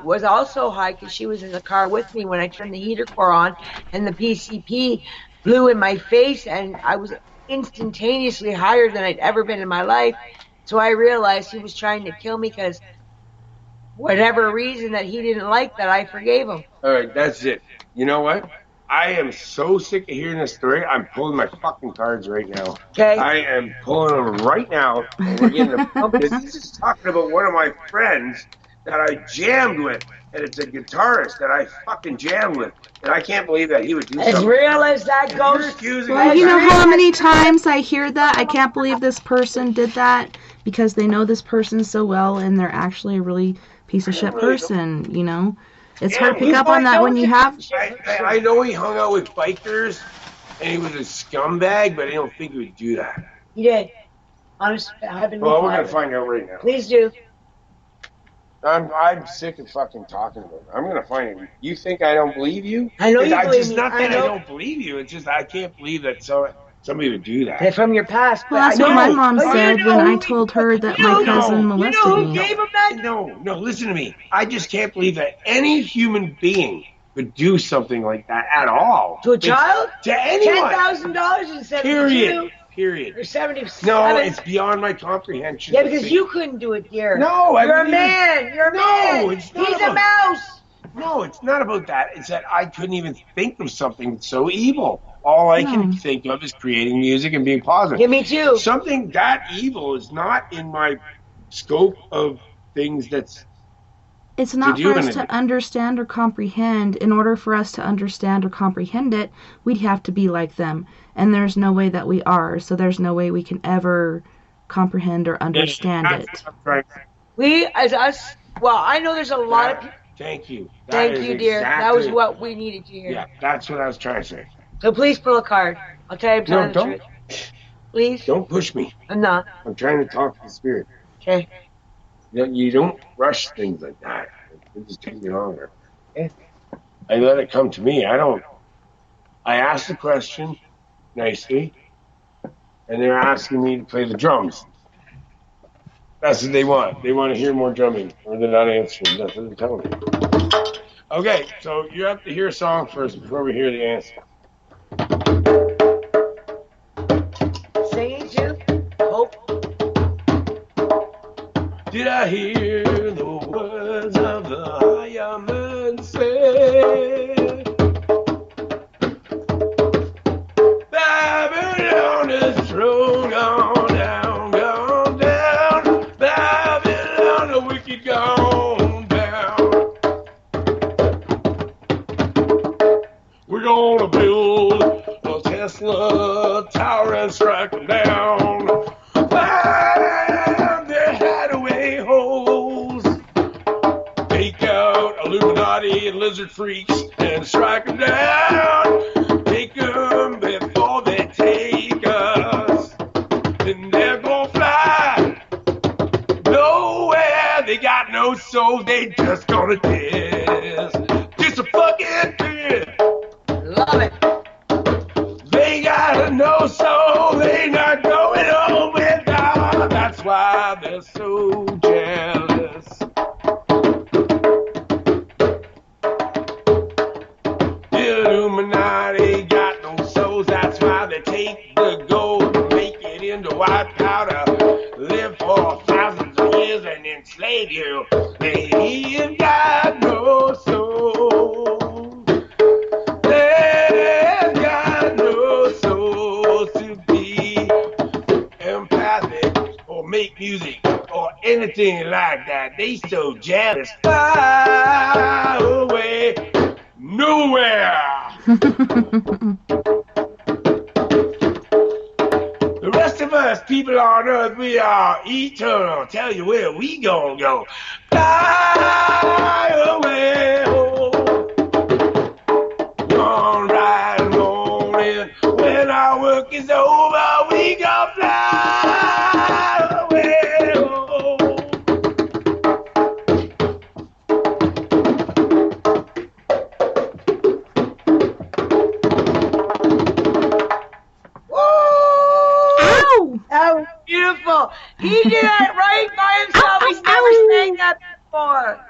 S2: was also high because she was in the car with me when I turned the heater core on, and the PCP blew in my face, and I was instantaneously higher than I'd ever been in my life. So I realized he was trying to kill me because whatever reason that he didn't like that, I forgave him.
S3: All right, that's it. You know what? I am so sick of hearing this story. I'm pulling my fucking cards right now.
S2: Okay.
S3: I am pulling them right now. And we're getting this is talking about one of my friends that I jammed with, and it's a guitarist that I fucking jammed with, and I can't believe that he would do
S2: As
S3: something.
S2: real as that ghost.
S1: Well, you know how many times I hear that? I can't believe this person did that, because they know this person so well, and they're actually a really piece of shit person, you know? It's hard to pick up on that when you have...
S3: I know he hung out with bikers, and he was a scumbag, but I don't think he would do that.
S2: He did. Honestly, I've been.
S3: Well, we're going to find out right now.
S2: Please do.
S3: I'm sick of fucking talking about it. I'm going to find it. You think I don't believe you?
S2: I know you believe
S3: It's
S2: me.
S3: not that I
S2: know.
S3: don't believe you. It's just I can't believe that somebody would do that.
S2: They're from your past.
S1: Well, that's what my mom said when I told her that my cousin molested me.
S2: You know who gave him that?
S3: No, listen to me. I just can't believe that any human being would do something like that at all.
S2: To a child?
S3: To anyone.
S2: $10,000 in 72.
S3: Period.
S2: Or 77.
S3: No, it's beyond my comprehension.
S2: Yeah, because you couldn't do it, dear.
S3: No,
S2: You're a man. You're a man.
S3: It's not
S2: He's a mouse.
S3: No, it's not about that. It's that I couldn't even think of something so evil. All I can think of is creating music and being positive.
S2: Yeah, me too.
S3: Something that evil is not in my scope of things that's...
S1: It's not for us to understand or comprehend. In order for us to understand or comprehend it, we'd have to be like them. And there's no way that we are. So there's no way we can ever comprehend or understand it.
S2: We, as us, well, I know there's a lot of people.
S3: Thank you.
S2: Thank you, dear. That was what we needed to hear.
S3: Yeah, that's what I was trying to say.
S2: So please pull a card. I'll tell you I'm telling the truth. Please?
S3: Don't push me.
S2: I'm not.
S3: I'm trying to talk to the spirit.
S2: Okay.
S3: You don't rush things like that. It just takes me longer. I let it come to me. I ask the question nicely, and they're asking me to play the drums. That's what they want. They want to hear more drumming, or they're not answering. That's what they're telling me. Okay, so you have to hear a song first before we hear the answer.
S2: Singing to Hope.
S3: Did I hear the words of the higher man say? Babylon is thrown on down, gone down. Babylon, the wicked gone down. We're gonna build a Tesla tower and strike them down. Find their hideaway holes. Take out Illuminati and lizard freaks and strike them down. Take them before they take us. Then they're gonna fly nowhere. They got no soul. They just gonna test. Just a fucking test.
S2: Love it.
S3: They got no soul. They not going home with God. That's why they're so jealous. The Illuminati got no souls. That's why they take the gold and make it into white powder. Live for thousands of years and enslave you. They ain't got no soul. They've got no soul to be empathic or make music or anything like that. They so jealous. Fly away nowhere. The rest of us people on earth, we are eternal. Tell you where we gonna go. Fly away home. On right on in. When our work is over, we gonna fly away home.
S2: He did that right by himself. He's never sang that before.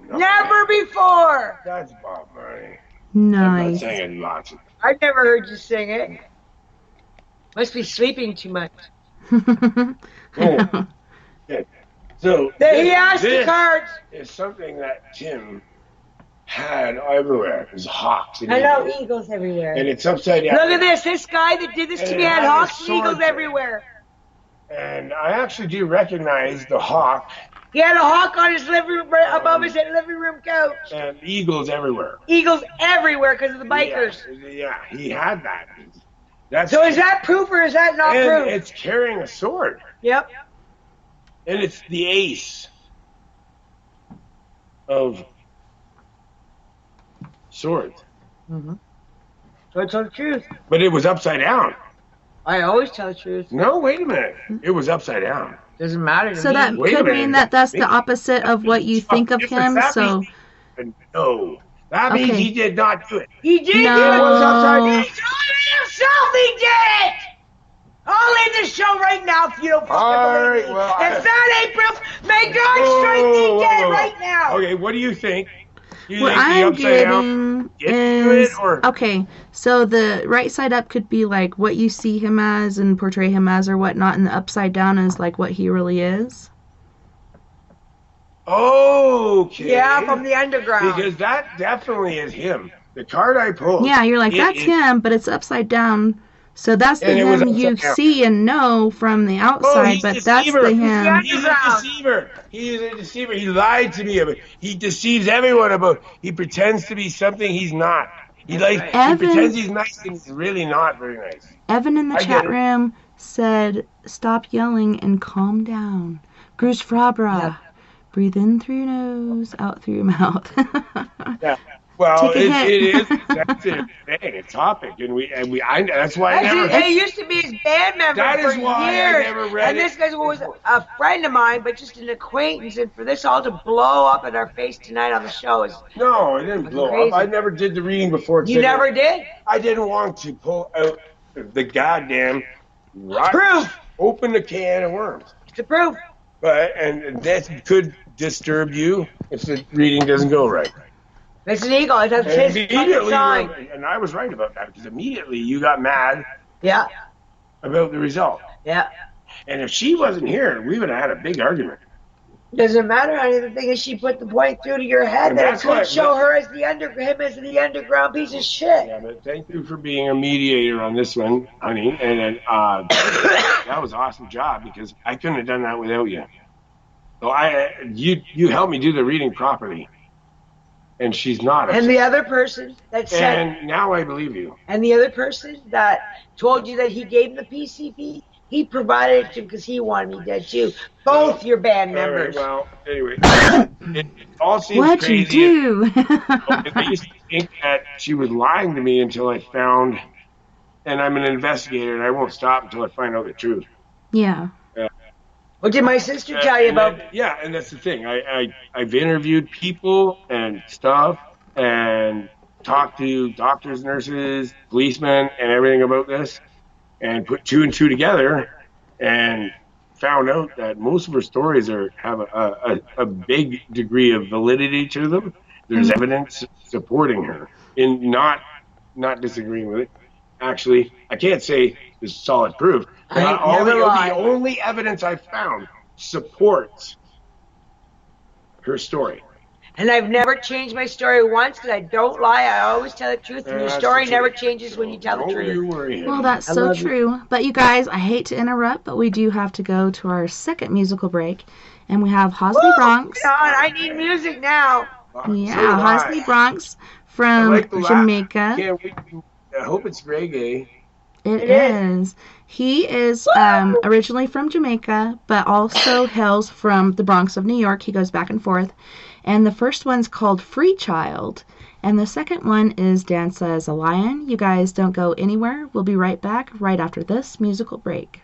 S3: No,
S2: Never before.
S3: That's Bob Marley. I'm not
S1: Nice.
S3: singing lots of.
S2: I've never heard you sing it. Must be sleeping too much.
S1: I know.
S3: Okay. So
S2: He asked the
S3: this
S2: cards.
S3: is something that Tim had everywhere. It was hawks. And
S2: I know
S3: eagles.
S2: eagles everywhere.
S3: And it's upside down.
S2: Look at this. This guy that did this to
S3: And
S2: me
S3: it
S2: had
S3: has a
S2: hawks and
S3: sword
S2: eagles
S3: to it.
S2: everywhere.
S3: And I actually do recognize the hawk
S2: He had a hawk on his living room, right above his living room couch.
S3: and eagles everywhere.
S2: Eagles everywhere because of the bikers.
S3: Yeah, he had that. That's
S2: So is that proof or is that not
S3: and
S2: proof?
S3: it's carrying a sword.
S2: Yep.
S3: And it's the ace of swords.
S2: So I told the truth.
S3: But it was upside down.
S2: I always tell the truth.
S3: No, wait a minute. It was upside down.
S2: Doesn't matter to
S1: So
S2: me.
S1: that
S3: Wait a
S1: could
S3: minute.
S1: mean that that's the opposite of what you think of him. So
S3: No. That means
S1: Okay.
S3: he did not do it.
S2: He did
S1: No.
S2: it. It was upside down. He told it himself he did it. I'll end the show right now if you don't fucking
S3: All
S2: believe
S3: right,
S2: me.
S3: well,
S2: if that ain't proof, may God strike me dead right now.
S3: Okay, what do you think? Do you
S1: what
S3: think the
S1: I'm
S3: upside down
S1: getting
S3: gets to it,
S1: is
S3: or-
S1: okay. So the right side up could be like what you see him as and portray him as or whatnot, and the upside down is like what he really is.
S3: Okay.
S2: Yeah, from the underground.
S3: Because that definitely is him. The card I pulled.
S1: Yeah, you're like
S3: it
S1: that's
S3: is-
S1: him, but it's upside down. So that's the
S3: And it was
S1: him you
S3: upside down.
S1: see and know from the
S3: Oh,
S1: outside,
S3: he's
S1: but
S3: a
S1: that's
S3: deceiver.
S1: the him.
S3: He's a deceiver. He is a deceiver. He lied to me about. He deceives everyone about. He pretends to be something he's not. He like he
S1: Evan-
S3: pretends he's nice and he's really not very nice.
S1: Evan in the
S3: I get
S1: chat
S3: it.
S1: room said, "Stop yelling and calm down." Grus Frabra.
S2: Yeah.
S1: Breathe in through your nose, out through your mouth.
S3: Yeah. Well,
S1: Take a hit.
S3: it is. That's a topic, and that's why I never.
S2: He used to be his band member
S3: That
S2: for
S3: is why I
S2: years.
S3: never read
S2: and
S3: it.
S2: this guy was a friend of mine, but just an acquaintance. And for this all to blow up in our face tonight on the show is
S3: No, it didn't blow
S2: crazy.
S3: up. I never did the reading before.
S2: you never did.
S3: I didn't want to pull out the goddamn
S2: Proof.
S3: Open the can of worms.
S2: It's a proof.
S3: But and that could disturb you if the reading doesn't go right.
S2: It's an eagle. It's
S3: And
S2: his fucking
S3: immediately,
S2: sign.
S3: and I was right about that because immediately you got mad
S2: Yeah.
S3: about the result.
S2: Yeah.
S3: And if she wasn't here, we would have had a big argument.
S2: Doesn't matter. I the thing is, she put the point through to your head
S3: And
S2: that it
S3: that's
S2: could
S3: what-
S2: show her as him as the underground piece of shit.
S3: Yeah, but thank you for being a mediator on this one, honey. And then, that was an awesome job because I couldn't have done that without you. So you helped me do the reading properly. And she's not.
S2: And the other person that said,
S3: And now I believe you.
S2: and the other person that told you that he gave him the PCP, he provided it to him because he wanted me dead too. Both your band
S3: All right,
S2: members.
S3: well, anyway, it all seems
S1: What'd you
S3: crazy.
S1: do?
S3: I used to think that she was lying to me until I found, and I'm an investigator, and I won't stop until I find out the truth.
S1: Yeah.
S2: What did my sister tell you
S3: And
S2: about?
S3: then- yeah, and that's the thing. I've interviewed people and stuff, and talked to doctors, nurses, policemen, and everything about this, and put two and two together, and found out that most of her stories have a big degree of validity to them. There's evidence supporting her in not disagreeing with it. Actually, I can't say there's solid proof.
S2: I ain't
S3: All
S2: never lied.
S3: the only evidence I found supports her story.
S2: And I've never changed my story once because I don't lie. I always tell the truth, and your
S3: That's
S2: story
S3: the
S2: never
S3: truth.
S2: changes when you tell the
S3: Don't you
S2: truth.
S3: worry.
S1: Well, that's
S2: I
S1: so
S2: love you.
S1: true. But you guys, I hate to interrupt, but we do have to go to our second musical break. And we have Hosley
S2: Woo!
S1: Bronx.
S2: God, I need music now.
S1: Yeah,
S3: So do I.
S1: Hosley Bronx
S3: I
S1: from
S3: like the laugh.
S1: Jamaica.
S3: Can't wait. I hope it's reggae.
S1: It
S2: It
S1: is. He is originally from Jamaica, but also hails from the Bronx of New York. He goes back and forth. And the first one's called Free Child. And the second one is Dance as a Lion. You guys don't go anywhere. We'll be right back right after this musical break.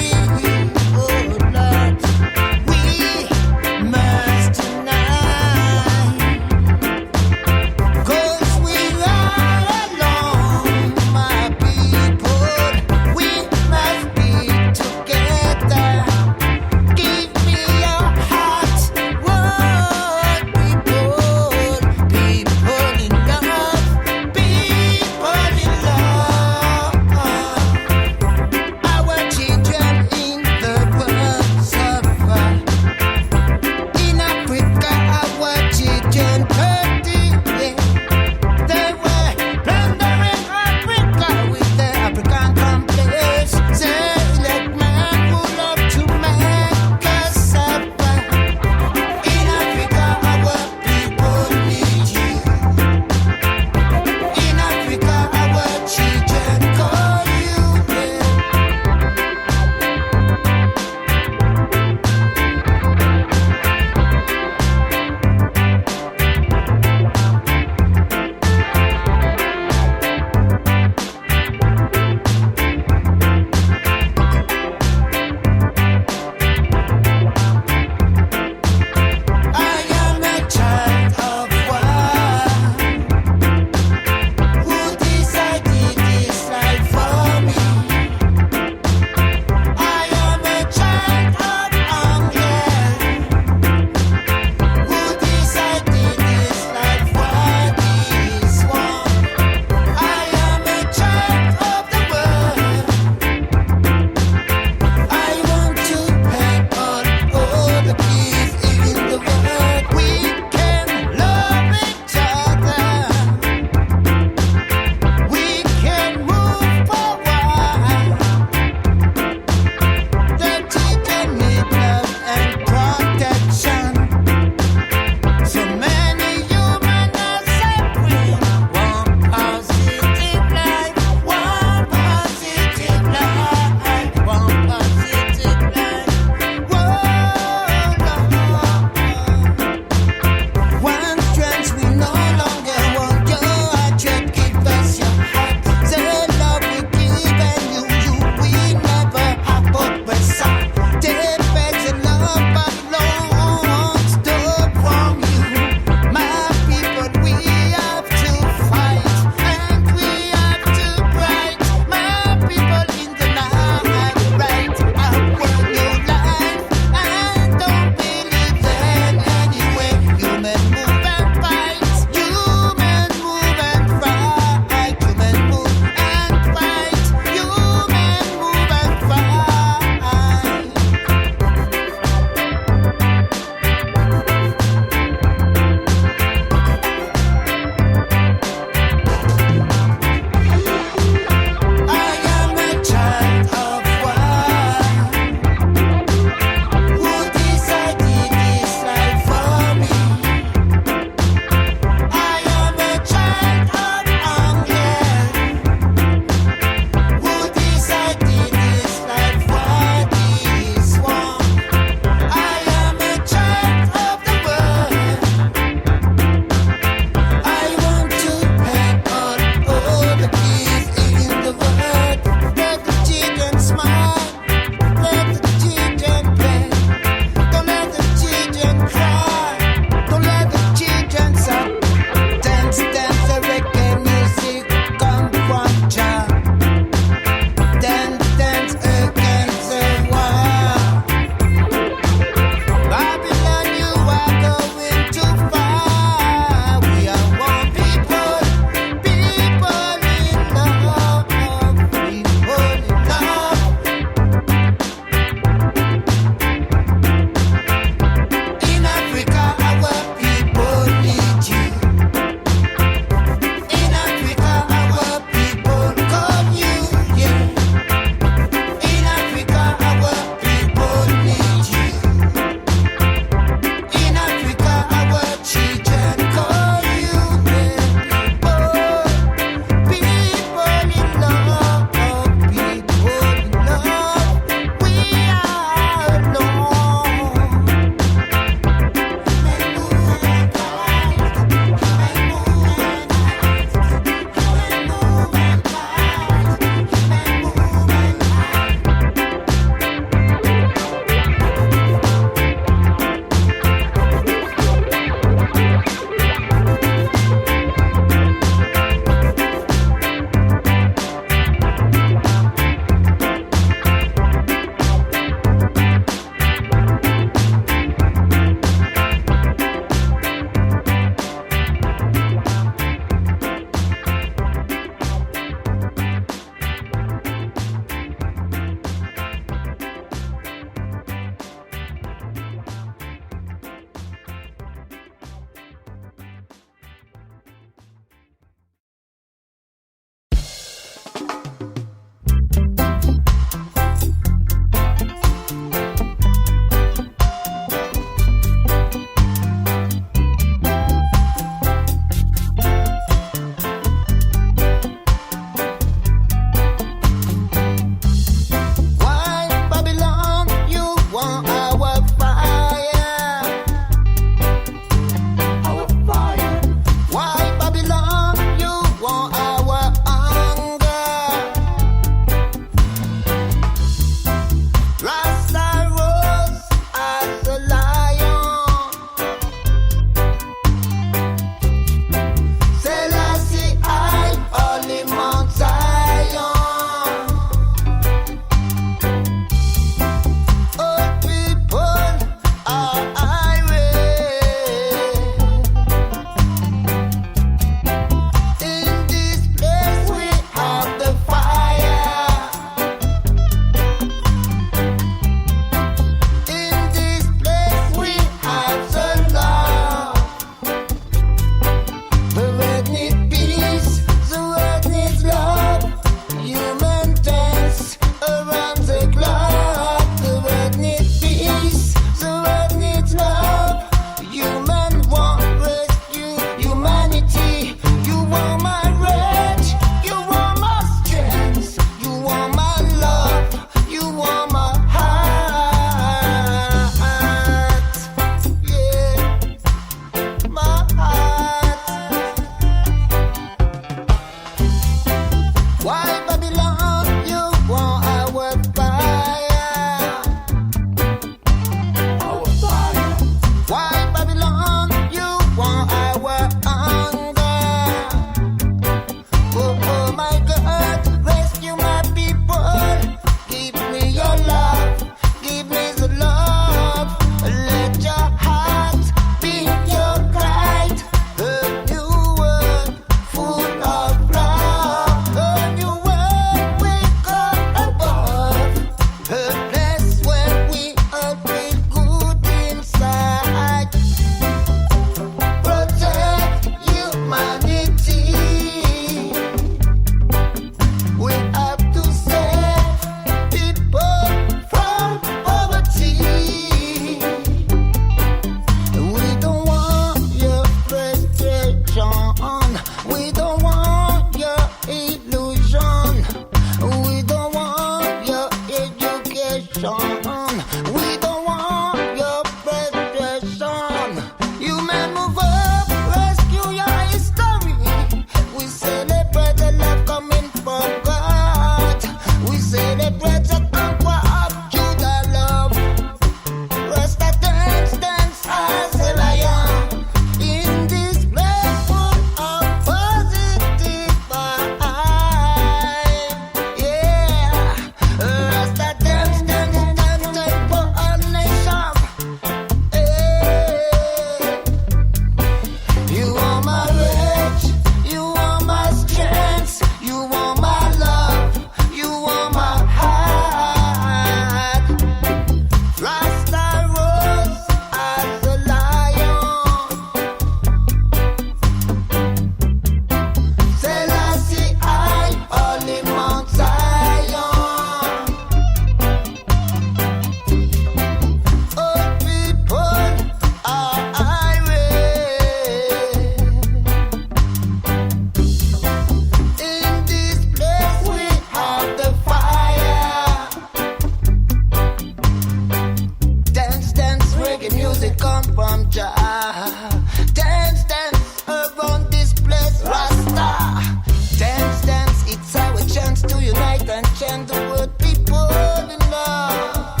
S6: can chant the word people in love.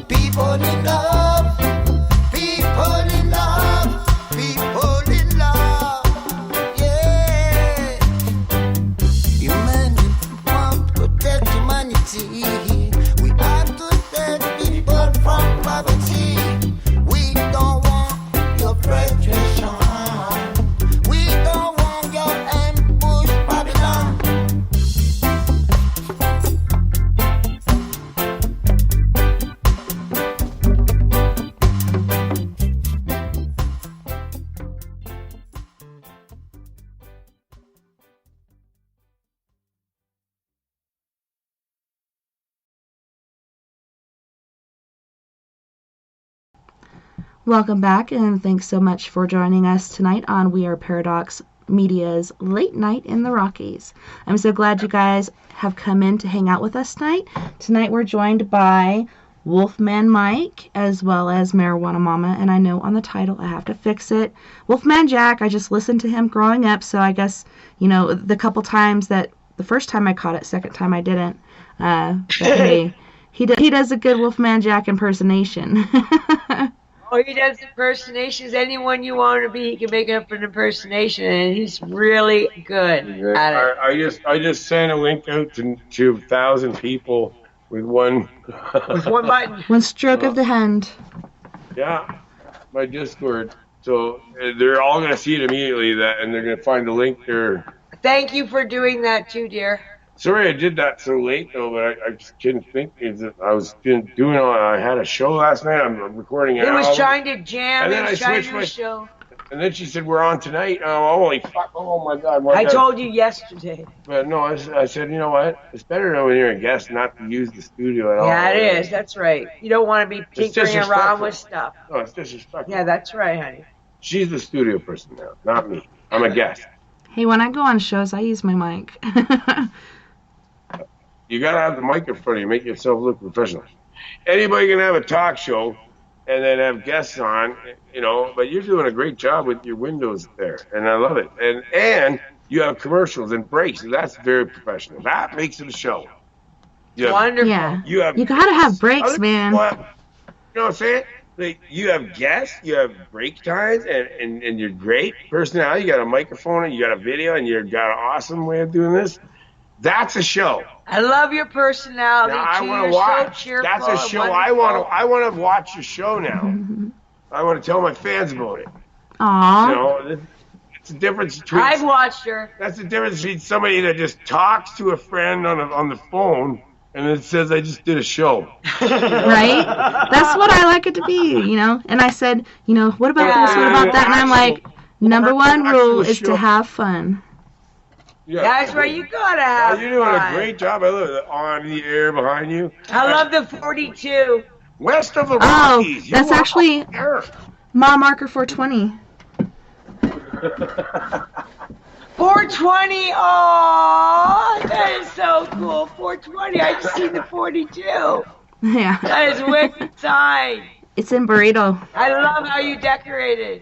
S6: People in love. People in love. People in love. Yeah. Humanity won't protect humanity. We have to save people from poverty. We don't want your frustration. We don't want your ambush Babylon.
S1: Welcome back, and thanks so much for joining us tonight on We Are Paradox Media's Late Night in the Rockies. I'm so glad you guys have come in to hang out with us tonight. Tonight we're joined by Wolfman Mike as well as Marijuana Mama, and I know on the title I have to fix it. Wolfman Jack, I just listened to him growing up, so I guess, you know, the couple times that, the first time I caught it, second time I didn't. But hey, he does a good Wolfman Jack impersonation.
S2: Oh, he does impersonations. Anyone you want to be, he can make up an impersonation, and he's really good at it.
S3: I just sent a link out to 1,000 people with one
S2: button.
S1: One stroke of the hand.
S3: Yeah, my Discord. So they're all gonna see it immediately, and they're gonna find the link there.
S2: Thank you for doing that too, dear.
S3: Sorry I did that so late though, but I just couldn't think. I was doing. I had a show last night. I'm recording.
S2: He was trying to jam and trying to do a show.
S3: And then she said we're on tonight. Oh, holy fuck! Oh my god!
S2: I told you yesterday.
S3: But no, I said, you know what? It's better when you're a guest not to use the studio at all.
S2: Yeah, it is. That's right. You don't want to be tinkering around with stuff.
S3: No, it's disrespectful.
S2: Yeah, that's right, honey.
S3: She's the studio person now, not me. I'm a guest.
S1: Hey, when I go on shows, I use my mic.
S3: You gotta have the mic in front of you, make yourself look professional. Anybody can have a talk show and then have guests on, you know, but you're doing a great job with your windows there, and I love it. And you have commercials and breaks, and that's very professional. That makes it a show.
S2: Wonderful.
S1: Yeah. You gotta have breaks, man.
S3: You know what I'm saying? Like, you have guests, you have break times, and you're great personality. You got a microphone, and you got a video, and you got an awesome way of doing this. That's a show.
S2: I love your personality.
S3: Now, I want to watch.
S2: So
S3: that's a show. I want to watch your show now. I want to tell my fans about it.
S1: Aww.
S3: You know, it's the difference between.
S2: I've watched her.
S3: That's the difference between somebody that just talks to a friend on the phone and it says, "I just did a show."
S1: Right? That's what I like it to be, you know. And I said, you know, what about this? What about that? And I'm like, number one rule is to have fun.
S3: Yeah,
S2: that's right. You gotta have.
S3: You're doing
S2: fun.
S3: a great job. I love it on the air behind you.
S2: I love the 42.
S3: West of the Rockies.
S1: That's actually mile marker 420.
S2: 420. Oh, that is so cool. 420. I just seen the 42.
S1: Yeah.
S2: That is wicked time.
S1: It's in Burrito.
S2: I love how you decorated.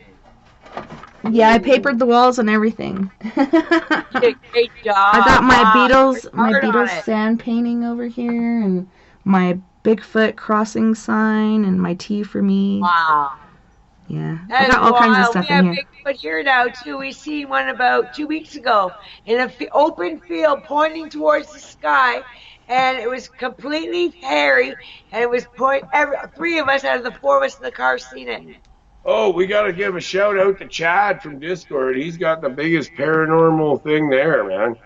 S1: Yeah, I papered the walls and everything.
S2: You did a great job.
S1: I got my Beatles sand painting over here, and my Bigfoot crossing sign, and my T for me.
S2: Wow.
S1: Yeah, I got all kinds of stuff in here.
S2: We have Bigfoot here now too. We seen one about 2 weeks ago in an open field, pointing towards the sky, and it was completely hairy, and it was three of us out of the four of us in the car seen it.
S3: Oh, we got to give a shout out to Chad from Discord. He's got the biggest paranormal thing there, man.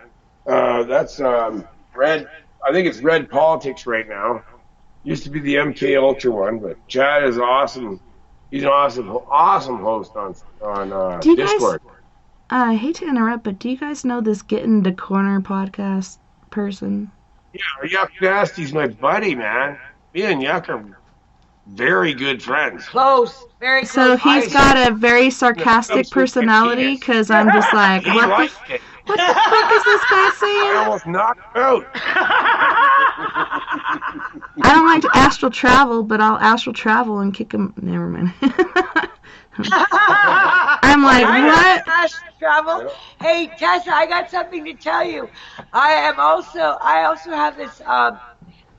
S3: That's Red. I think it's Red Politics right now. Used to be the MK Ultra one, but Chad is awesome. He's an awesome host on Discord.
S1: I hate to interrupt, but do you guys know this Get in the Corner podcast person?
S3: Yeah, Yuck Nasty's my buddy, man. Me and Yuck are very good friends.
S2: Close, very close.
S1: So he's got a very sarcastic personality, because I'm just like, what the fuck is this guy saying?
S3: I almost knocked him out.
S1: I don't like to astral travel, but I'll astral travel and kick him. Never mind. I'm like, what?
S2: Travel. Hey, Tessa, I got something to tell you. I also have this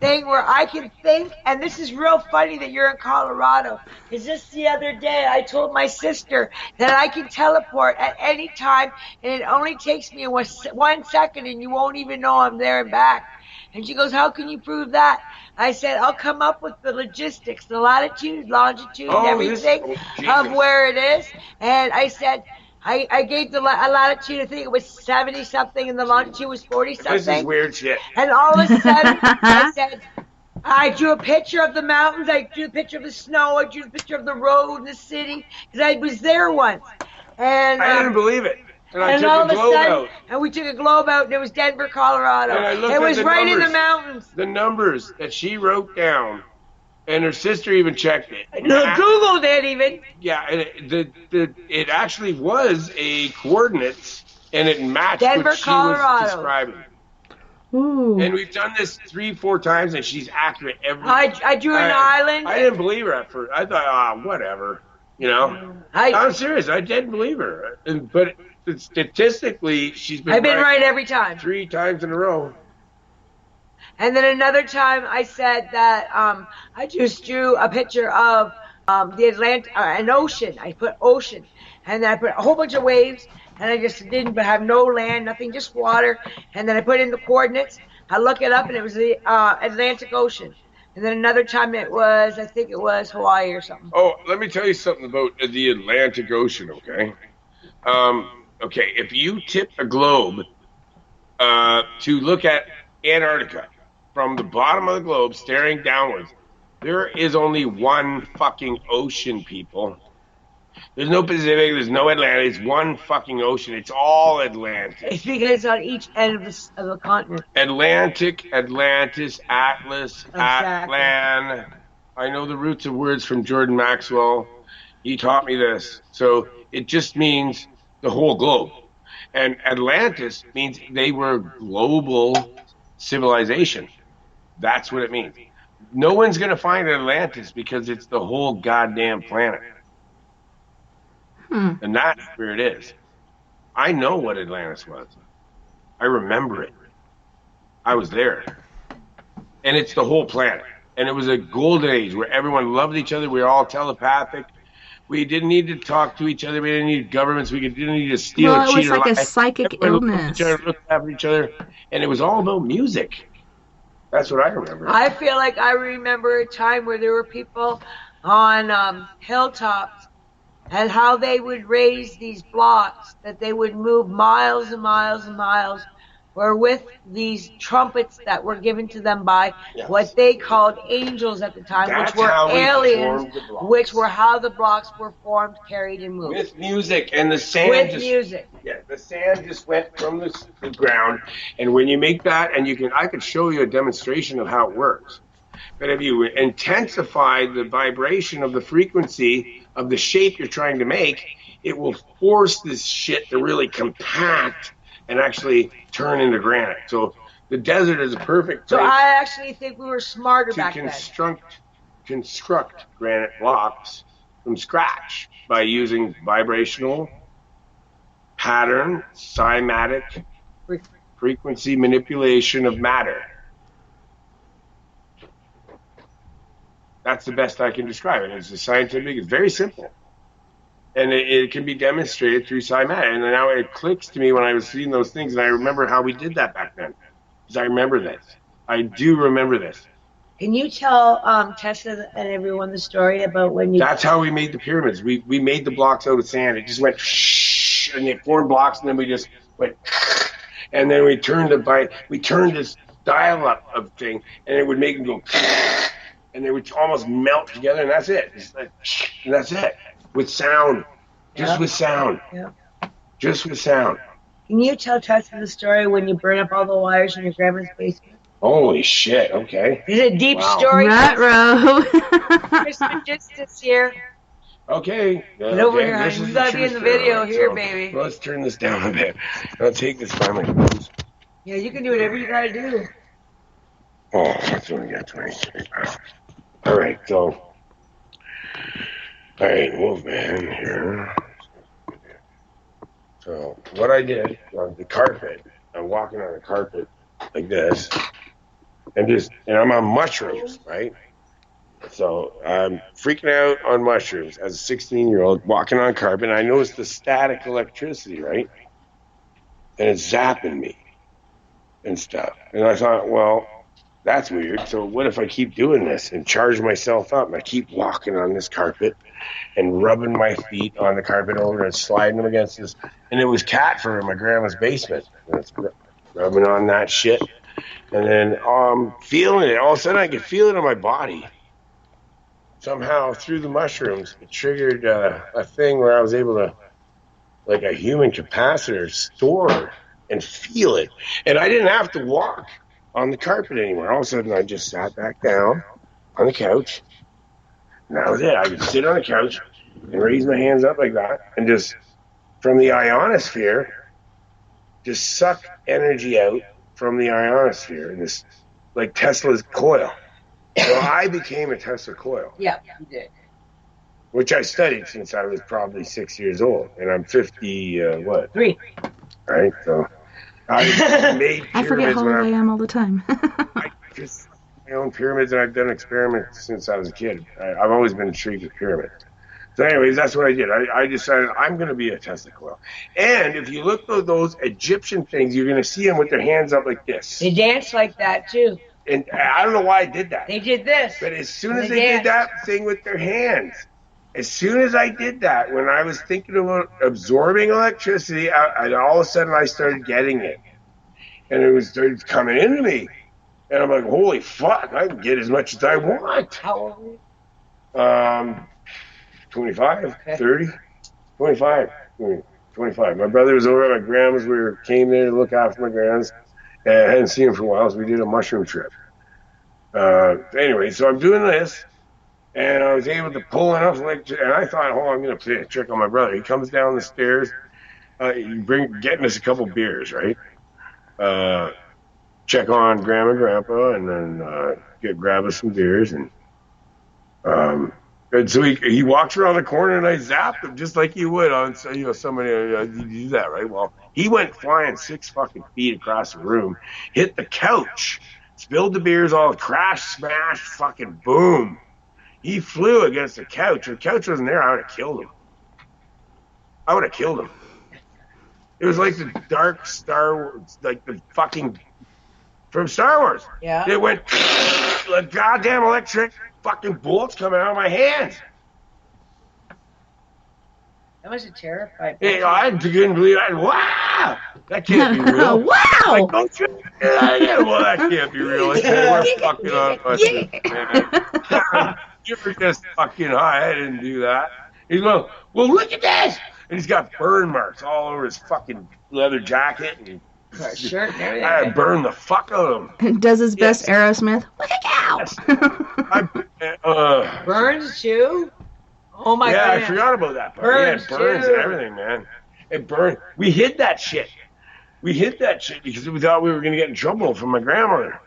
S2: thing where I can think, and this is real funny that you're in Colorado. Is just the other day I told my sister that I can teleport at any time, and it only takes me 1 second, and you won't even know I'm there and back. And she goes, "How can you prove that?" I said, "I'll come up with the logistics, the latitude, longitude, and everything of where it is." And I said, I gave the latitude, I think it was 70 something, and the longitude was 40 something.
S3: This is weird shit.
S2: And all of a sudden, I said, I drew a picture of the mountains, I drew a picture of the snow, I drew a picture of the road and the city, because I was there once. And
S3: I didn't believe it. And I took
S2: all
S3: a
S2: of a
S3: globe
S2: sudden,
S3: out.
S2: and we took a globe out, and it was Denver, Colorado.
S3: And I looked
S2: it
S3: at
S2: was
S3: the
S2: right in
S3: numbers.
S2: the mountains.
S3: The numbers that she wrote down, and her sister even checked it.
S2: Googled it even.
S3: Yeah, and it actually was a coordinates, and it matched
S2: Denver,
S3: what she
S2: Colorado.
S3: was describing.
S1: Ooh.
S3: And we've done this 3-4 times, and she's accurate every.
S2: I drew an island.
S3: I didn't believe her at first. I thought, whatever, you know. I'm serious. I didn't believe her, but statistically, she's been.
S2: I've been right every time.
S3: 3 times in a row.
S2: And then another time, I said that I just drew a picture of the Atlantic, an ocean. I put ocean, and then I put a whole bunch of waves, and I just didn't have no land, nothing, just water. And then I put in the coordinates. I look it up, and it was the Atlantic Ocean. And then another time it was, I think it was Hawaii or something.
S3: Oh, let me tell you something about the Atlantic Ocean, okay? Okay, if you tip a globe to look at Antarctica from the bottom of the globe staring downwards, there is only one fucking ocean, people. There's no Pacific, there's no Atlantic, it's one fucking ocean. It's all Atlantic.
S2: It's because it's on each end of the continent.
S3: Atlantic, Atlantis, Atlas,
S2: Exactly.
S3: Atlan. I know the roots of words from Jordan Maxwell. He taught me this. So it just means the whole globe. And Atlantis means they were global civilization. That's what it means. No one's going to find Atlantis because it's the whole goddamn planet. And that's where it is. I know what Atlantis was. I remember it. I was there. And it's the whole planet. And it was a golden age where everyone loved each other. We were all telepathic. We didn't need to talk to each other. We didn't need governments. We didn't need to steal
S1: Well,
S3: or
S1: it
S3: cheat
S1: was
S3: or
S1: like
S3: lie.
S1: a psychic
S3: Everyone
S1: illness.
S3: looked after each other. And it was all about music. That's what I remember.
S2: I feel like I remember a time where there were people on hilltops and how they would raise these blocks that they would move miles and miles and miles, or with these trumpets that were given to them by what they called angels at the time,
S3: That's
S2: which were
S3: how we
S2: aliens,
S3: formed the blocks.
S2: which were how the blocks were formed, carried, and moved.
S3: With music, and the sand
S2: With
S3: just,
S2: music.
S3: Yeah, the sand just went from the ground, and when you make that, and I could show you a demonstration of how it works. But if you intensify the vibration of the frequency of the shape you're trying to make, it will force this shit to really compact and actually turn into granite. So the desert is a perfect
S2: So
S3: place
S2: I actually think we were smarter
S3: to
S2: back then.
S3: construct granite blocks from scratch by using vibrational pattern, cymatic frequency manipulation of matter. That's the best I can describe it. It's scientific. It's very simple. And it can be demonstrated through cymatic. And now it clicks to me when I was seeing those things, and I remember how we did that back then. Because I remember this. I do remember this.
S2: Can you tell Tessa and everyone the story about when you...
S3: That's how we made the pyramids. We made the blocks out of sand. It just went shh, and they formed blocks, and then we just went, and then we turned this dial up of thing, and it would make them go, and they would almost melt together, and that's it. It's like, and that's it. With sound. Just with sound.
S2: Yeah.
S3: Just with sound.
S2: Can you tell Tessa the story when you burn up all the wires in your grandma's basement?
S3: Holy shit, okay.
S2: It's a deep
S3: Wow.
S2: story.
S1: Ruh-roh.
S2: Christmas distance here.
S3: Okay.
S2: Get over here,
S3: this
S2: honey.
S3: is
S2: You gotta
S3: the
S2: be in the
S3: true story,
S2: video
S3: right?
S2: here,
S3: So,
S2: baby.
S3: Let's turn this down a bit. I'll take this by my nose.
S2: Yeah, you can do whatever you gotta do.
S3: Oh, that's only got 20. All right, so All right, Wolfman here. So what I did on the carpet, I'm walking on the carpet like this, and I'm on mushrooms, right? So I'm freaking out on mushrooms as a 16-year-old walking on carpet, and I noticed the static electricity, right? And it's zapping me and stuff. And I thought, well, that's weird. So what if I keep doing this and charge myself up? And I keep walking on this carpet and rubbing my feet on the carpet over and sliding them against this. And it was cat fur in my grandma's basement. And it's rubbing on that shit. And then feeling it. All of a sudden I could feel it in my body. Somehow through the mushrooms, it triggered a thing where I was able to, like a human capacitor, store and feel it. And I didn't have to walk on the carpet anymore. All of a sudden I just sat back down on the couch. And that was it. I could sit on the couch and raise my hands up like that and just, from the ionosphere, just suck energy out from the ionosphere in this, like Tesla's coil. So I became a Tesla coil.
S2: Yeah, you did.
S3: Which I studied since I was probably 6 years old. And I'm 50,
S2: 3.
S3: Right? So I made pyramids.
S1: I forget how old I am all the time.
S3: I just my own pyramids, and I've done experiments since I was a kid. I've always been intrigued with pyramids. So anyways, that's what I did. I decided I'm going to be a Tesla coil. And if you look at those Egyptian things, you're going to see them with their hands up like this.
S2: They dance like that, too.
S3: And I don't know why I did that.
S2: They did this.
S3: But as soon as they did that thing with their hands, as soon as I did that, when I was thinking about absorbing electricity, I all of a sudden I started getting it. And it started coming into me. And I'm like, holy fuck, I can get as much as I want.
S2: How old are you?
S3: 25, 30, 25. 25. My brother was over at my grandma's. We came there to look after my grands. And I hadn't seen him for a while, so we did a mushroom trip. Anyway, so I'm doing this, and I was able to pull enough electricity. And I thought, oh, I'm going to play a trick on my brother. He comes down the stairs, getting us a couple beers, right? Check on Grandma and Grandpa, and then grab us some beers. And so he walks around the corner, and I zapped him just like you would on somebody. You do that, right? Well, he went flying 6 fucking feet across the room, hit the couch, spilled the beers, all crash, smash, fucking boom. He flew against the couch. If the couch wasn't there, I would have killed him. It was like the dark Star Wars, like the fucking from Star Wars.
S2: Yeah.
S3: It went like goddamn electric fucking bolts coming out of my hands.
S2: That was a terrified.
S3: Hey, I couldn't believe it. Wow! That can't be real.
S1: Wow!
S3: Like, don't you? Well, that can't be real. Like, we're fucking on man. You were just fucking high. I didn't do that. He's going, well, look at this! And he's got burn marks all over his fucking leather jacket and
S2: shirt and everything.
S3: I burned the fuck out of him.
S1: Does his best Aerosmith. Look out!
S2: Burns too? Oh my god.
S3: Yeah, I forgot about that part.
S2: Burns,
S3: burns
S2: too.
S3: and everything, man. It burned. We hid that shit. Because we thought we were going to get in trouble from my grandmother.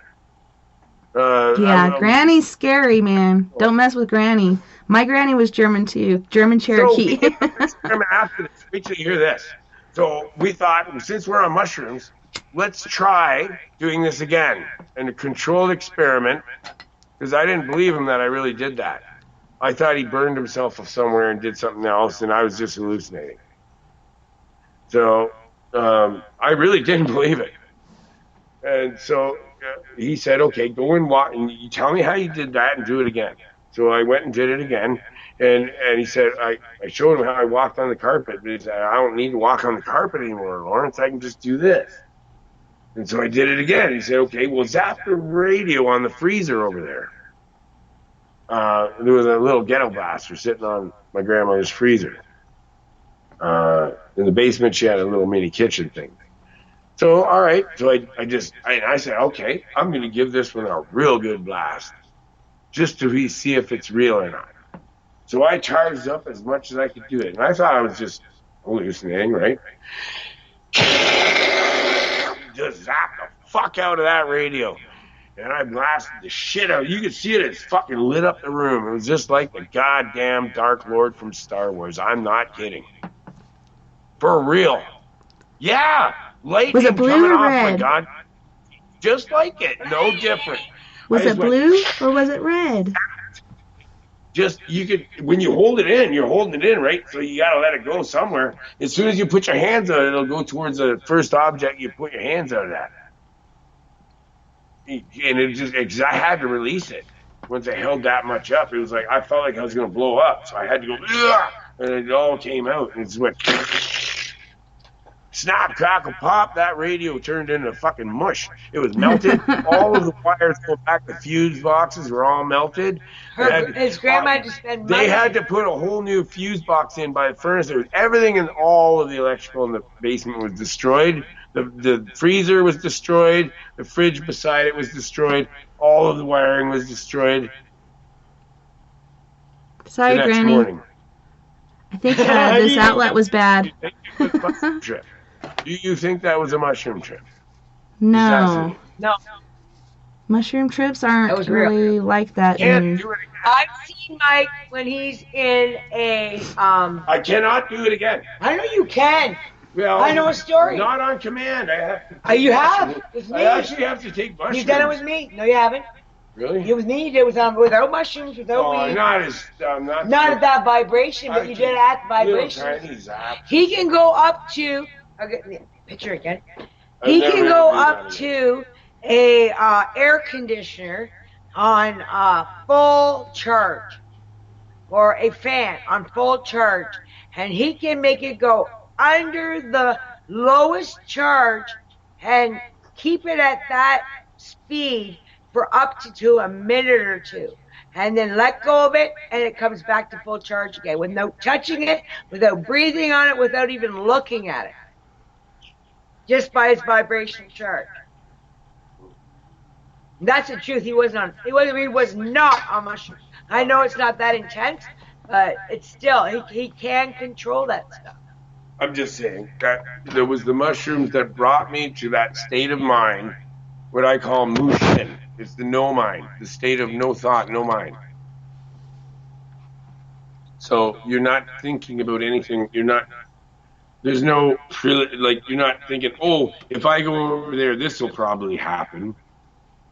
S1: Yeah, Granny's scary, man. Don't mess with Granny. My granny was German too. German Cherokee.
S3: So after this, wait till you hear this. So we thought, since we're on mushrooms, let's try doing this again in a controlled experiment. Because I didn't believe him that I really did that. I thought he burned himself somewhere and did something else, and I was just hallucinating. So I really didn't believe it. And so he said, okay, go and walk, and you tell me how you did that and do it again. So I went and did it again, and he said, I showed him how I walked on the carpet, but he said, I don't need to walk on the carpet anymore, Lawrence, I can just do this. And so I did it again. He said, okay, well, zap the radio on the freezer over there. There was a little ghetto blaster sitting on my grandmother's freezer. In the basement, she had a little mini kitchen thing. So, all right. So I said, okay, I'm going to give this one a real good blast just to see if it's real or not. So I charged up as much as I could do it. And I thought I was just hallucinating, right? Just zapped the fuck out of that radio. and I blasted the shit out. You could see it. It fucking lit up the room. It was just like the goddamn Dark Lord from Star Wars. I'm not kidding. For real. Yeah. Lightning
S1: Was it blue
S3: coming
S1: or
S3: off
S1: red?
S3: my god. Just like it. No different.
S1: Was it blue or was it red?
S3: Just, you could, when you hold it in, you're holding it in, right? So you got to let it go somewhere. As soon as you put your hands on it, it'll go towards the first object you put your hands on at. And it just, I had to release it. Once I held that much up, it was like, I felt like I was going to blow up. So I had to go, ugh, and it all came out. And it just went, snap, crackle, pop. That radio turned into fucking mush. It was melted. All of the wires go back. The fuse boxes were all melted.
S2: His grandma had to spend money.
S3: They had to put a whole new fuse box in by the furnace. There was everything, and all of the electrical in the basement was destroyed. The freezer was destroyed. The fridge beside it was destroyed. All of the wiring was destroyed.
S1: Sorry,
S3: the next
S1: Granny.
S3: morning.
S1: I think this outlet was bad.
S3: Do you think that was a mushroom trip?
S1: No.
S2: No.
S1: Mushroom trips
S2: That
S1: aren't
S2: was real.
S1: really like that.
S3: Can't do it again.
S2: I've seen Mike when he's in a
S3: I cannot do it again.
S2: I know you can.
S3: Well,
S2: I know a story.
S3: Not on command. I have to
S2: You have
S3: mushrooms.
S2: with me.
S3: I actually have to take mushrooms.
S2: You've done it with me. No, you haven't.
S3: Really?
S2: It was me. You did it without mushrooms, without
S3: Oh,
S2: weed.
S3: not as not.
S2: Not at that vibration, but you did it at the
S3: Little
S2: vibration.
S3: tiny zap.
S2: He can go up to. I'll get the picture again.
S3: I've
S2: He
S3: never
S2: can
S3: had
S2: go
S3: to do
S2: up
S3: that
S2: to a air conditioner on full charge, or a fan on full charge, and he can make it go under the lowest charge and keep it at that speed for up to a minute or two, and then let go of it, and it comes back to full charge again without touching it, without breathing on it, without even looking at it, just by its vibrational charge. That's the truth. He was not on mushrooms. I know it's not that intense, but it's still, he can control that stuff.
S3: I'm just saying that there was the mushrooms that brought me to that state of mind, what I call mushin. It's the no mind, the state of no thought, no mind. So you're not thinking about anything. There's no, like, you're not thinking, oh, if I go over there, this will probably happen.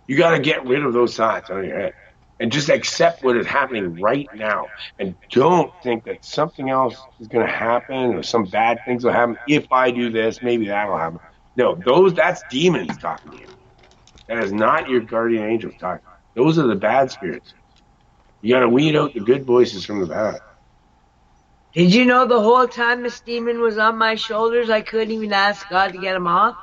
S3: You got to get rid of those thoughts on your head and just accept what is happening right now. And don't think that something else is going to happen or some bad things will happen. If I do this, maybe that'll happen. No, that's demons talking to you. That is not your guardian angels talking. Those are the bad spirits. You got to weed out the good voices from the bad.
S2: Did you know the whole time this demon was on my shoulders, I couldn't even ask God to get him off?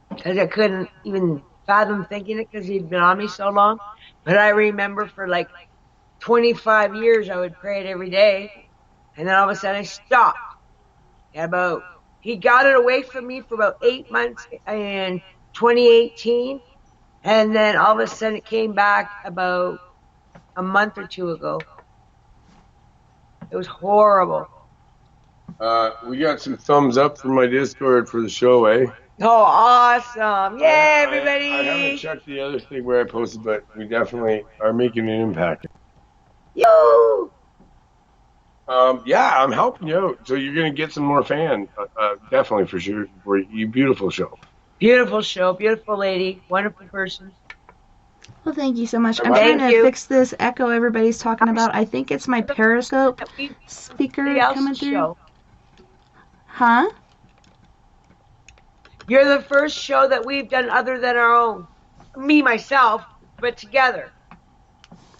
S2: Because I couldn't even fathom thinking it because he'd been on me so long. But I remember for like 25 years I would pray it every day. And then all of a sudden I stopped. He got it away from me for about 8 months in 2018. And then all of a sudden it came back about a month or two ago. It was horrible.
S3: We got some thumbs up from my Discord for the show, eh?
S2: Oh, awesome. Yeah, everybody.
S3: I haven't checked the other thing where I posted, but we definitely are making an impact.
S2: Yo!
S3: Yeah, I'm helping you out. So you're going to get some more fans. Definitely, for sure. For you, beautiful show.
S2: Beautiful show. Beautiful lady. Wonderful person.
S1: Well, thank you so much. I'm
S2: Thank
S1: trying to
S2: you.
S1: fix this echo everybody's talking about. I think it's my Periscope speaker coming through.
S2: Show.
S1: Huh?
S2: You're the first show that we've done other than our own. Me, myself, but together.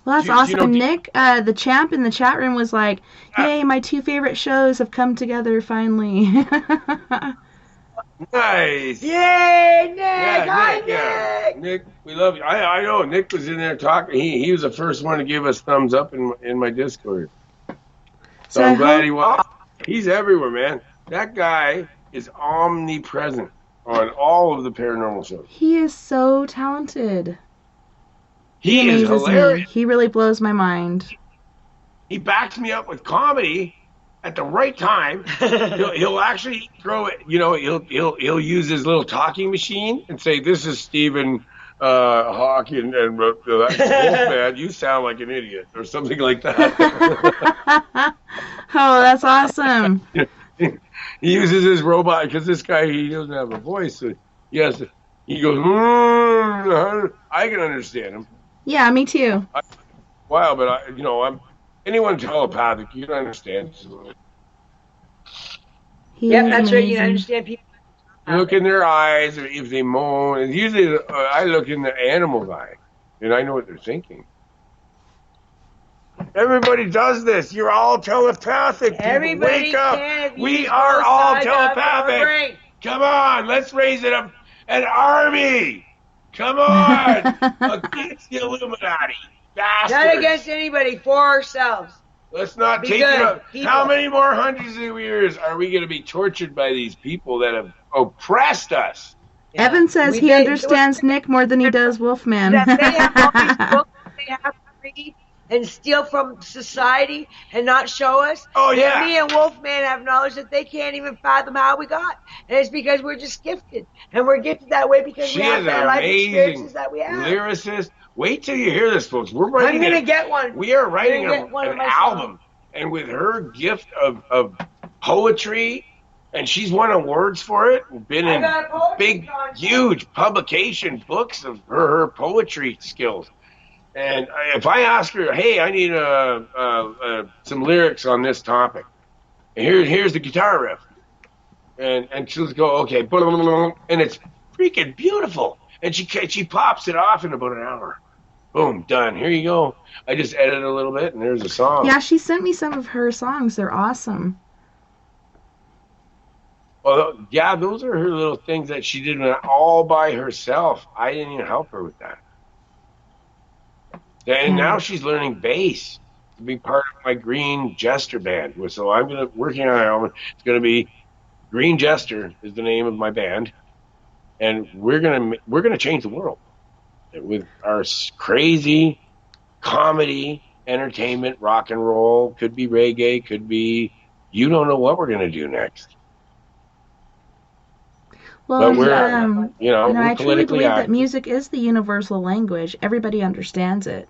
S1: Well, that's awesome. Nick, the champ in the chat room was like, yay, my two favorite shows have come together finally.
S3: Nice.
S2: Yay, Nick!
S3: Yeah,
S2: Hi,
S3: Nick. Yeah. Nick, we love you. I know. Nick was in there talking. He was the first one to give us thumbs up in my Discord. So I'm glad he was. He's everywhere, man. That guy is omnipresent on all of the paranormal shows.
S1: He is so talented.
S3: He is hilarious.
S1: Me. He really blows my mind.
S3: He backs me up with comedy at the right time. He'll actually throw it. You know, he'll use his little talking machine and say, "This is Stephen Hawk and Wolfman, you sound like an idiot, or something like that.
S1: Oh, that's awesome.
S3: He uses his robot because this guy, he doesn't have a voice. So he goes, I can understand him.
S1: Yeah, me too.
S3: Wow, but I'm anyone telepathic, you can understand.
S2: Yep, that's right. You understand people.
S3: You look in their eyes, or if they moan, and usually I look in the animal's eye, and I know what they're thinking. Everybody does this. You're all telepathic. People.
S2: Everybody
S3: wake up.
S2: can.
S3: We are all telepathic. Come on, let's raise it up. An army. Come on. Against the Illuminati. Bastards.
S2: Not against anybody, for ourselves.
S3: Let's not take it up. How many more hundreds of years are we going to be tortured by these people that have oppressed us?
S1: Yeah. Evan says he understands Nick more than he does Wolfman.
S2: That they have all these books they have to read and steal from society and not show us.
S3: Oh, yeah.
S2: And me and Wolfman have knowledge that they can't even fathom how we got. And it's because we're just gifted. And we're gifted that way because we have that life experiences that we have.
S3: Lyricist. Wait till you hear this, folks. We're writing.
S2: I'm going to get one.
S3: We are writing an album. And with her gift of poetry, and she's won awards for it, been in big, huge publication books of her poetry skills. And if I ask her, hey, I need some lyrics on this topic, and here's the guitar riff, and she'll go, okay, and it's freaking beautiful, and she pops it off in about an hour. Boom, done. Here you go. I just edited a little bit, and there's a song.
S1: Yeah, she sent me some of her songs. They're awesome.
S3: Well, yeah, those are her little things that she did all by herself. I didn't even help her with that. And now she's learning bass to be part of my Green Jester band. So I'm working on an album. It's going to be Green Jester is the name of my band, and we're gonna change the world with our crazy comedy, entertainment, rock and roll. Could be reggae. Could be. You don't know what we're gonna do next.
S1: Well,
S3: but we're, we're
S1: I truly believe
S3: active.
S1: that music is the universal language. Everybody understands it.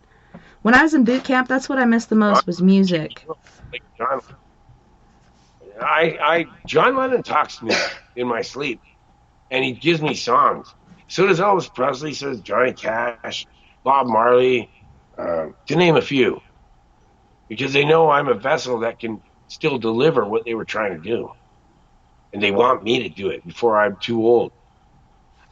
S1: When I was in boot camp, that's what I missed the most was music.
S3: John Lennon talks to me in my sleep, and he gives me songs. So does Elvis Presley, so does Johnny Cash, Bob Marley, to name a few. Because they know I'm a vessel that can still deliver what they were trying to do. And they want me to do it before I'm too old.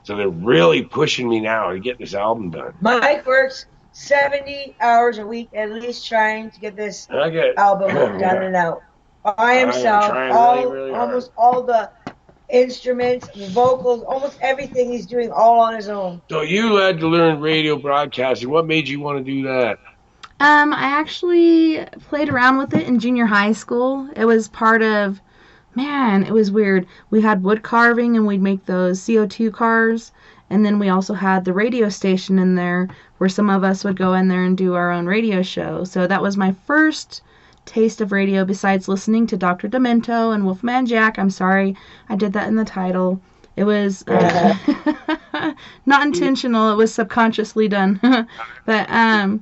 S3: So they're really pushing me now to get this album done.
S2: Mike works 70 hours a week at least trying to get this album done and out. By himself, almost all the instruments, the vocals, almost everything he's doing all on his own.
S3: So you had to learn radio broadcasting. What made you want to do that?
S1: I actually played around with it in junior high school. It was part of, it was weird. We had wood carving and we'd make those CO2 cars. And then we also had the radio station in there where some of us would go in there and do our own radio show. So that was my first taste of radio besides listening to Dr. Demento and Wolfman Jack. I'm sorry, I did that in the title. It was not intentional. It was subconsciously done. But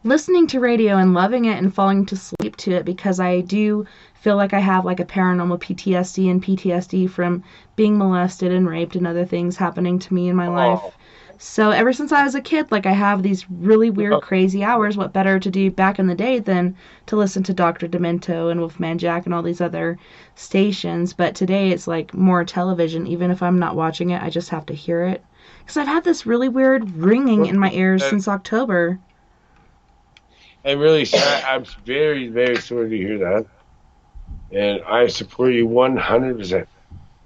S1: listening to radio and loving it and falling to sleep to it because I do feel like I have like a paranormal PTSD and PTSD from being molested and raped and other things happening to me in my life. So ever since I was a kid, like I have these really weird, crazy hours. What better to do back in the day than to listen to Dr. Demento and Wolfman Jack and all these other stations. But today it's like more television. Even if I'm not watching it, I just have to hear it. Because I've had this really weird ringing in my ears since October.
S3: I'm really sad. I'm very, very sorry to hear that. And I support you 100%.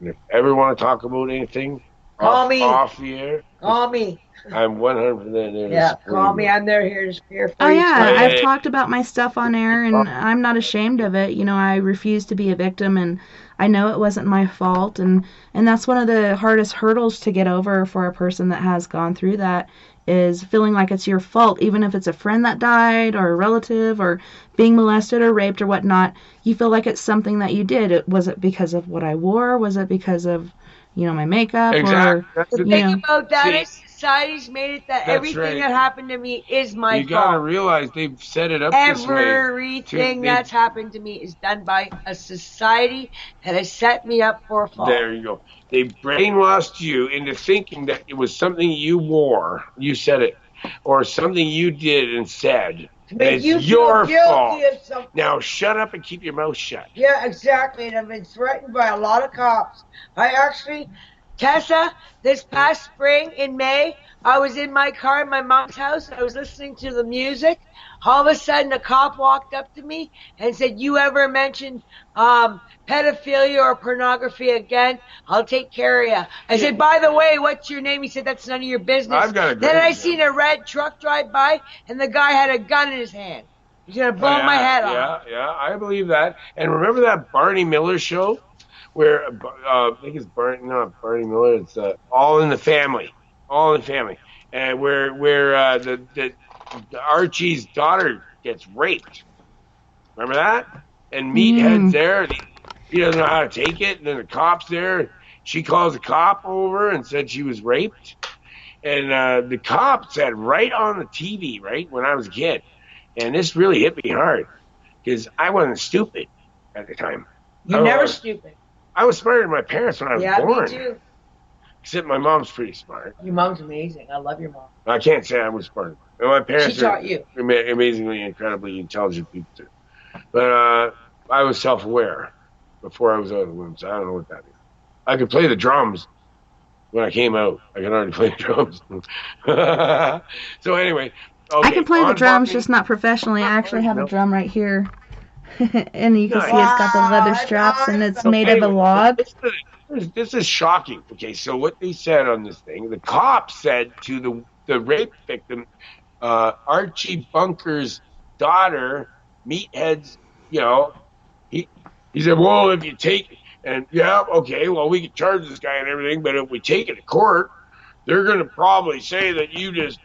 S3: And if ever want to talk about anything,
S2: call me
S3: off the air.
S2: Call me.
S3: I'm 100% there.
S2: Yeah, call me. I'm there here for you.
S1: Oh yeah, I've talked about my stuff on air, and I'm not ashamed of it. You know, I refuse to be a victim, and I know it wasn't my fault, and that's one of the hardest hurdles to get over for a person that has gone through that. Is feeling like it's your fault, even if it's a friend that died or a relative or being molested or raped or whatnot. You feel like it's something that you did. Was it because of what I wore? Was it because of, my makeup?
S3: Exactly.
S1: Or,
S2: the thing about that is society's made it that
S3: That's
S2: everything
S3: right.
S2: that happened to me is my
S3: You gotta
S2: fault.
S3: realize they've set it up this way.
S2: Everything that's happened to me is done by a society that has set me up for a fall.
S3: There you go. They brainwashed you into thinking that it was something you wore, you said it, or something you did and said. And it's your fault. Now shut up and keep your mouth shut.
S2: Yeah, exactly. And I've been threatened by a lot of cops. Tessa, this past spring in May, I was in my car in my mom's house. I was listening to the music. All of a sudden, a cop walked up to me and said, "You ever mention pedophilia or pornography again, I'll take care of you." I said, "By the way, what's your name?" He said, "That's none of your business."
S3: I've got a
S2: Then I seen a red truck drive by, and the guy had a gun in his hand. He's going to blow my head off.
S3: Yeah, I believe that. And remember that Barney Miller show? Where I think it's Barney Miller. It's All in the Family, and where the Archie's daughter gets raped. Remember that? And Meathead's there. And he doesn't know how to take it. And then the cop's there. She calls the cop over and said she was raped. And the cop said right on the TV, right when I was a kid, and this really hit me hard because I wasn't stupid at the time.
S2: You're never stupid.
S3: I was smarter than my parents when I was born.
S2: Yeah, me too.
S3: Except my mom's pretty smart.
S2: Your mom's amazing. I love your mom.
S3: I can't say I was smart. My parents
S2: She taught you.
S3: Amazingly, incredibly intelligent people too. But I was self-aware before I was out of the womb, so I don't know what that is. I could play the drums when I came out. I could already play the drums. So anyway. Okay,
S1: I can play the drums, just not professionally. I actually have a drum right here. And you can see it's got the leather straps, and it's made of a log.
S3: This is shocking. Okay, so what they said on this thing, the cop said to the rape victim, Archie Bunker's daughter, Meathead's, he said, well, if you take it, and yeah, okay, well, we can charge this guy and everything, but if we take it to court, they're going to probably say that you just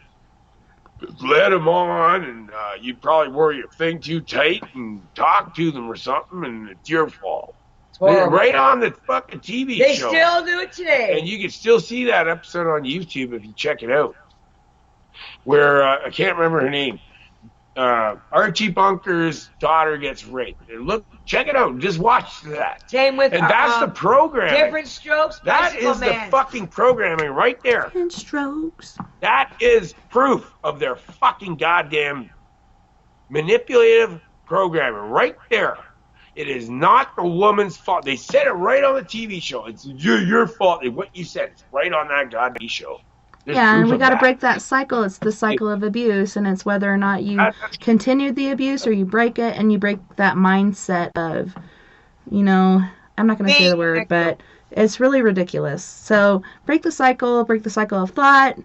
S3: led them on, and you probably wore your thing too tight and talked to them or something, and it's your fault. Right on the fucking TV show.
S2: They still do it today.
S3: And you can still see that episode on YouTube if you check it out. Where, I can't remember her name. Archie Bunker's daughter gets raped. And check it out. Just watch that.
S2: Same with,
S3: and that's the programming.
S2: Different Strokes.
S3: That is the fucking programming right there.
S1: Different Strokes.
S3: That is proof of their fucking goddamn manipulative programming right there. It is not the woman's fault. They said it right on the TV show. It's your fault. What you said, it's right on that goddamn show. There's
S1: and we got to break that cycle. It's the cycle of abuse, and it's whether or not you continue the abuse or you break it, and you break that mindset of, I'm not going to say the word, but it's really ridiculous. So break the cycle of thought,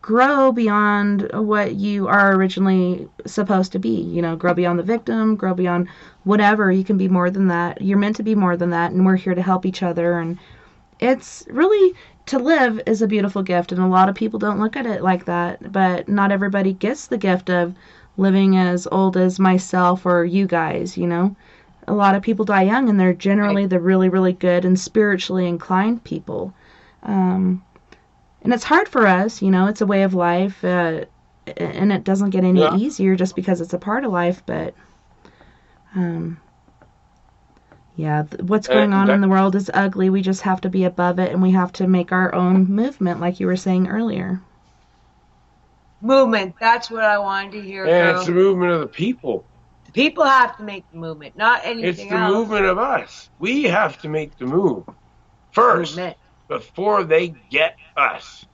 S1: grow beyond what you are originally supposed to be. Grow beyond the victim, grow beyond whatever. You can be more than that. You're meant to be more than that, and we're here to help each other. And it's really, to live is a beautiful gift, and a lot of people don't look at it like that. But not everybody gets the gift of living as old as myself or you guys, A lot of people die young, and they're generally the really, really good and spiritually inclined people. And it's hard for us, it's a way of life, and it doesn't get any easier just because it's a part of life, but, what's going on in the world is ugly. We just have to be above it, and we have to make our own movement, like you were saying earlier.
S2: Movement, that's what I wanted to hear,
S3: girl. It's the movement of the people.
S2: The people have to make the movement, not anything else.
S3: It's the movement of us. We have to make the move first. Before they get us,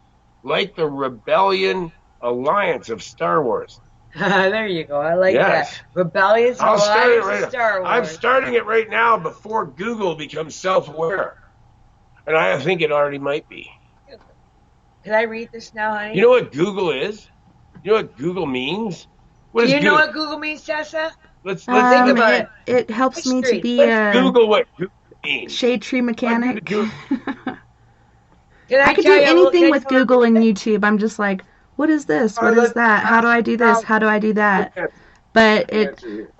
S3: like the Rebellion Alliance of Star Wars.
S2: There you go. I like that. Rebellion Alliance of Star Wars.
S3: I'm starting it right now before Google becomes self-aware. And I think it already might be.
S2: Can I read this now, honey?
S3: You know what Google is? You know what Google means?
S2: Do you know what Google means, Tessa?
S3: Let's think about it.
S1: It helps me to be
S3: Google what Google means.
S1: Shade tree mechanic.
S2: I
S1: could do anything with Google and YouTube. I'm just like, what is this? What is that? How do I do this? How do I do that? But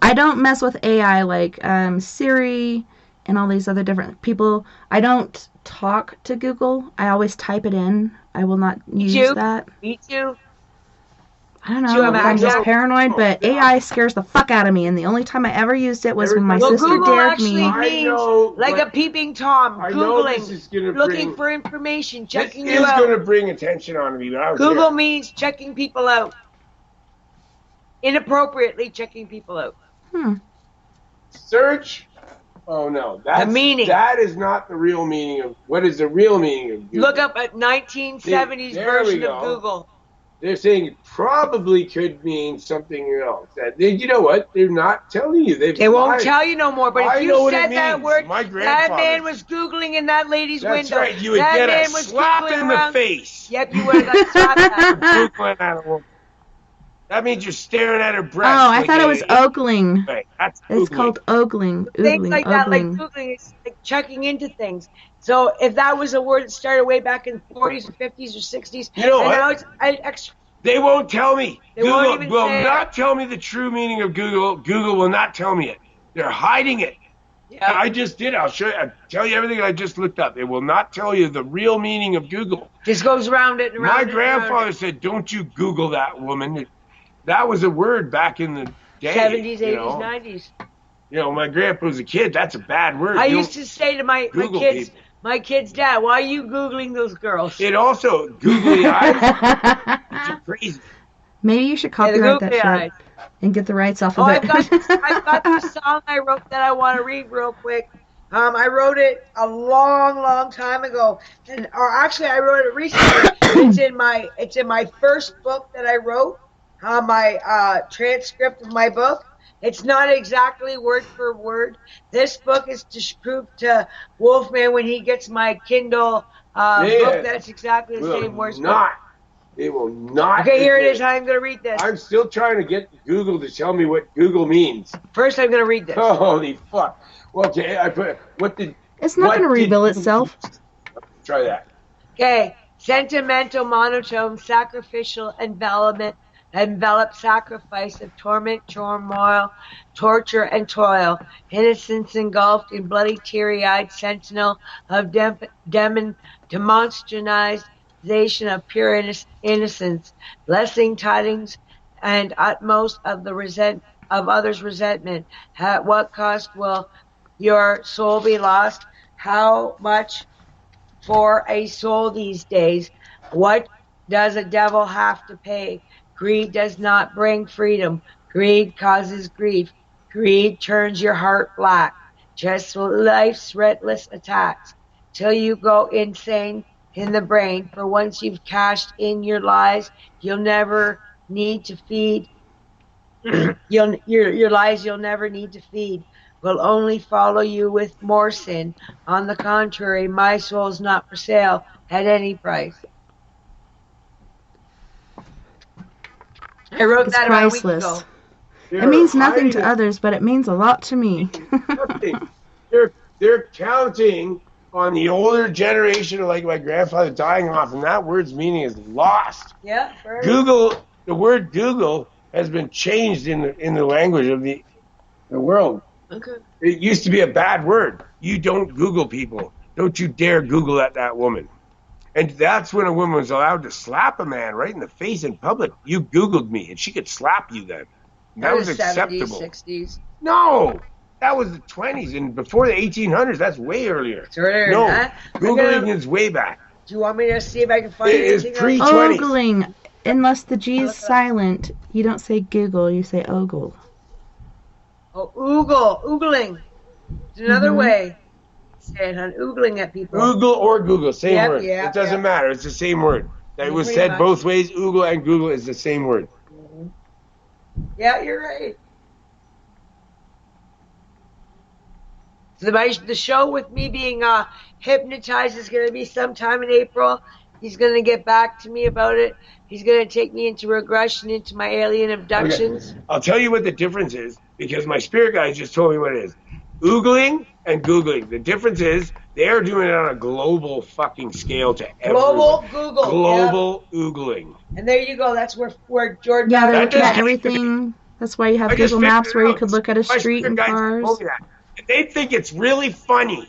S1: I don't mess with AI like Siri and all these other different people. I don't talk to Google. I always type it in. I will not use
S2: too.
S1: that.
S2: Me too.
S1: I don't know
S2: Sure,
S1: if I'm just
S2: Max.
S1: paranoid, but AI scares the fuck out of me. And the only time I ever used it was when my
S2: Well,
S1: sister
S2: Google
S1: dared
S2: actually
S1: me.
S3: I
S2: means
S3: know,
S2: like
S3: but
S2: a peeping Tom,
S3: I know this
S2: Googling,
S3: is gonna
S2: looking
S3: bring-
S2: for information,
S3: This
S2: checking
S3: is
S2: you out.
S3: going to bring attention on me. But I don't
S2: Google
S3: care.
S2: means checking people out. Inappropriately checking people out.
S3: Search. Oh no, that's
S2: meaning.
S3: That is not the real meaning of. What is the real meaning of Google?
S2: Look up at 1970s
S3: There
S2: version
S3: we
S2: of
S3: go.
S2: Google.
S3: They're saying it probably could mean something else. You know what? They're not telling you.
S2: They won't tell you no more. But
S3: I
S2: if
S3: know
S2: you
S3: what it
S2: said that
S3: means.
S2: word,
S3: My
S2: that
S3: grandfather-
S2: man was Googling in that lady's
S3: That's
S2: window.
S3: right. You would
S2: that
S3: get a
S2: man was
S3: slap
S2: Googling
S3: in the
S2: around.
S3: face.
S2: Yep, you would have got slapped at.
S3: Googling at a woman. That means you're staring at her breast.
S1: Oh, I
S3: like
S1: thought it was
S3: a-
S1: ogling.
S3: Right, that's
S1: It's
S3: Googling.
S1: called ogling.
S2: Things
S1: Oogling.
S2: like that, like
S1: Ogling.
S2: Googling, is like checking into things. So if that was a word that started way back in the 40s or 50s or 60s,
S3: You know
S2: and
S3: what?
S2: now it's extra.
S3: They won't tell me.
S2: They won't
S3: Google
S2: even
S3: will
S2: say it.
S3: not tell me the true meaning of Google. Google will not tell me it. They're hiding it.
S2: Yeah.
S3: I just did. I'll show you. I'll tell you everything I just looked up. It will not tell you the real meaning of Google.
S2: Just goes around it and around
S3: My
S2: it and around
S3: grandfather
S2: it.
S3: said, "Don't you Google that woman." That was a word back in the day.
S2: 70s, 80s,
S3: you know?
S2: 90s.
S3: You know, my grandpa was a kid. That's a bad word.
S2: I
S3: You
S2: used to say to my
S3: Google
S2: kids,
S3: people.
S2: my kid's dad, why are you Googling those girls?
S3: It also googly eyes. You're crazy.
S1: Maybe you should
S2: Yeah, the
S1: copyright that
S2: googly
S1: shit
S2: eyes.
S1: and get the rights off
S2: Oh,
S1: of
S2: I've
S1: it.
S2: got this song I wrote that I want to read real quick. I wrote it a long, long time ago, or actually, I wrote it recently. It's in my first book that I wrote. My transcript of my book. It's not exactly word for word. This book is to prove to Wolfman when he gets my Kindle book that it's exactly the same words.
S3: They will not.
S2: Okay, here it
S3: admit
S2: is. I'm going to read this.
S3: I'm still trying to get Google to tell me what Google means.
S2: First, I'm going to read this.
S3: Holy fuck. Well, okay, I put, what did...
S1: It's not going to rebuild itself.
S3: Try that.
S2: Okay. Sentimental, monotone, sacrificial, enveloped sacrifice of torment, turmoil, torture, and toil. Innocence engulfed in bloody, teary-eyed sentinel of demonstration of pure innocence, blessing tidings and utmost of the of others' resentment. At what cost will your soul be lost? How much for a soul these days? What does a devil have to pay? Greed does not bring freedom. Greed causes grief. Greed turns your heart black. Just life's relentless attacks till you go insane in the brain. For once you've cashed in your lies, you'll never need to feed. Your lies you'll never need to feed will only follow you with more sin. On the contrary, my soul's not for sale at any price. I wrote
S1: It's
S2: that about a week
S1: priceless.
S2: ago.
S1: It means nothing to
S3: hiding
S1: others, but it means a lot to me.
S3: nothing. They're counting on the older generation, like my grandfather, dying off, and that word's meaning is lost.
S2: Yeah.
S3: Google, the word Google has been changed in the language of the world.
S2: Okay.
S3: It used to be a bad word. You don't Google people. Don't you dare Google at that woman. And that's when a woman was allowed to slap a man right in the face in public. You Googled me, and she could slap you then. That was acceptable.
S2: 70s, 60s.
S3: No, that was the 20s, and before the 1800s. That's way earlier.
S2: It's earlier
S3: No,
S2: than that.
S3: Googling is way back.
S2: Do you want me to see if I can find
S3: It is
S2: anything
S3: pre-
S2: else?
S3: 20s.
S1: Ogling. Unless the G is silent, you don't say Google, you say ogle.
S2: Oh, oogling. It's another way. Say it, hon. Oogling at people.
S3: Google or Google, same
S2: Yep,
S3: word.
S2: yep,
S3: It doesn't
S2: yep.
S3: matter. It's the same word. That was
S2: Pretty
S3: said
S2: much.
S3: both ways. Oogle and Google is the same word.
S2: Yeah, you're right. So the show with me being hypnotized is going to be sometime in April. He's going to get back to me about it. He's going to take me into regression, into my alien abductions.
S3: I'll tell you what the difference is, because my spirit guy just told me what it is. Oogling and Googling. The difference is they're doing it on a global fucking scale to everyone.
S2: Global Google.
S3: Global oogling.
S2: And there you go. That's where Jordan.
S1: Yeah, they're
S3: That
S1: looking at
S3: just-
S1: everything. That's why you have
S3: I just
S1: Google Maps
S3: figured
S1: where
S3: it
S1: you
S3: out.
S1: could look at a
S3: My
S1: street
S3: spirit
S1: and
S3: guy just
S1: cars.
S3: told me that. And they think it's really funny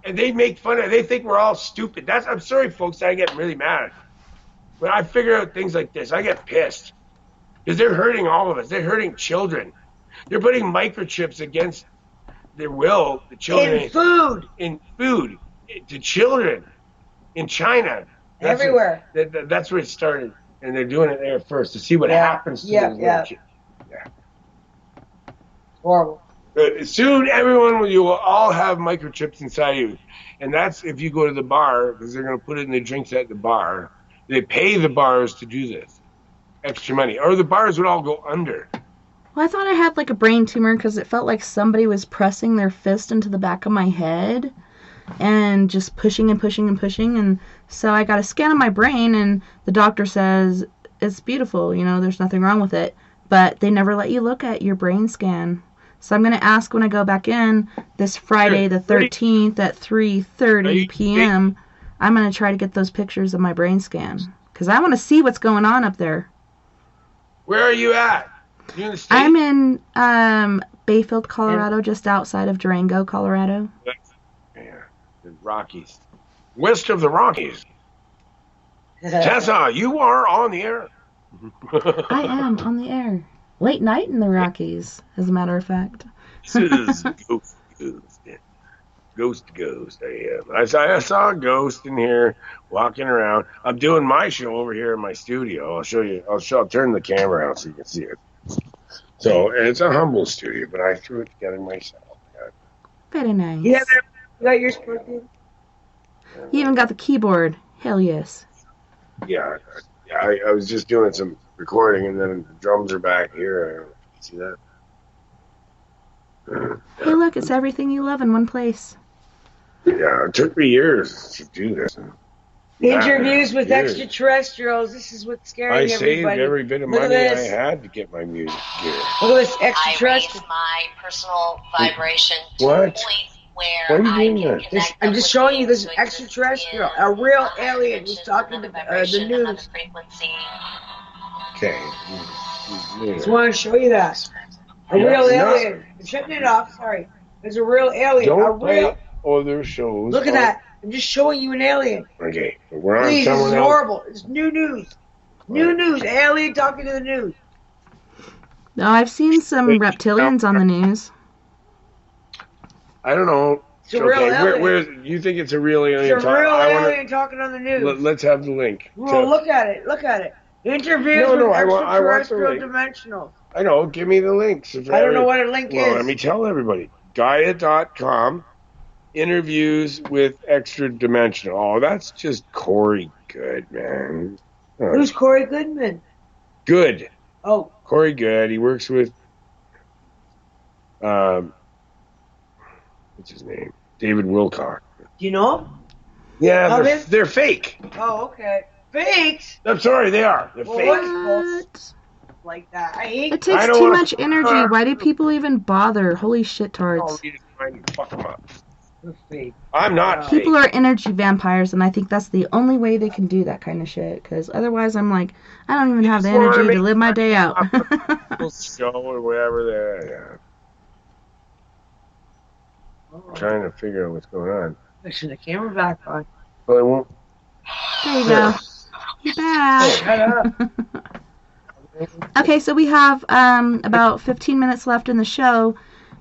S3: and they make fun of. They think we're all stupid. I'm sorry, folks. I get really mad when I figure out things like this. I get pissed because they're hurting all of us. They're hurting children. They're putting microchips against their will. The children in food to children in China.
S2: Everywhere.
S3: That's where it started, and they're doing it there first to see what happens to those little kids. Yeah.
S2: Horrible.
S3: Soon, you will all have microchips inside you, and that's if you go to the bar because they're going to put it in the drinks at the bar. They pay the bars to do this, extra money, or the bars would all go under.
S1: Well, I thought I had like a brain tumor because it felt like somebody was pressing their fist into the back of my head and just pushing and pushing and pushing. And so I got a scan of my brain, and the doctor says it's beautiful, there's nothing wrong with it. But they never let you look at your brain scan. So I'm going to ask when I go back in this Friday the 13th at 3:30 p.m. I'm going to try to get those pictures of my brain scan because I want to see what's going on up there.
S3: Where are you at? You in the state?
S1: I'm in Bayfield, Colorado, just outside of Durango, Colorado.
S3: Yeah, the Rockies. West of the Rockies. Tessa, you are on the air.
S1: I am on the air. Late night in the Rockies, as a matter of fact.
S3: This is Ghost. I saw a ghost in here walking around. I'm doing my show over here in my studio. I'll show you. I'll turn the camera out so you can see it. So it's a humble studio, but I threw it together myself.
S1: Very nice.
S2: You got yours plugged in?
S1: You even got the keyboard. Hell yes.
S3: Yeah. I was just doing some recording, and then the drums are back here. See that?
S1: Hey, look, it's everything you love in one place.
S3: Yeah, it took me years to do this.
S2: Interviews with extraterrestrials. This is what's scaring everybody.
S3: I saved every bit of money I had to get my music gear.
S2: Look at this extraterrestrial.
S8: I raise my personal vibration to
S3: What?
S8: a point where
S3: Why are you
S8: I
S3: doing
S8: can
S3: that?
S8: connect
S2: I'm
S8: up
S2: just
S8: with
S2: showing you this
S8: beings who exist
S2: extraterrestrial,
S8: in
S2: a real
S8: another
S2: alien who's
S8: dimension,
S2: talking
S8: another
S2: to the
S8: vibration, another
S2: news.
S8: frequency.
S3: Okay.
S2: Just want to show you that. A real alien. I'm shutting it off. Sorry. There's a real alien.
S3: Don't play other shows.
S2: Look at that. I'm just showing you an alien.
S3: Okay. We're on
S2: Please,
S3: someone
S2: this is
S3: else.
S2: horrible. It's new news. New news. Alien talking to the news.
S1: No, I've seen some reptilians on the news.
S3: I don't know.
S2: It's a real alien.
S3: Where you think it's a real alien?
S2: It's a real alien talking on the news.
S3: Let's have the link.
S2: Well, look at it. Look at it. Interviews with extraterrestrial dimensional.
S3: I know. Give me the links.
S2: I don't know what a link is.
S3: Let me tell everybody. Gaia.com. Interviews with extra dimensional. Oh, that's just Corey Good, man.
S2: Who's Corey Goodman?
S3: Good.
S2: Oh.
S3: Corey Good. He works with what's his name? David Wilcock.
S2: Do you know him?
S3: Yeah, they're fake.
S2: Oh, okay. Fakes?
S3: I'm sorry, they are. They're fake.
S1: What?
S2: Like that. I hate
S1: It takes too much energy. Why do people even bother? Holy shit tards.
S3: Fuck them up.
S2: Fake.
S3: I'm not
S1: People
S3: fake.
S1: are energy vampires, and I think that's the only way they can do that kind of shit. Because otherwise, I'm like, I don't even have the energy to live my day out.
S3: Show or whatever there. Yeah. I'm trying to figure out what's going on.
S2: Turn the camera back on.
S3: Well, it won't.
S1: There you go. You're back.
S2: Shut up.
S1: Okay, so we have about 15 minutes left in the show.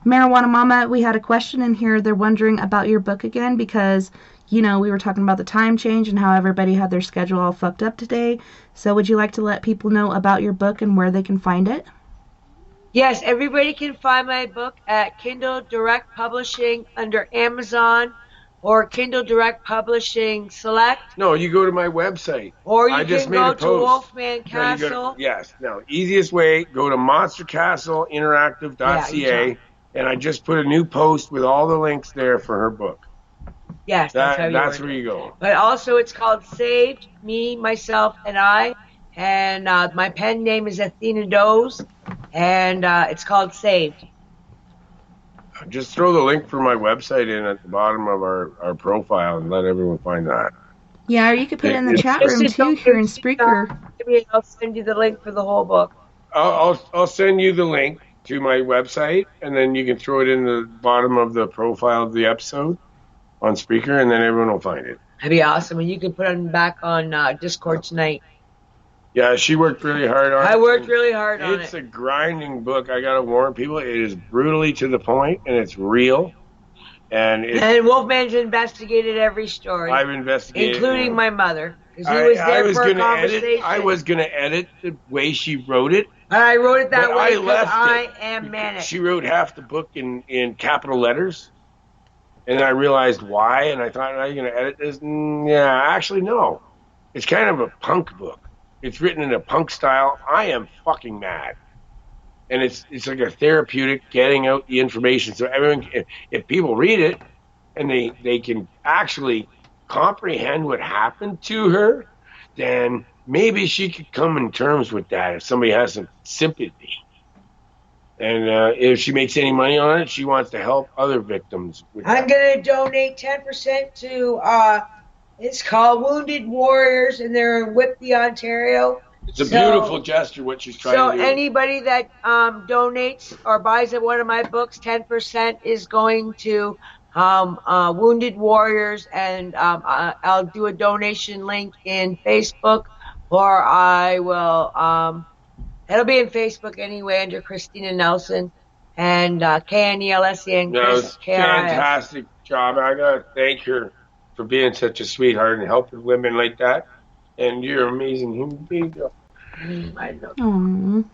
S1: Marijuana Mama, we had a question in here. They're wondering about your book again because, we were talking about the time change and how everybody had their schedule all fucked up today. So would you like to let people know about your book and where they can find it?
S2: Yes, everybody can find my book at Kindle Direct Publishing under Amazon or Kindle Direct Publishing Select.
S3: No, you go to my website.
S2: Or you can go to Wolfman Castle.
S3: Easiest way, go to monstercastleinteractive.ca, and I just put a new post with all the links there for her book.
S2: Yes,
S3: that's where you go.
S2: But also it's called Saved, Me, Myself, and I. And my pen name is Athena Doze, and it's called Saved.
S3: Just throw the link for my website in at the bottom of our profile and let everyone find that.
S1: Yeah, or you could put it in the chat room too here in Spreaker.
S2: I'll send you the link for the whole book.
S3: I'll send you the link to my website, and then you can throw it in the bottom of the profile of the episode. on Spreaker, and then everyone will find it.
S2: That'd be awesome. And you can put them back on Discord tonight.
S3: Yeah, she worked really hard on it.
S2: I worked really hard on it.
S3: It's a grinding book. I got to warn people. It is brutally to the point, and it's real. And
S2: Wolfman's investigated every story.
S3: I've investigated.
S2: Including my mother. Because he was there for a conversation.
S3: I was going to edit the way she wrote it.
S2: And I wrote it that way because I am manic.
S3: She wrote half the book in capital letters. And then I realized why, and I thought, are you going to edit this? Yeah, actually, no. It's kind of a punk book. It's written in a punk style. I am fucking mad. And it's like a therapeutic getting out the information. So everyone, if people read it and they can actually comprehend what happened to her, then maybe she could come in terms with that if somebody has some sympathy. And if she makes any money on it, she wants to help other victims.
S2: I'm going to donate 10% to, it's called Wounded Warriors, and they're in Whitby, Ontario.
S3: It's a beautiful gesture, what she's trying to do.
S2: So anybody that donates or buys one of my books, 10% is going to Wounded Warriors, and I'll do a donation link in Facebook, or I will... It'll be in Facebook anyway under KrisTina Knelsen and KNELSEN.
S3: That was a fantastic job. I got to thank her for being such a sweetheart and helping women like that. And you're amazing human being.
S1: Aww.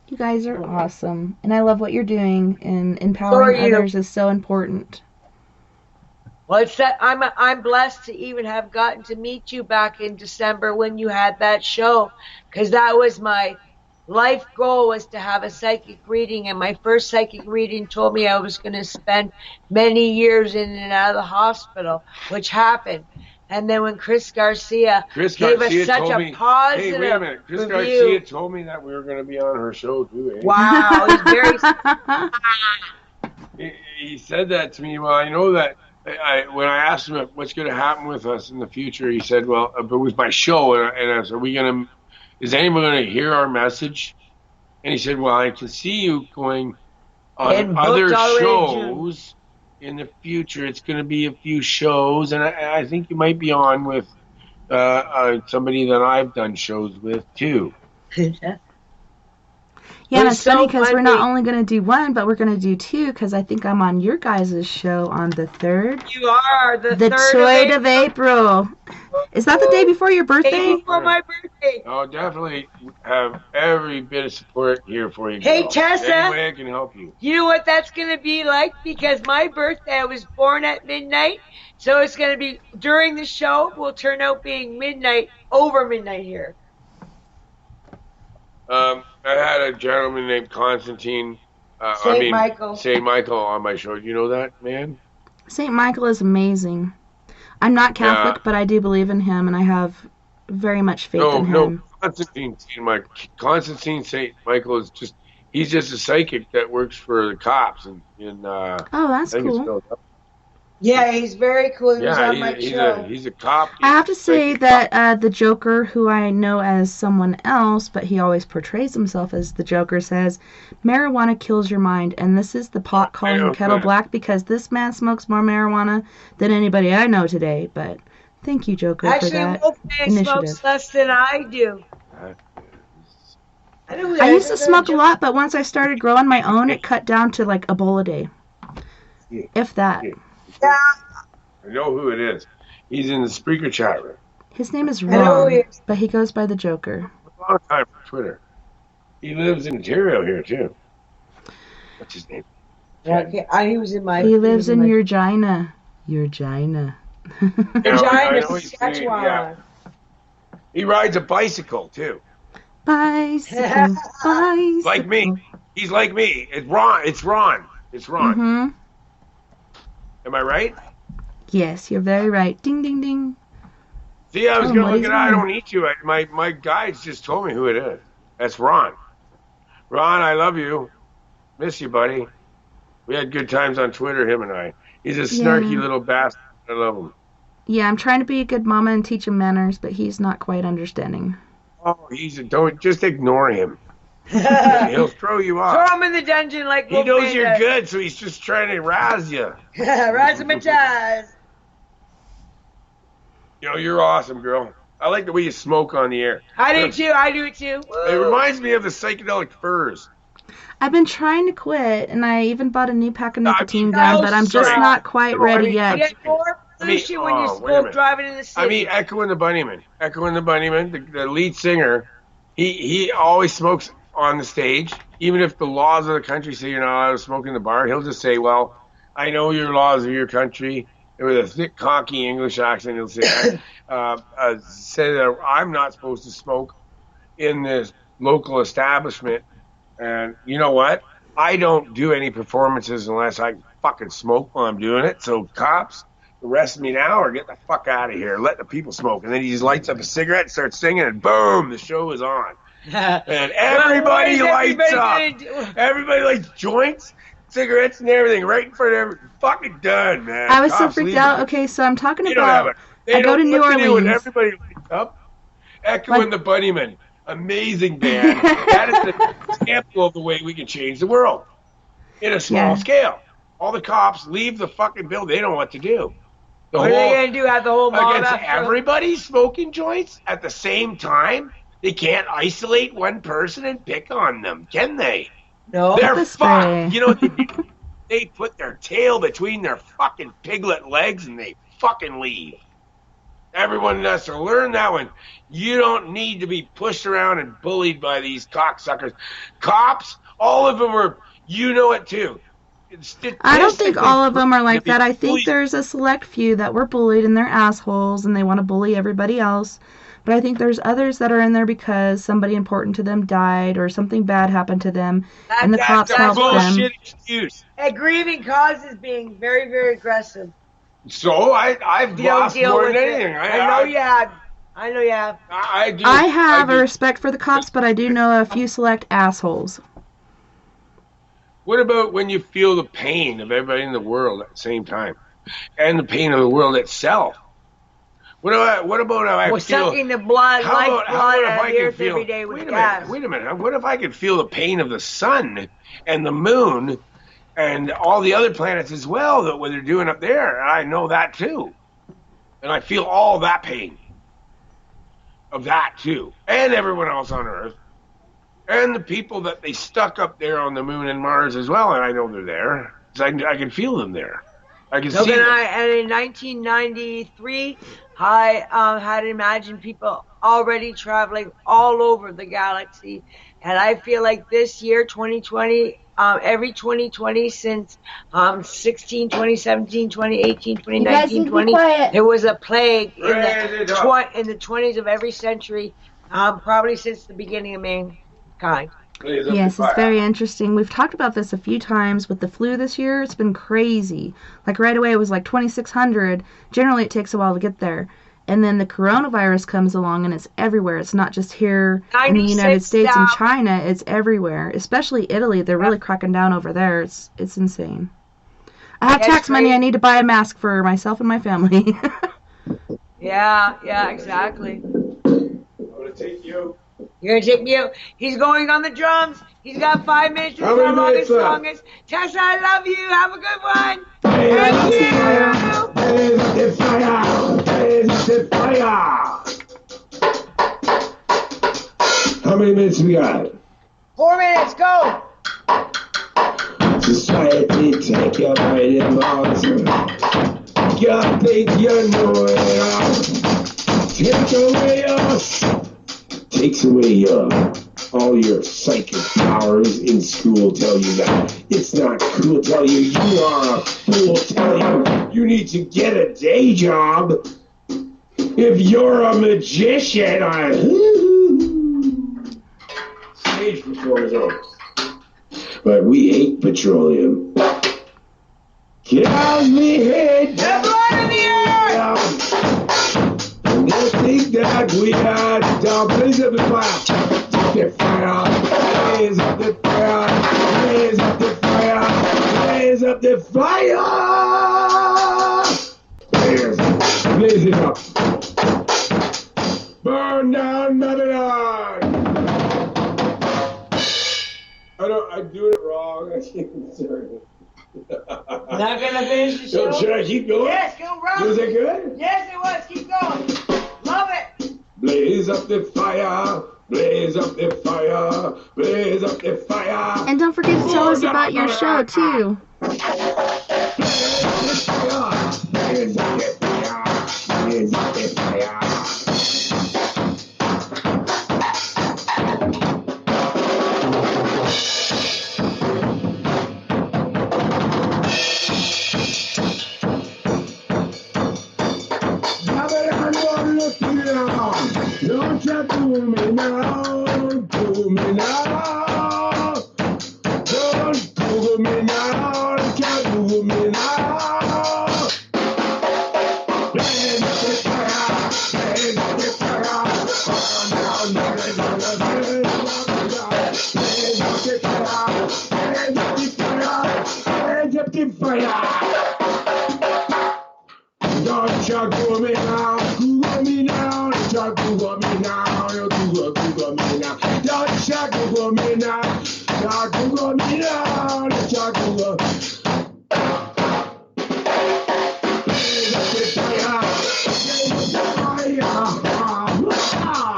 S1: You guys are awesome. And I love what you're doing. And empowering others is so important.
S2: Well, it's that I'm blessed to even have gotten to meet you back in December when you had that show, because that was my life goal, was to have a psychic reading, and my first psychic reading told me I was going to spend many years in and out of the hospital, which happened. And then when Chris Garcia gave us such a positive
S3: Hey, wait a minute. Chris
S2: review.
S3: Garcia told me that we were going to be on her show, too. Eh?
S2: Wow. He's very...
S3: he said that to me. Well, I know that when I asked him what's going to happen with us in the future, he said, well, it was my show. And I said, is anyone going to hear our message? And he said, well, I can see you going on other shows in the future. It's going to be a few shows. And I think you might be on with somebody that I've done shows with, too.
S1: Yeah, and it's funny because we're not only going to do one, but we're going to do two, because I think I'm on your guys' show on the 3rd.
S2: You are, the 3rd.
S1: The 3rd of April. Is that the day before your birthday?
S2: Day before my birthday.
S3: I'll definitely have every bit of support here for you.
S2: Hey, Tessa.
S3: Any way I can help you.
S2: You know what that's going to be like? Because my birthday, I was born at midnight, so it's going to be during the show, will turn out being midnight, over midnight here.
S3: I had a gentleman named Constantine, St. Michael on my show. You know that, man?
S1: St. Michael is amazing. I'm not Catholic, but I do believe in him, and I have very much faith in him.
S3: No, Constantine St. Michael is he's just a psychic that works for the cops.
S1: Oh, that's cool.
S2: Yeah, he's very cool. He was on my show.
S3: He's a cop.
S1: I have to say that the Joker, who I know as someone else, but he always portrays himself as the Joker, says, marijuana kills your mind, and this is the pot calling the kettle black, because this man smokes more marijuana than anybody I know today. But thank you, Joker, for that initiative.
S2: Smokes less than I do.
S1: I used to smoke a lot, but once I started growing my own, it cut down to like a bowl a day. If that.
S2: Yeah.
S3: I know who it is. He's in the Spreaker chat room.
S1: His name is Ron, but he goes by the Joker.
S3: A long time on Twitter. He lives in Ontario here, too. What's his name?
S2: He was in my...
S1: He lives in Regina. Regina,
S2: Saskatchewan.
S3: Yeah. He rides a bicycle, too.
S1: Bicycle.
S3: Like me. He's like me. It's Ron.
S1: Mm-hmm.
S3: Am I right?
S1: Yes, you're very right. Ding, ding, ding.
S3: See, I was going to look at it. I don't need to. My guides just told me who it is. That's Ron. Ron, I love you. Miss you, buddy. We had good times on Twitter, him and I. He's a snarky little bastard. I love him.
S1: Yeah, I'm trying to be a good mama and teach him manners, but he's not quite understanding.
S3: Oh, don't just ignore him. He'll throw you off.
S2: Throw him in the dungeon like
S3: He knows
S2: Wolfman
S3: you're
S2: does.
S3: good, so he's just trying to razz you.
S2: Razzmatazz.
S3: You know, you're awesome, girl. I like the way you smoke on the air.
S2: I do too.
S3: It reminds me of the psychedelic furs.
S1: I've been trying to quit, and I even bought a new pack of nicotine
S3: No,
S1: gum, but I'm just
S3: sorry.
S1: not quite
S3: No, I
S1: ready
S3: mean,
S1: yet.
S2: You get more pollution when you
S3: wait a
S2: smoke
S3: minute.
S2: driving in the city.
S3: I mean, Echo and the Bunnymen. The lead singer, he always smokes on the stage. Even if the laws of the country say you're not allowed to smoke in the bar, he'll just say, well, I know your laws of your country. With a thick, cocky English accent, he'll say, say that I'm not supposed to smoke in this local establishment. And you know what? I don't do any performances unless I fucking smoke while I'm doing it. So cops, arrest me now or get the fuck out of here. Let the people smoke. And then he just lights up a cigarette, starts singing, and boom, the show is on. And everybody lights up. Everybody likes joints, cigarettes, and everything right in front of everything. Fucking done, man.
S1: I was so
S3: Cops
S1: freaked
S3: leave
S1: out.
S3: it.
S1: Okay, so I'm talking
S3: They don't have
S1: about.
S3: it.
S1: I go to New
S3: What they do when
S1: Orleans.
S3: everybody lights up. Echo
S1: Like-
S3: and the Bunnymen. Amazing band. That is an example of the way we can change the world in a small scale. All the cops leave the fucking building. They don't know what to do.
S2: What are they going to do? Have the whole mob
S3: Against
S2: after
S3: everybody smoking joints at the same time? They can't isolate one person and pick on them, can they?
S2: No.
S3: They're
S1: the spray.
S3: fucked. You know what they do? They put their tail between their fucking piglet legs and they fucking leave. Everyone has to learn that one. You don't need to be pushed around and bullied by these cocksuckers. Cops, all of them are, you know it too.
S1: I don't think all of them are like that. I think
S3: Police-
S1: there's a select few that were bullied and they're assholes and they want to bully everybody else. But I think there's others that are in there because somebody important to them died or something bad happened to them, and the cops
S3: That's a
S1: helped them.
S3: bullshit excuse.
S2: A grieving cause is being very, very aggressive.
S3: So I've
S2: You don't
S3: lost
S2: deal
S3: more
S2: with
S3: than
S2: it.
S3: anything.
S2: I know you have.
S3: I do.
S1: I have
S3: do.
S1: a respect for the cops, but I do know a few select assholes.
S3: What about when you feel the pain of everybody in the world at the same time, and the pain of the world itself? What about how I
S2: Well,
S3: feel?
S2: sucking the blood,
S3: How about if
S2: out
S3: I
S2: of the
S3: can
S2: earth
S3: feel?
S2: every day with
S3: Wait a
S2: gas.
S3: minute. What if I could feel the pain of the sun and the moon and all the other planets as well? That what they're doing up there, I know that too, and I feel all that pain of that too, and everyone else on Earth. And the people that they stuck up there on the moon and Mars as well, and I know they're there. 'Cause I can feel them there. I can see them.
S2: And in 1993, I had imagined people already traveling all over the galaxy. And I feel like this year, 2020, every 2020 since 16, 2017, 2018, 2019, 20, there was a plague in the 20s of every century, probably since the beginning of mankind.
S1: Yes, it's very interesting. We've talked about this a few times with the flu this year. It's been crazy. Like right away it was like 2,600. Generally it takes a while to get there. And then the coronavirus comes along and it's everywhere. It's not just here in the United States and China. It's everywhere. Especially Italy. They're really cracking down over there. It's insane. I have tax money. I need to buy a mask for myself and my family.
S2: Yeah, exactly.
S3: I'm gonna take you.
S2: You're gonna take me out. He's going on the drums. He's got 5 minutes to
S3: How many
S2: the
S3: minutes left?
S2: longest. Tessa, I love you. Have a good one.
S3: How many minutes we got?
S2: 4 minutes, go.
S3: Society, take your bite and monster. God, think you know it. Take away us. Takes away all your psychic powers in school. Tell you that it's not cool. Tell you you are a fool. Tell you need to get a day job. If you're a magician, stage patrol is over. But we hate petroleum. Get out of me head.
S2: Get blood in the air.
S3: And they think that we are down. Blaze up the fire. Get fire. Blaze up the fire. Blaze up the fire. Blaze up the fire. Blaze it up. Burn down Babylon. I'm doing it wrong. Sorry.
S2: Not gonna finish the show?
S3: Should I keep going?
S2: Yes, go run.
S3: Was it good?
S2: Yes, it was. Keep going. Love it.
S3: Blaze up the fire. Blaze up the fire. Blaze up the fire.
S1: And don't forget to tell us about your show, too.
S3: Blaze up the fire. Blaze up the fire. Don't try to do me now, do me now. Don't do me now, can't do me now. Blaze up the fire, blaze up the fire. Blaze up the fire, blaze up the fire. Don't try to do me now, Google me now. Don't Google me now, you Google me now. Don't try to Google me now, don't Google me now. Don't try to Google. Blaze up the fire, blaze up the fire.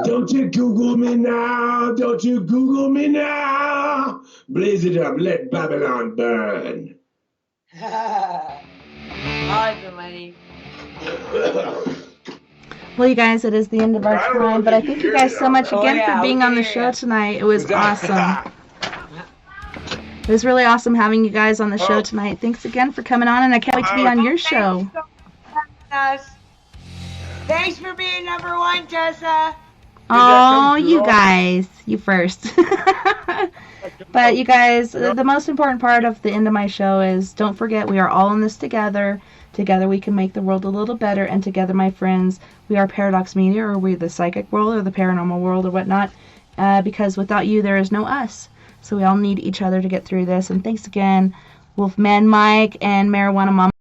S3: Don't you Google me now, don't you Google me now. Blaze it up, let Babylon burn.
S2: Alright, money.
S1: Well, you guys, it is the end of our time, but I thank you guys so much again for being on the show tonight. It was awesome. It was really awesome having you guys on the show tonight. Thanks again for coming on, and I can't wait to be on your show.
S2: Thanks for being number one, Tessa.
S1: Oh, you guys, you first. But you guys, the most important part of the end of my show is don't forget we are all in this together. Together we can make the world a little better, and together, my friends, we are Paradox Media, or we're the psychic world, or the paranormal world, or whatnot, because without you, there is no us. So we all need each other to get through this. And thanks again, Wolfman Mike and Marijuana Mama.